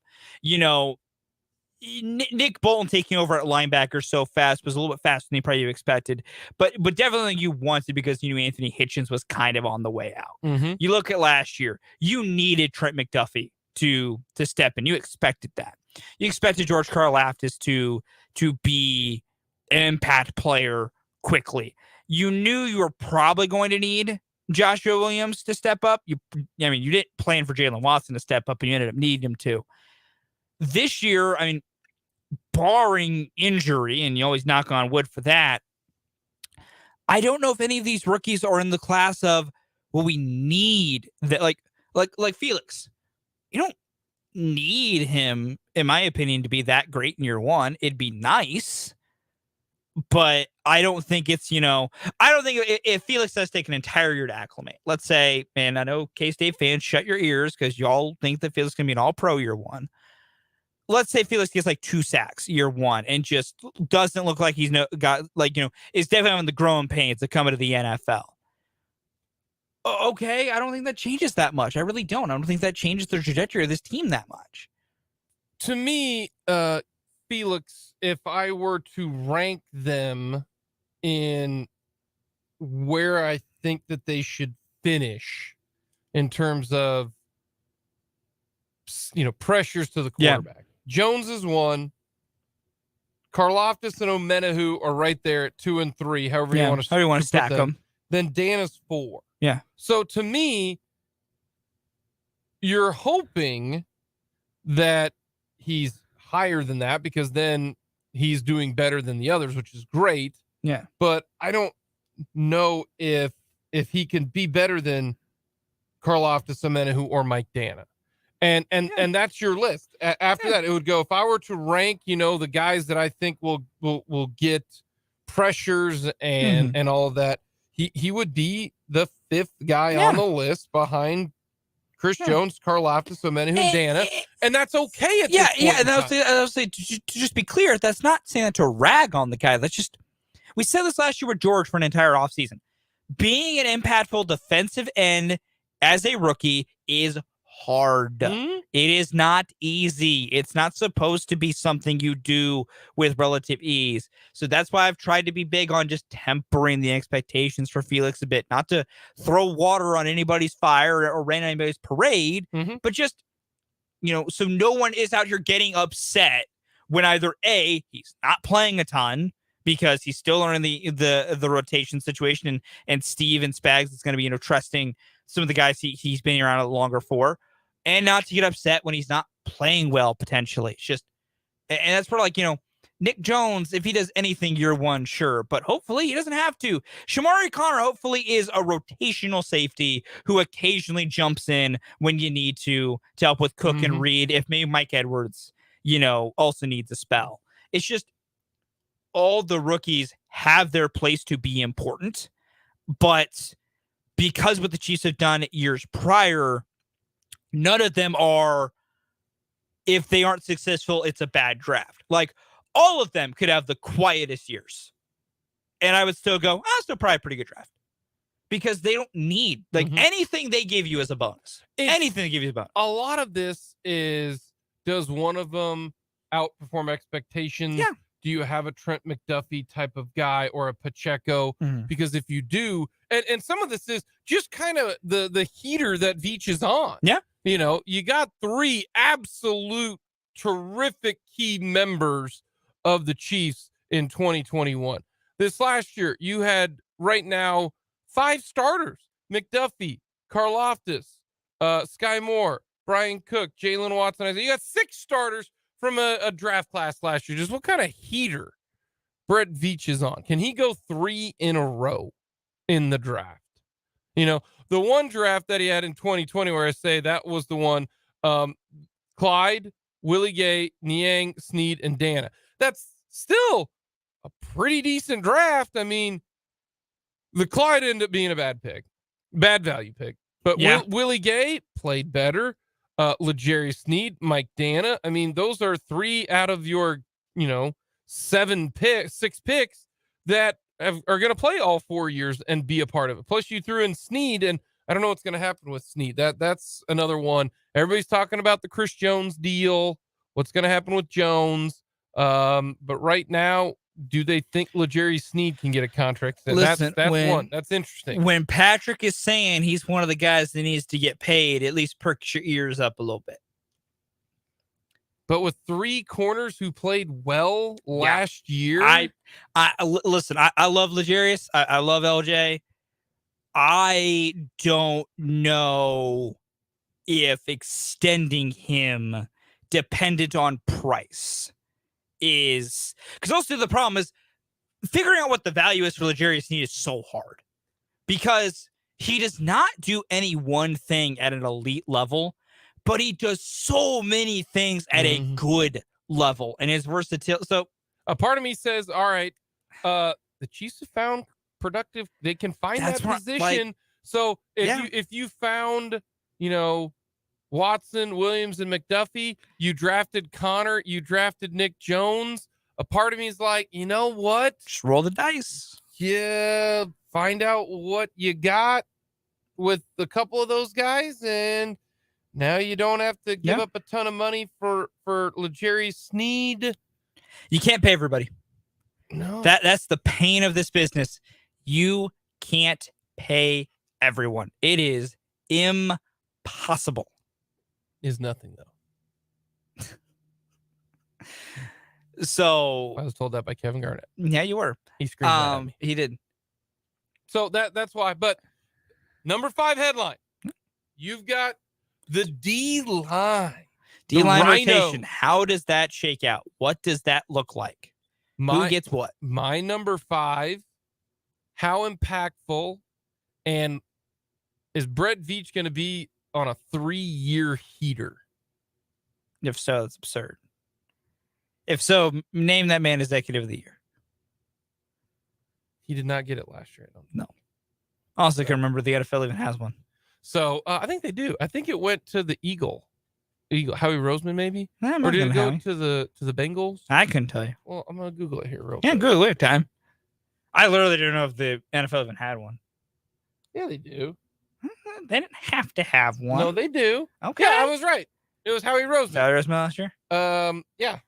Nick Bolton taking over at linebacker so fast was a little bit faster than he probably expected, but definitely you wanted because you knew Anthony Hitchens was kind of on the way out. Mm-hmm. You look at last year, you needed Trent McDuffie to step in. You expected that. You expected George Karlaftis to be an impact player quickly. You knew you were probably going to need Joshua Williams to step up. You didn't plan for Jalen Watson to step up, and you ended up needing him to. This year, I mean, barring injury, and you always knock on wood for that, I don't know if any of these rookies are in the class of, well, we need that, like Felix. You don't need him, in my opinion, to be that great in year one. It'd be nice, but I don't think it's, I don't think if Felix does take an entire year to acclimate, let's say, man, I know K-State fans, shut your ears because y'all think that Felix can be an all-pro year one. Let's say Felix gets like 2 sacks year one and just doesn't look like he's is definitely having the growing pains of coming to the NFL. Okay, I don't think that changes that much. I really don't. I don't think that changes the trajectory of this team that much. To me, Felix, if I were to rank them in where I think that they should finish in terms of, pressures to the quarterback. Yeah. Jones is 1. Karlaftis and Omenahu are right there at 2 and 3. However you want to stack them. Then Dana's 4. Yeah. So to me, you're hoping that he's higher than that because then he's doing better than the others, which is great. Yeah. But I don't know if he can be better than Karlaftis, Omenahu, or Mike Dana. And that's your list. After that, it would go, if I were to rank, the guys that I think will get pressures and all of that, he would be the 5th guy on the list behind Chris Jones, Karlaftis, Omenahu, and Dana. And that's okay at this point. Yeah. And I was saying, to just be clear, that's not saying that to rag on the guy. We said this last year with George for an entire offseason. Being an impactful defensive end as a rookie is hard. It is not easy. It's not supposed to be something you do with relative ease. So that's why I've tried to be big on just tempering the expectations for Felix a bit, not to throw water on anybody's fire or rain on anybody's parade, but just, so no one is out here getting upset when either A, he's not playing a ton because he's still learning the rotation situation, and Steve and Spags is going to be, trusting some of the guys he's been around a little longer for, and not to get upset when he's not playing well, potentially. It's just, and that's sort of like, Nick Jones, if he does anything year one, sure, but hopefully he doesn't have to. Shamari Connor hopefully is a rotational safety who occasionally jumps in when you need to help with Cook and Reed, if maybe Mike Edwards, also needs a spell. It's just all the rookies have their place to be important, but because what the Chiefs have done years prior, none of them are, if they aren't successful, it's a bad draft. Like, all of them could have the quietest years, and I would still go, still probably a pretty good draft. Because they don't need, anything they give you as a bonus. Anything they give you as a bonus. A lot of this is, does one of them outperform expectations? Yeah. Do you have a Trent McDuffie type of guy or a Pacheco? Because if you do, and some of this is just kind of the heater that Veach is on. Yeah. You got 3 absolute terrific key members of the Chiefs in 2021. This last year, you had right now 5 starters: McDuffie, Karlaftis, Sky Moore, Brian Cook, Jalen Watson. You got 6 starters from a draft class last year. Just what kind of heater Brett Veach is on? Can he go 3 in a row in the draft? The one draft that he had in 2020 where I say that was the one, Clyde, Willie Gay, Niang, Snead, and Dana. That's still a pretty decent draft. I mean, the Clyde ended up being a bad value pick. But Willie Gay played better. L'Jarius Sneed, Mike Dana. I mean, those are 3 out of your, 6 picks that are going to play all 4 years and be a part of it. Plus, you threw in Sneed, and I don't know what's going to happen with Sneed. That's another one. Everybody's talking about the Chris Jones deal. What's going to happen with Jones? But right now, do they think L'Jarius Sneed can get a contract? Listen, that's one. That's interesting. When Patrick is saying he's one of the guys that needs to get paid, at least perk your ears up a little bit. But with 3 corners who played well last year, Listen. I love L'Jarius. I love LJ. I don't know if extending him dependent on price is, because also the problem is figuring out what the value is for L'Jarius Sneed is so hard, because he does not do any one thing at an elite level, but he does so many things at a good level, and his versatility. So a part of me says, all right, the Chiefs have found productive. They can find that position. So if you found, Watson, Williams, and McDuffie, you drafted Connor, you drafted Nick Jones. A part of me is like, you know what? Just roll the dice. Yeah, find out what you got with a couple of those guys, and now you don't have to give up a ton of money for L'Jarius Sneed. You can't pay everybody. No. That's the pain of this business. You can't pay everyone. It is impossible. Is nothing, though. So I was told that by Kevin Garnett. Yeah, you were. He screamed that at me. He did. So that's why. But number 5 headline. You've got the D-line. D-line rotation. How does that shake out? What does that look like? Who gets what? My number 5, how impactful, and is Brett Veach going to be on a 3-year heater? If so, that's absurd. If so, name that man executive of the year. He did not get it last year. I don't know. No. Also, can remember the NFL even has one. So I think they do. I think it went to the Eagle, Howie Roseman, maybe, or did it go to the Bengals? I couldn't tell you. Well, I'm gonna Google it here real quick. Yeah, Google it. Time. I literally don't know if the NFL even had one. Yeah, they do. They didn't have to have one. No, they do. Okay. Yeah, I was right. It was Howie Roseman. Howie Roseman last year? Yeah.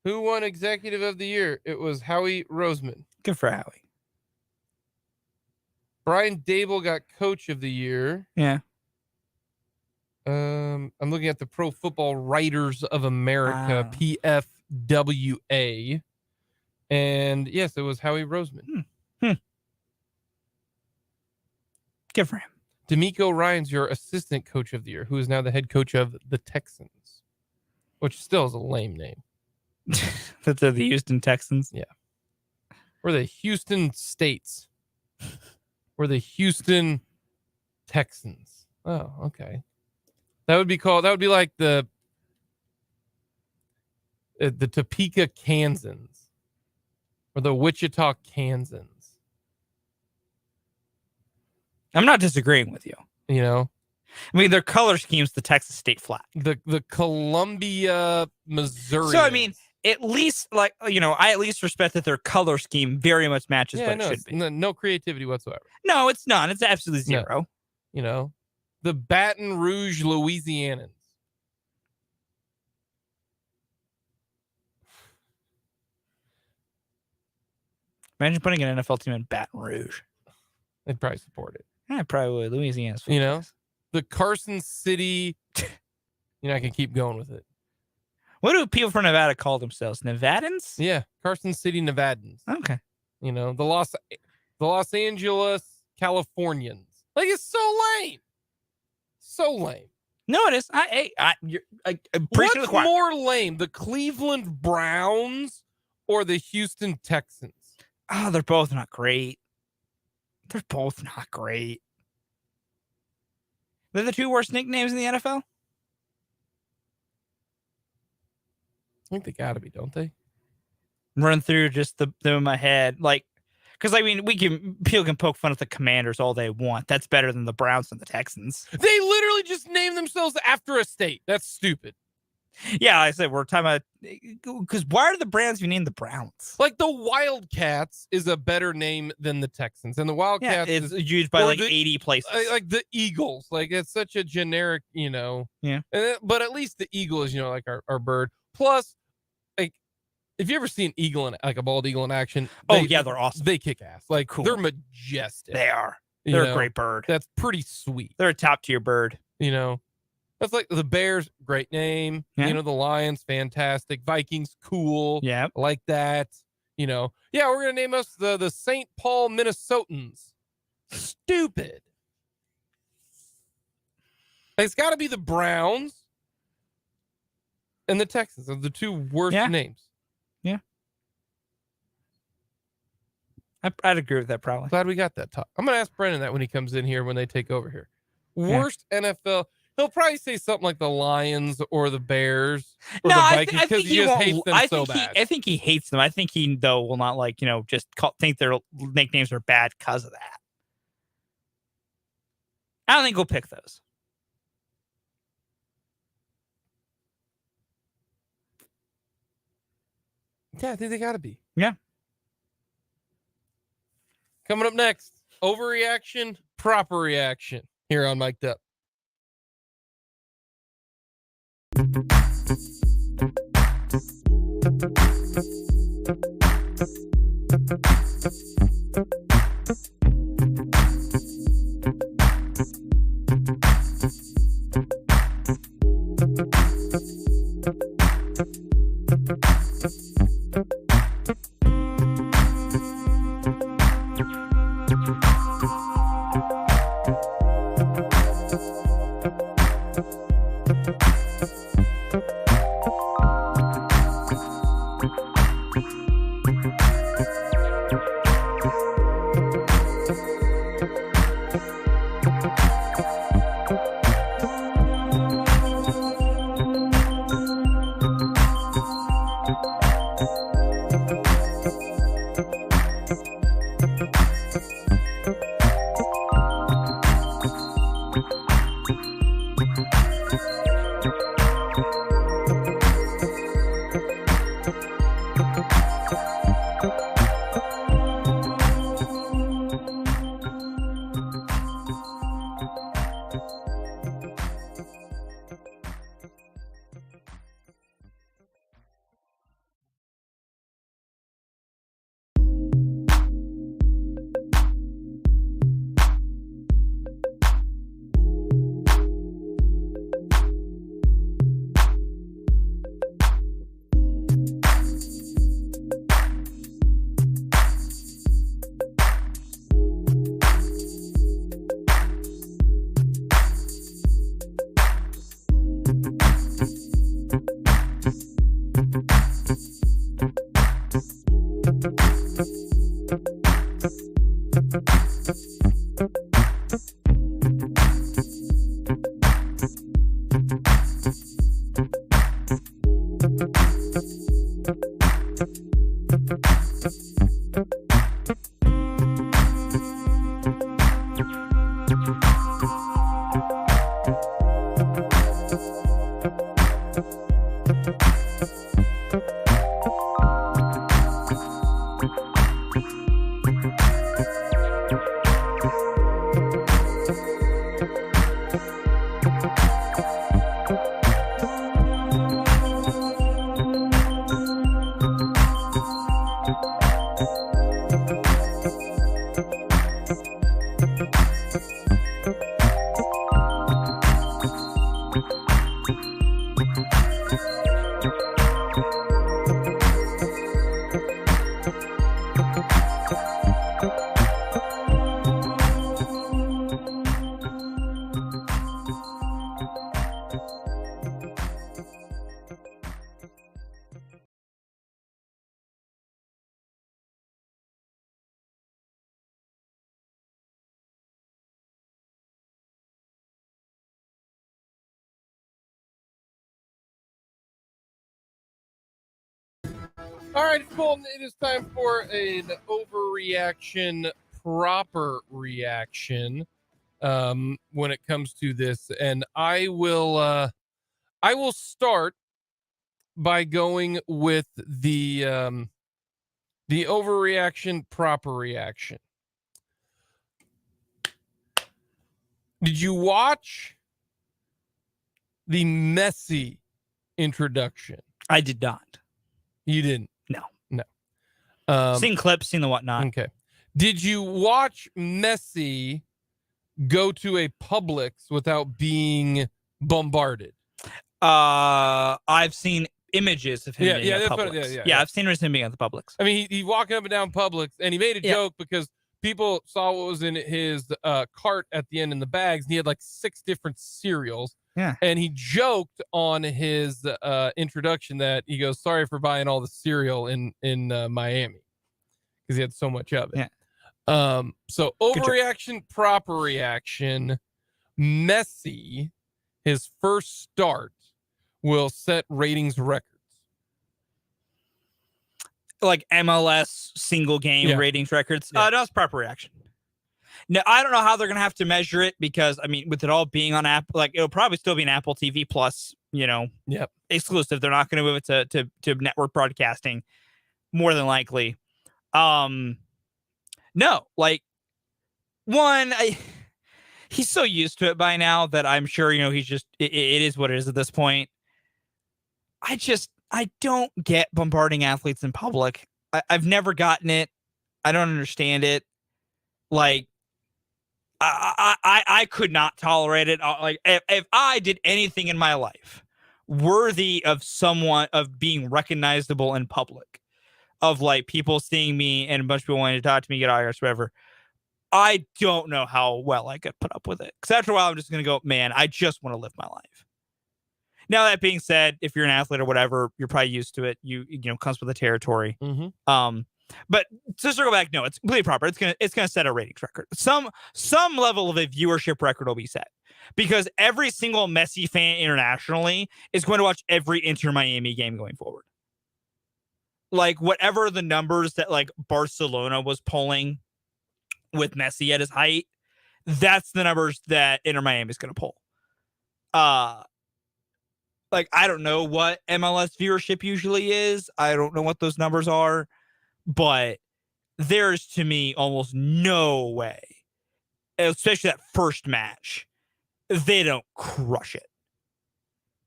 Who won executive of the year? It was Howie Roseman. Good for Howie. Brian Dable got coach of the year. Yeah. I'm looking at the Pro Football Writers of America, PFWA. And yes, it was Howie Roseman. Good for him. D'Amico Ryan's your assistant coach of the year, who is now the head coach of the Texans, which still is a lame name. That's the Houston Texans. Yeah. We're the Houston States. We're the Houston Texans. Oh, okay. That would be like the Topeka Kansans or the Wichita Kansans. I'm not disagreeing with you. I mean, their color scheme's the Texas State flag. The Columbia, Missouri. So, I mean, at least, I at least respect that their color scheme very much matches what it should be. No creativity whatsoever. No, it's not. It's absolutely zero. No. The Baton Rouge, Louisianans. Imagine putting an NFL team in Baton Rouge. They'd probably support it. I probably would. Louisiana's the Carson City. I can keep going with it. What do people from Nevada call themselves? Nevadans? Yeah, Carson City Nevadans. Okay. The Los Angeles Californians. Like, it's so lame. So lame. No, it is. I'm preaching to the choir. What's more lame, the Cleveland Browns or the Houston Texans? Oh, they're both not great. They're the 2 worst nicknames in the NFL? I think they gotta be, don't they? Run through just them in my head. Because, people can poke fun at the Commanders all they want. That's better than the Browns and the Texans. They literally just named themselves after a state. That's stupid. Yeah, I said we're talking about, because why are the Browns even named the Browns? Like, the Wildcats is a better name than the Texans, and the Wildcats is used by 80 places. Like the Eagles, it's such a generic, Yeah. But at least the eagle is, like our bird. Plus, if you ever see an eagle a bald eagle in action, they're awesome. They kick ass. Cool. They're majestic. They are. They're a great bird. That's pretty sweet. They're a top tier bird. That's like the Bears, great name. Yeah. You know, the Lions, fantastic. Vikings, cool. Yeah. Like that. You know, yeah, we're gonna name us the St. Paul Minnesotans. Stupid. It's got to be the Browns and the Texans are the two worst names. Yeah. I'd agree with that probably. Glad we got that talk. I'm going to ask Brendan that when he comes in here when they take over here. Worst NFL. He'll probably say something like the Lions or the Bears or the Vikings because he just hates them so bad. I think he hates them. I think he, though, will not just think their nicknames are bad because of that. I don't think he'll pick those. Yeah, I think they got to be. Yeah. Coming up next, overreaction, proper reaction here on Mic'd Up. All right, Fulton, it is time for an overreaction, proper reaction when it comes to this. And I will start by going with the overreaction, proper reaction. Did you watch the Messi introduction? I did not. You didn't? No. Seen clips, seen the whatnot. Okay. Did you watch Messi go to a Publix without being bombarded? I've seen images of him being at that's Publix. yeah. I've seen him being at the Publix. I mean, he walking up and down Publix, and he made a joke because people saw what was in his cart at the end in the bags, and he had like 6 different cereals. Yeah. And he joked on his introduction that he goes, "Sorry for buying all the cereal in Miami," because he had so much of it. Yeah. So overreaction, proper reaction. Messi, his first start will set ratings records. Like MLS single game ratings records. That's proper reaction. Now, I don't know how they're going to have to measure it because, I mean, with it all being on Apple, like it'll probably still be an Apple TV Plus, exclusive. They're not going to move it to network broadcasting, more than likely. No, like, he's so used to it by now that I'm sure, he's just, it is what it is at this point. I don't get bombarding athletes in public. I've never gotten it. I don't understand it. Like, I could not tolerate it. Like, if I did anything in my life worthy of being recognizable in public, of like people seeing me and a bunch of people wanting to talk to me, get autographs, whatever, I don't know how well I could put up with it. Because after a while, I'm just going to go, man, I just want to live my life. Now, that being said, if you're an athlete or whatever, you're probably used to it. You comes with the territory. Mm-hmm. But to circle back, no, it's completely proper. It's gonna set a ratings record. Some level of a viewership record will be set because every single Messi fan internationally is going to watch every Inter Miami game going forward. Like whatever the numbers that like Barcelona was pulling with Messi at his height, that's the numbers that Inter Miami is going to pull. Like I don't know what MLS viewership usually is. I don't know what those numbers are. But there's, to me, almost no way, especially that first match, they don't crush it.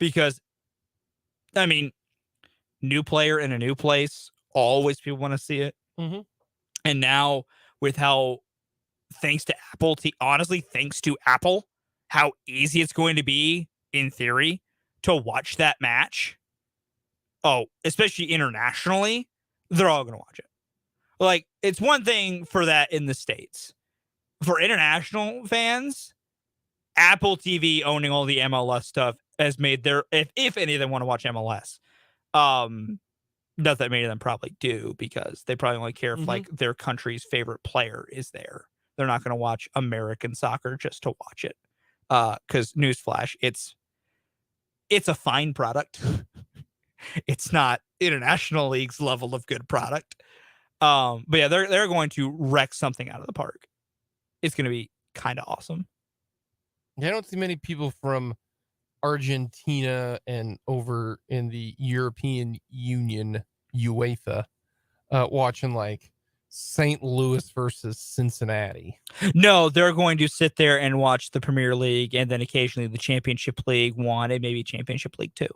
Because, I mean, new player in a new place, always people want to see it. Mm-hmm. And now, with how, thanks to Apple, how easy it's going to be, in theory, to watch that match. Oh, especially internationally. They're all going to watch it. Like, it's one thing for that in the States. For international fans, Apple TV owning all the MLS stuff has made if any of them want to watch MLS, not that many of them probably do because they probably only care if like their country's favorite player is there. They're not going to watch American soccer just to watch it. Because newsflash, it's a fine product. It's not international league's level of good product. But yeah, they're going to wreck something out of the park. It's going to be kind of awesome. Yeah, I don't see many people from Argentina and over in the European Union, UEFA, watching like St. Louis versus Cincinnati. No, they're going to sit there and watch the Premier League and then occasionally the Championship League 1 and maybe Championship League 2. Okay.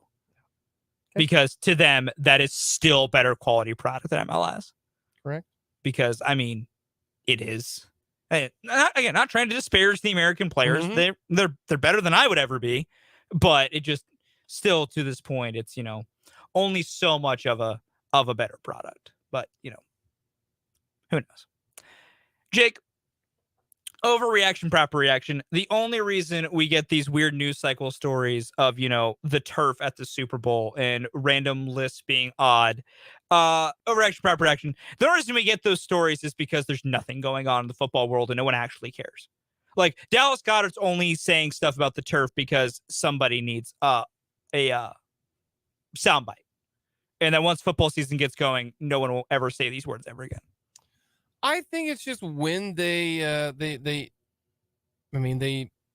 Because to them, that is still better quality product than MLS. Correct. Because, I mean, it is. Again, not trying to disparage the American players. Mm-hmm. They're better than I would ever be. But it just still to this point, it's, only so much of a better product. But, who knows? Jake, overreaction, proper reaction. The only reason we get these weird news cycle stories of, the turf at the Super Bowl and random lists being odd, overreaction, proper reaction. The only reason we get those stories is because there's nothing going on in the football world and no one actually cares. Like Dallas Goedert's only saying stuff about the turf because somebody needs a soundbite. And then once football season gets going, no one will ever say these words ever again. I think it's just when they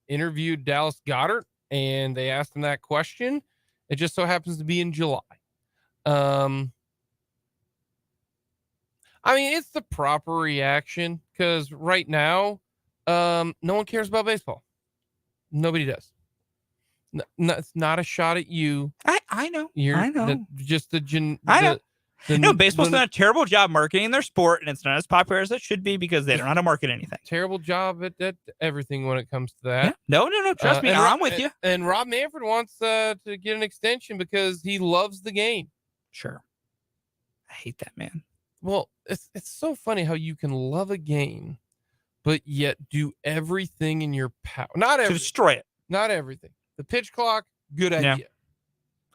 interviewed Dallas Goedert and they asked him that question. It just so happens to be in July. It's the proper reaction because right now, no one cares about baseball. Nobody does. No, it's not a shot at you. I know. I know. Baseball's done a terrible job marketing their sport, and it's not as popular as it should be because they don't know how to market anything. Terrible job at everything when it comes to that. Yeah. No. Trust me, I'm with you. And Rob Manfred wants to get an extension because he loves the game. Sure. I hate that, man. Well, it's so funny how you can love a game, but yet do everything in your power. To destroy it. Not everything. The pitch clock, good idea.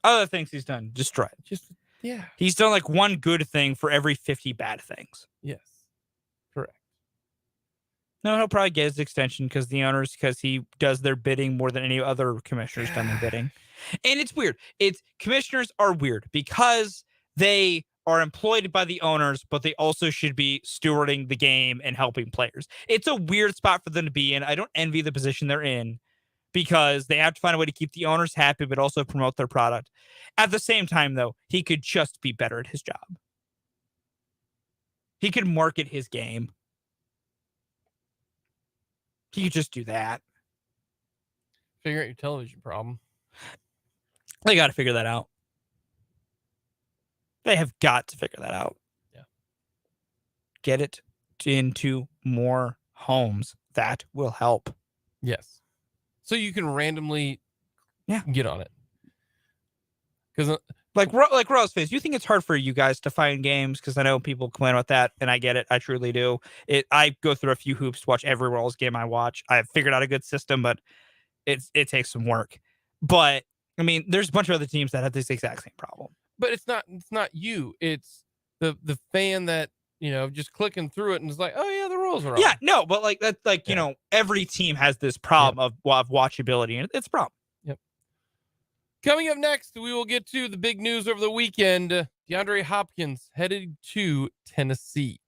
Other things he's done, destroy it. Yeah. He's done like one good thing for every 50 bad things. Yes. Correct. No, he'll probably get his extension because he does their bidding more than any other commissioner's done their bidding. And it's weird. Commissioners are weird because they are employed by the owners, but they also should be stewarding the game and helping players. It's a weird spot for them to be in. I don't envy the position they're in because they have to find a way to keep the owners happy, but also promote their product. At the same time, though, he could just be better at his job. He could market his game. He could just do that. Figure out your television problem. They got to figure that out. They have got to figure that out. Yeah. Get it into more homes. That will help. Yes. So you can randomly get on it. Because like Rose Face, you think it's hard for you guys to find games? Because I know people complain about that, and I get it. I truly do. I go through a few hoops to watch every Royals game I watch. I've figured out a good system, but it takes some work. But I mean, there's a bunch of other teams that have this exact same problem. But it's not you. It's the fan that, just clicking through it and it's like, oh yeah, the Royals are on. Yeah, no, but like that's like, every team has this problem of watchability, and it's a problem. Yep. Coming up next, we will get to the big news over the weekend. DeAndre Hopkins headed to Tennessee.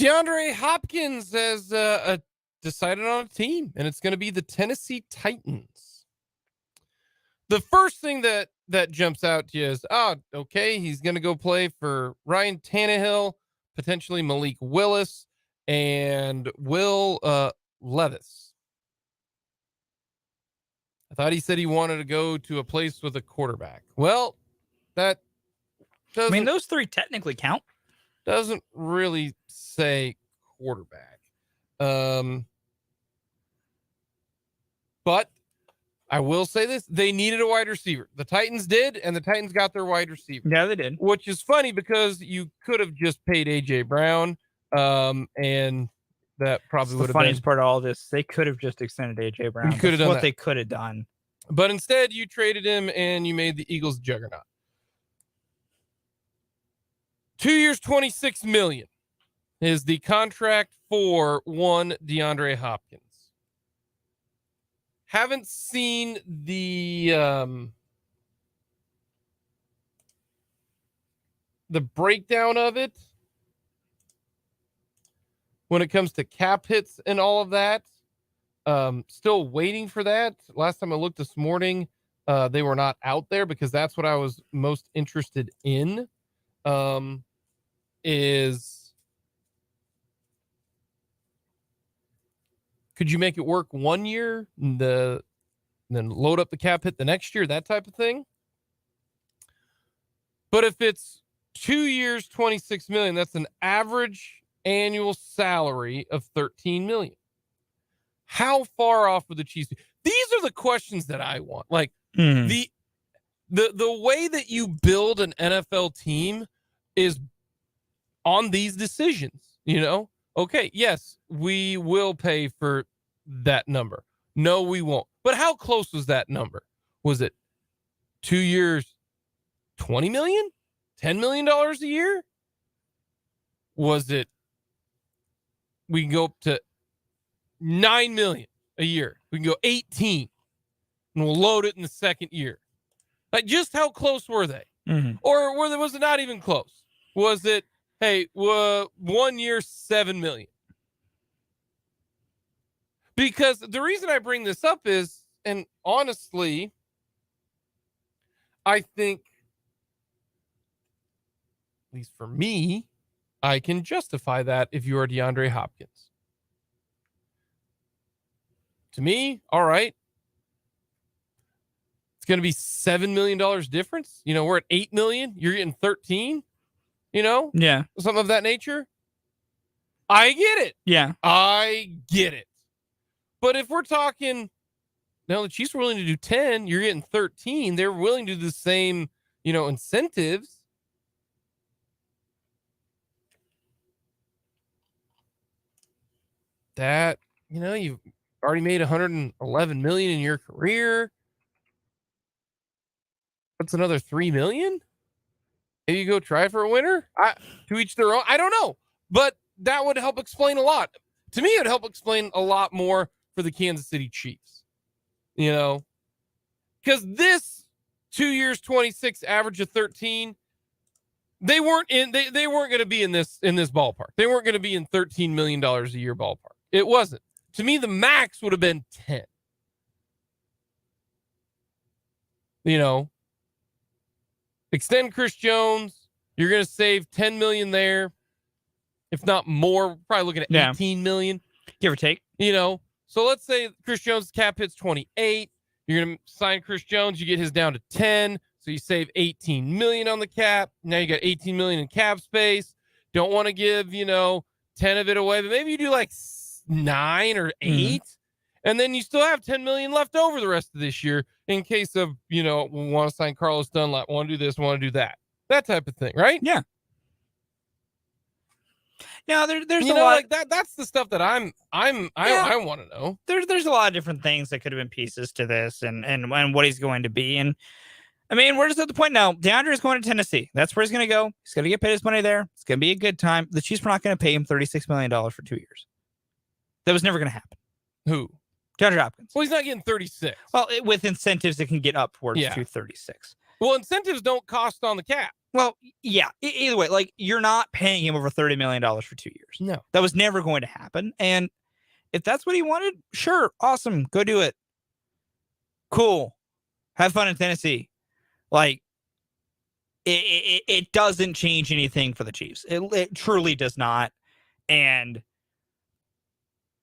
DeAndre Hopkins has decided on a team, and it's going to be the Tennessee Titans. The first thing that jumps out to you is, okay, he's going to go play for Ryan Tannehill, potentially Malik Willis, and Will Levis. I thought he said he wanted to go to a place with a quarterback. Well, that doesn't... I mean, those three technically count. Doesn't really say quarterback. But I will say this. They needed a wide receiver. The Titans did, and the Titans got their wide receiver. Yeah, they did. Which is funny because you could have just paid A.J. Brown, and that probably would have been... The funniest part of all this, they could have just extended A.J. Brown. You could have done what that. they could have done. But instead, you traded him, and you made the Eagles juggernaut. 2 years, $26 million is the contract for one DeAndre Hopkins. Haven't seen the breakdown of it when it comes to cap hits and all of that. Still waiting for that. Last time I looked this morning, they were not out there because that's what I was most interested in. Is could you make it work 1 year, then load up the cap hit the next year, that type of thing? But if it's 2 years, $26 million, that's an average annual salary of $13 million. How far off would the Chiefs be? These are the questions that I want. Like the way that you build an NFL team is on these decisions, okay, yes, we will pay for that number. No, we won't. But how close was that number? Was it 2 years, $20 million, $10 million a year? Was it, we can go up to $9 million a year. We can go 18 and we'll load it in the second year. Like, just how close were they? Or was it not even close? Was it, hey, 1 year, $7 million? Because the reason I bring this up is, and honestly, I think, at least for me, I can justify that if you are DeAndre Hopkins. To me, all right. It's going to be $7 million difference. We're at $8 million. You're getting 13. Yeah, something of that nature. I get it. Yeah, I get it. But if we're talking, the Chiefs were willing to do 10, you're getting 13. They're willing to do the same, incentives. That, you've already made $111 million in your career. What's another $3 million? Maybe you go try for a winner? To each their own. I don't know. But that would help explain a lot. To me, it would help explain a lot more for the Kansas City Chiefs. Because this 2 years, 26, average of 13, they weren't they weren't going to be in this ballpark. They weren't going to be in $13 million a year ballpark. It wasn't. To me, the max would have been 10. Extend Chris Jones. You're going to save $10 million there. If not more, we're probably looking at $18 million. Give or take. So let's say Chris Jones' cap hits 28. You're going to sign Chris Jones. You get his down to 10. So you save $18 million on the cap. Now you got $18 million in cap space. Don't want to give, 10 of it away, but maybe you do like 9 or 8. And then you still have $10 million left over the rest of this year in case of, we want to sign Carlos Dunlap, want to do this, want to do that. That type of thing, right? Yeah. Now there's a lot like that. That's the stuff that I want to know. There's a lot of different things that could have been pieces to this and what he's going to be. And I mean, we're just at the point now. DeAndre is going to Tennessee. That's where he's going to go. He's going to get paid his money there. It's going to be a good time. The Chiefs were not going to pay him $36 million for 2 years. That was never going to happen. Who? DeAndre Hopkins. Well, he's not getting 36. Well, with incentives, it can get up towards 236. Well, incentives don't cost on the cap. Well, yeah. Either way, like, you're not paying him over $30 million for 2 years. No. That was never going to happen. And if that's what he wanted, sure, awesome, go do it. Cool. Have fun in Tennessee. Like, it doesn't change anything for the Chiefs. It truly does not. And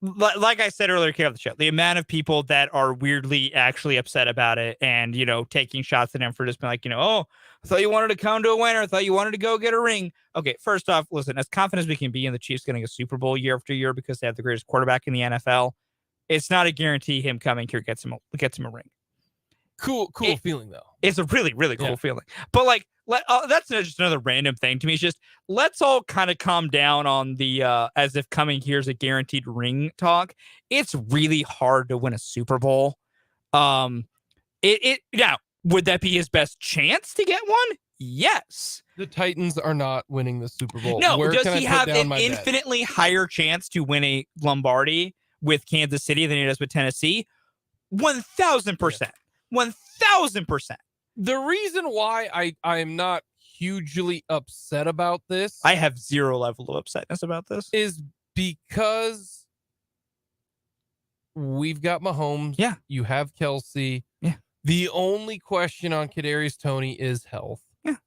like I said earlier, on the show, the amount of people that are weirdly actually upset about it and, taking shots at him for just being like, oh, I thought you wanted to come to a winner. I thought you wanted to go get a ring. Okay, first off, listen, as confident as we can be in the Chiefs getting a Super Bowl year after year because they have the greatest quarterback in the NFL, it's not a guarantee him coming here gets him a ring. Cool feeling, though. It's a really, really cool feeling. But, like, that's just another random thing to me. It's just, let's all kind of calm down on the as if coming here's a guaranteed ring talk. It's really hard to win a Super Bowl. Now, would that be his best chance to get one? Yes. The Titans are not winning the Super Bowl. No, Where does can he I put have down an my bet? infinitely higher chance to win a Lombardi with Kansas City than he does with Tennessee? 1,000%. 1,000%. The reason why I am not hugely upset about this, I have zero level of upsetness about this, is because we've got Mahomes. Yeah. You have Kelsey. Yeah. The only question on Kadarius Toney is health. Yeah.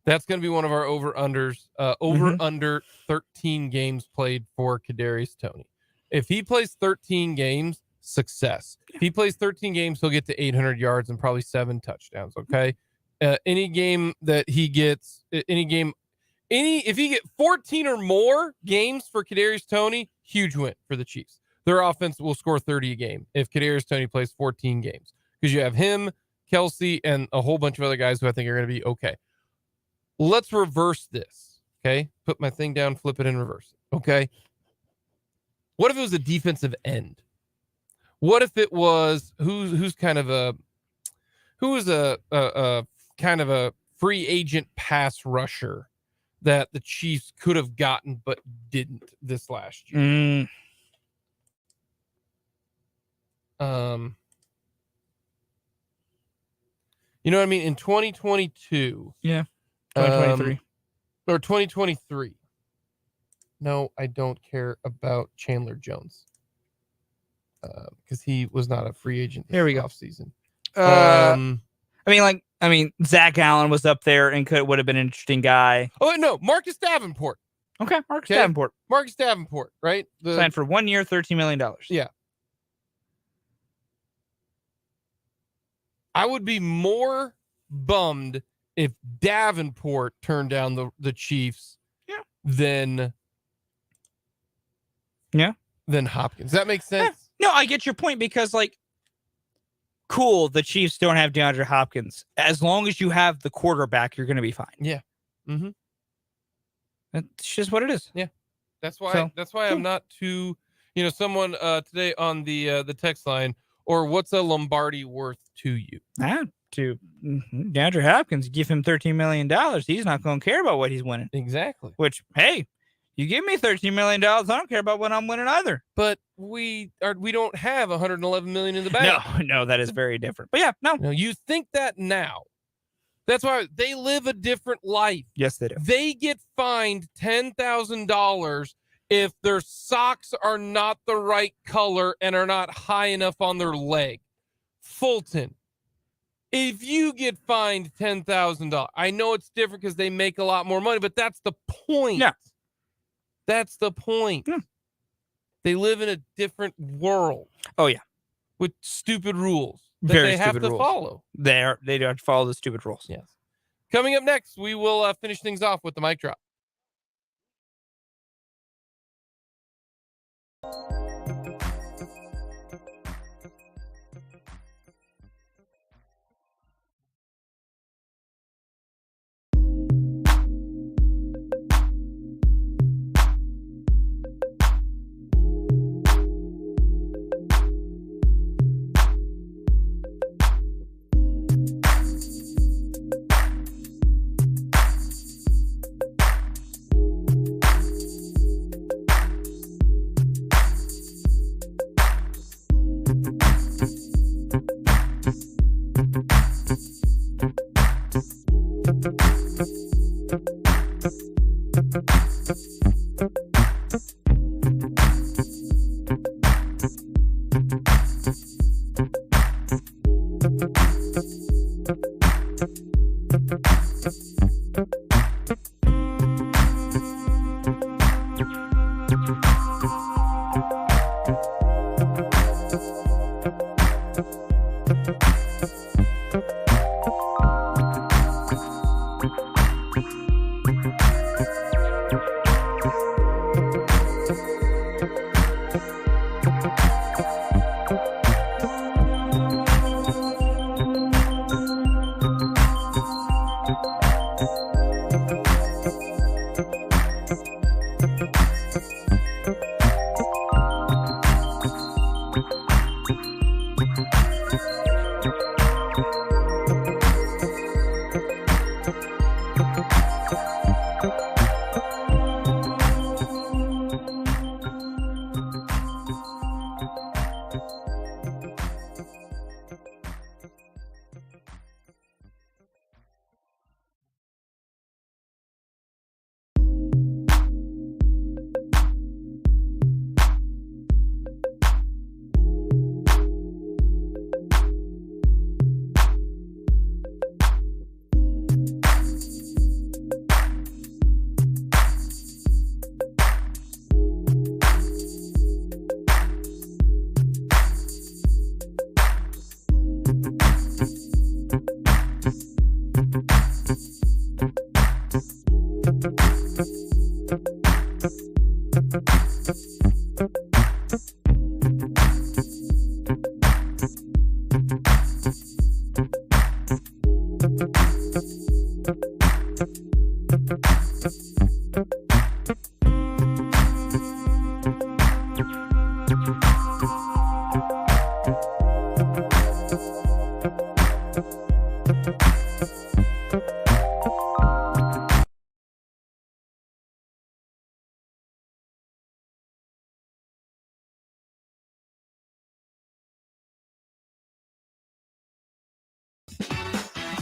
That's going to be one of our over-unders. Under 13 games played for Kadarius Toney. If he plays 13 games, success. If he plays 13 games, he'll get to 800 yards and probably 7 touchdowns. Okay. Any game that he gets, if he get 14 or more games for Kadarius Toney, huge win for the Chiefs. Their offense will score 30 a game if Kadarius Toney plays 14 games because you have him, Kelsey, and a whole bunch of other guys who I think are going to be okay. Let's reverse this. Okay. Put my thing down, flip it, and reverse it. Okay. What if it was a defensive end? What if it was who's kind of a kind of a free agent pass rusher that the Chiefs could have gotten but didn't this last year? You know what I mean? In 2022. Yeah. 2023. Or 2023. No, I don't care about Chandler Jones. Because he was not a free agent this offseason. I mean, Zach Allen was up there and would have been an interesting guy. Oh, no, Marcus Davenport. Okay, Davenport. Marcus Davenport, right? Signed for 1 year, $13 million. Yeah. I would be more bummed if Davenport turned down the Chiefs than Hopkins. Does that make sense? Yeah. No, I get your point because, like, cool, the Chiefs don't have DeAndre Hopkins. As long as you have the quarterback, you're going to be fine. Yeah. Mm-hmm. That's just what it is. Yeah. That's why I'm not too, someone today on the text line, or what's a Lombardi worth to you? To DeAndre Hopkins, give him $13 million. He's not going to care about what he's winning. Exactly. Which, hey, you give me $13 million, I don't care about what I'm winning either. But we don't have $111 million in the bank. No, that is very different. But yeah, no, you think that now. That's why they live a different life. Yes, they do. They get fined $10,000 if their socks are not the right color and are not high enough on their leg. Fulton, if you get fined $10,000, I know it's different because they make a lot more money, but that's the point. Yeah. That's the point. Yeah. They live in a different world. Oh, yeah. With stupid rules that Very they have stupid to rules. follow. They do have to follow the stupid rules. Yes. Coming up next, we will finish things off with the mic drop.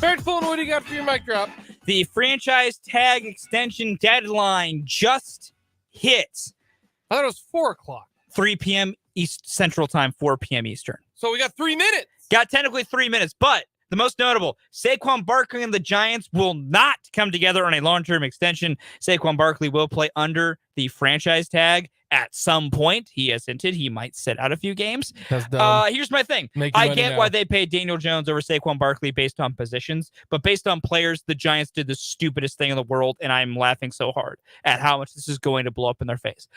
Barrett Fulton, what do you got for your mic drop? The franchise tag extension deadline just hit. I thought it was 4 o'clock. 3 p.m. East Central Time, 4 p.m. Eastern. So we got 3 minutes. Got technically 3 minutes, but the most notable, Saquon Barkley and the Giants will not come together on a long-term extension. Saquon Barkley will play under the franchise tag at some point. He has hinted he might sit out a few games. Here's my thing. I get why they paid Daniel Jones over Saquon Barkley based on positions, but based on players, the Giants did the stupidest thing in the world, and I'm laughing so hard at how much this is going to blow up in their face.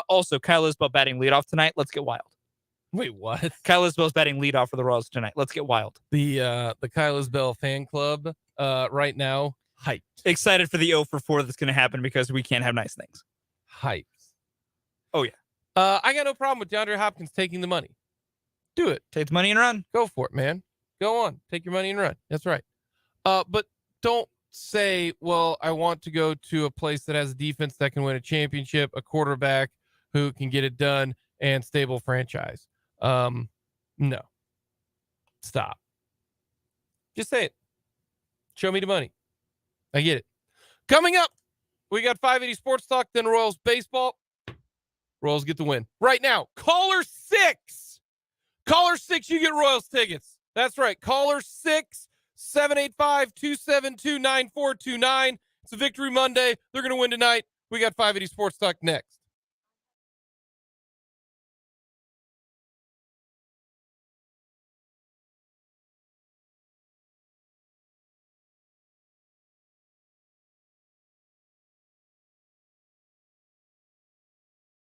Also, Kyle Isbell batting leadoff tonight. Let's get wild. Wait, what? Kyle Isbell's batting leadoff for the Royals tonight. Let's get wild. The Kyle Isbell fan club right now, hyped. Excited for the 0 for 4 that's going to happen because we can't have nice things. Hyped. Oh, yeah. I got no problem with DeAndre Hopkins taking the money. Do it. Take the money and run. Go for it, man. Go on. Take your money and run. That's right. But don't say, well, I want to go to a place that has a defense that can win a championship, a quarterback who can get it done, and stable franchise. No. Stop. Just say it. Show me the money. I get it. Coming up, we got 580 Sports Talk, then Royals baseball. Royals get the win. Right now, caller 6. Caller 6, you get Royals tickets. That's right. Caller 6, 785-272-9429. It's a Victory Monday. They're going to win tonight. We got 580 Sports Talk next.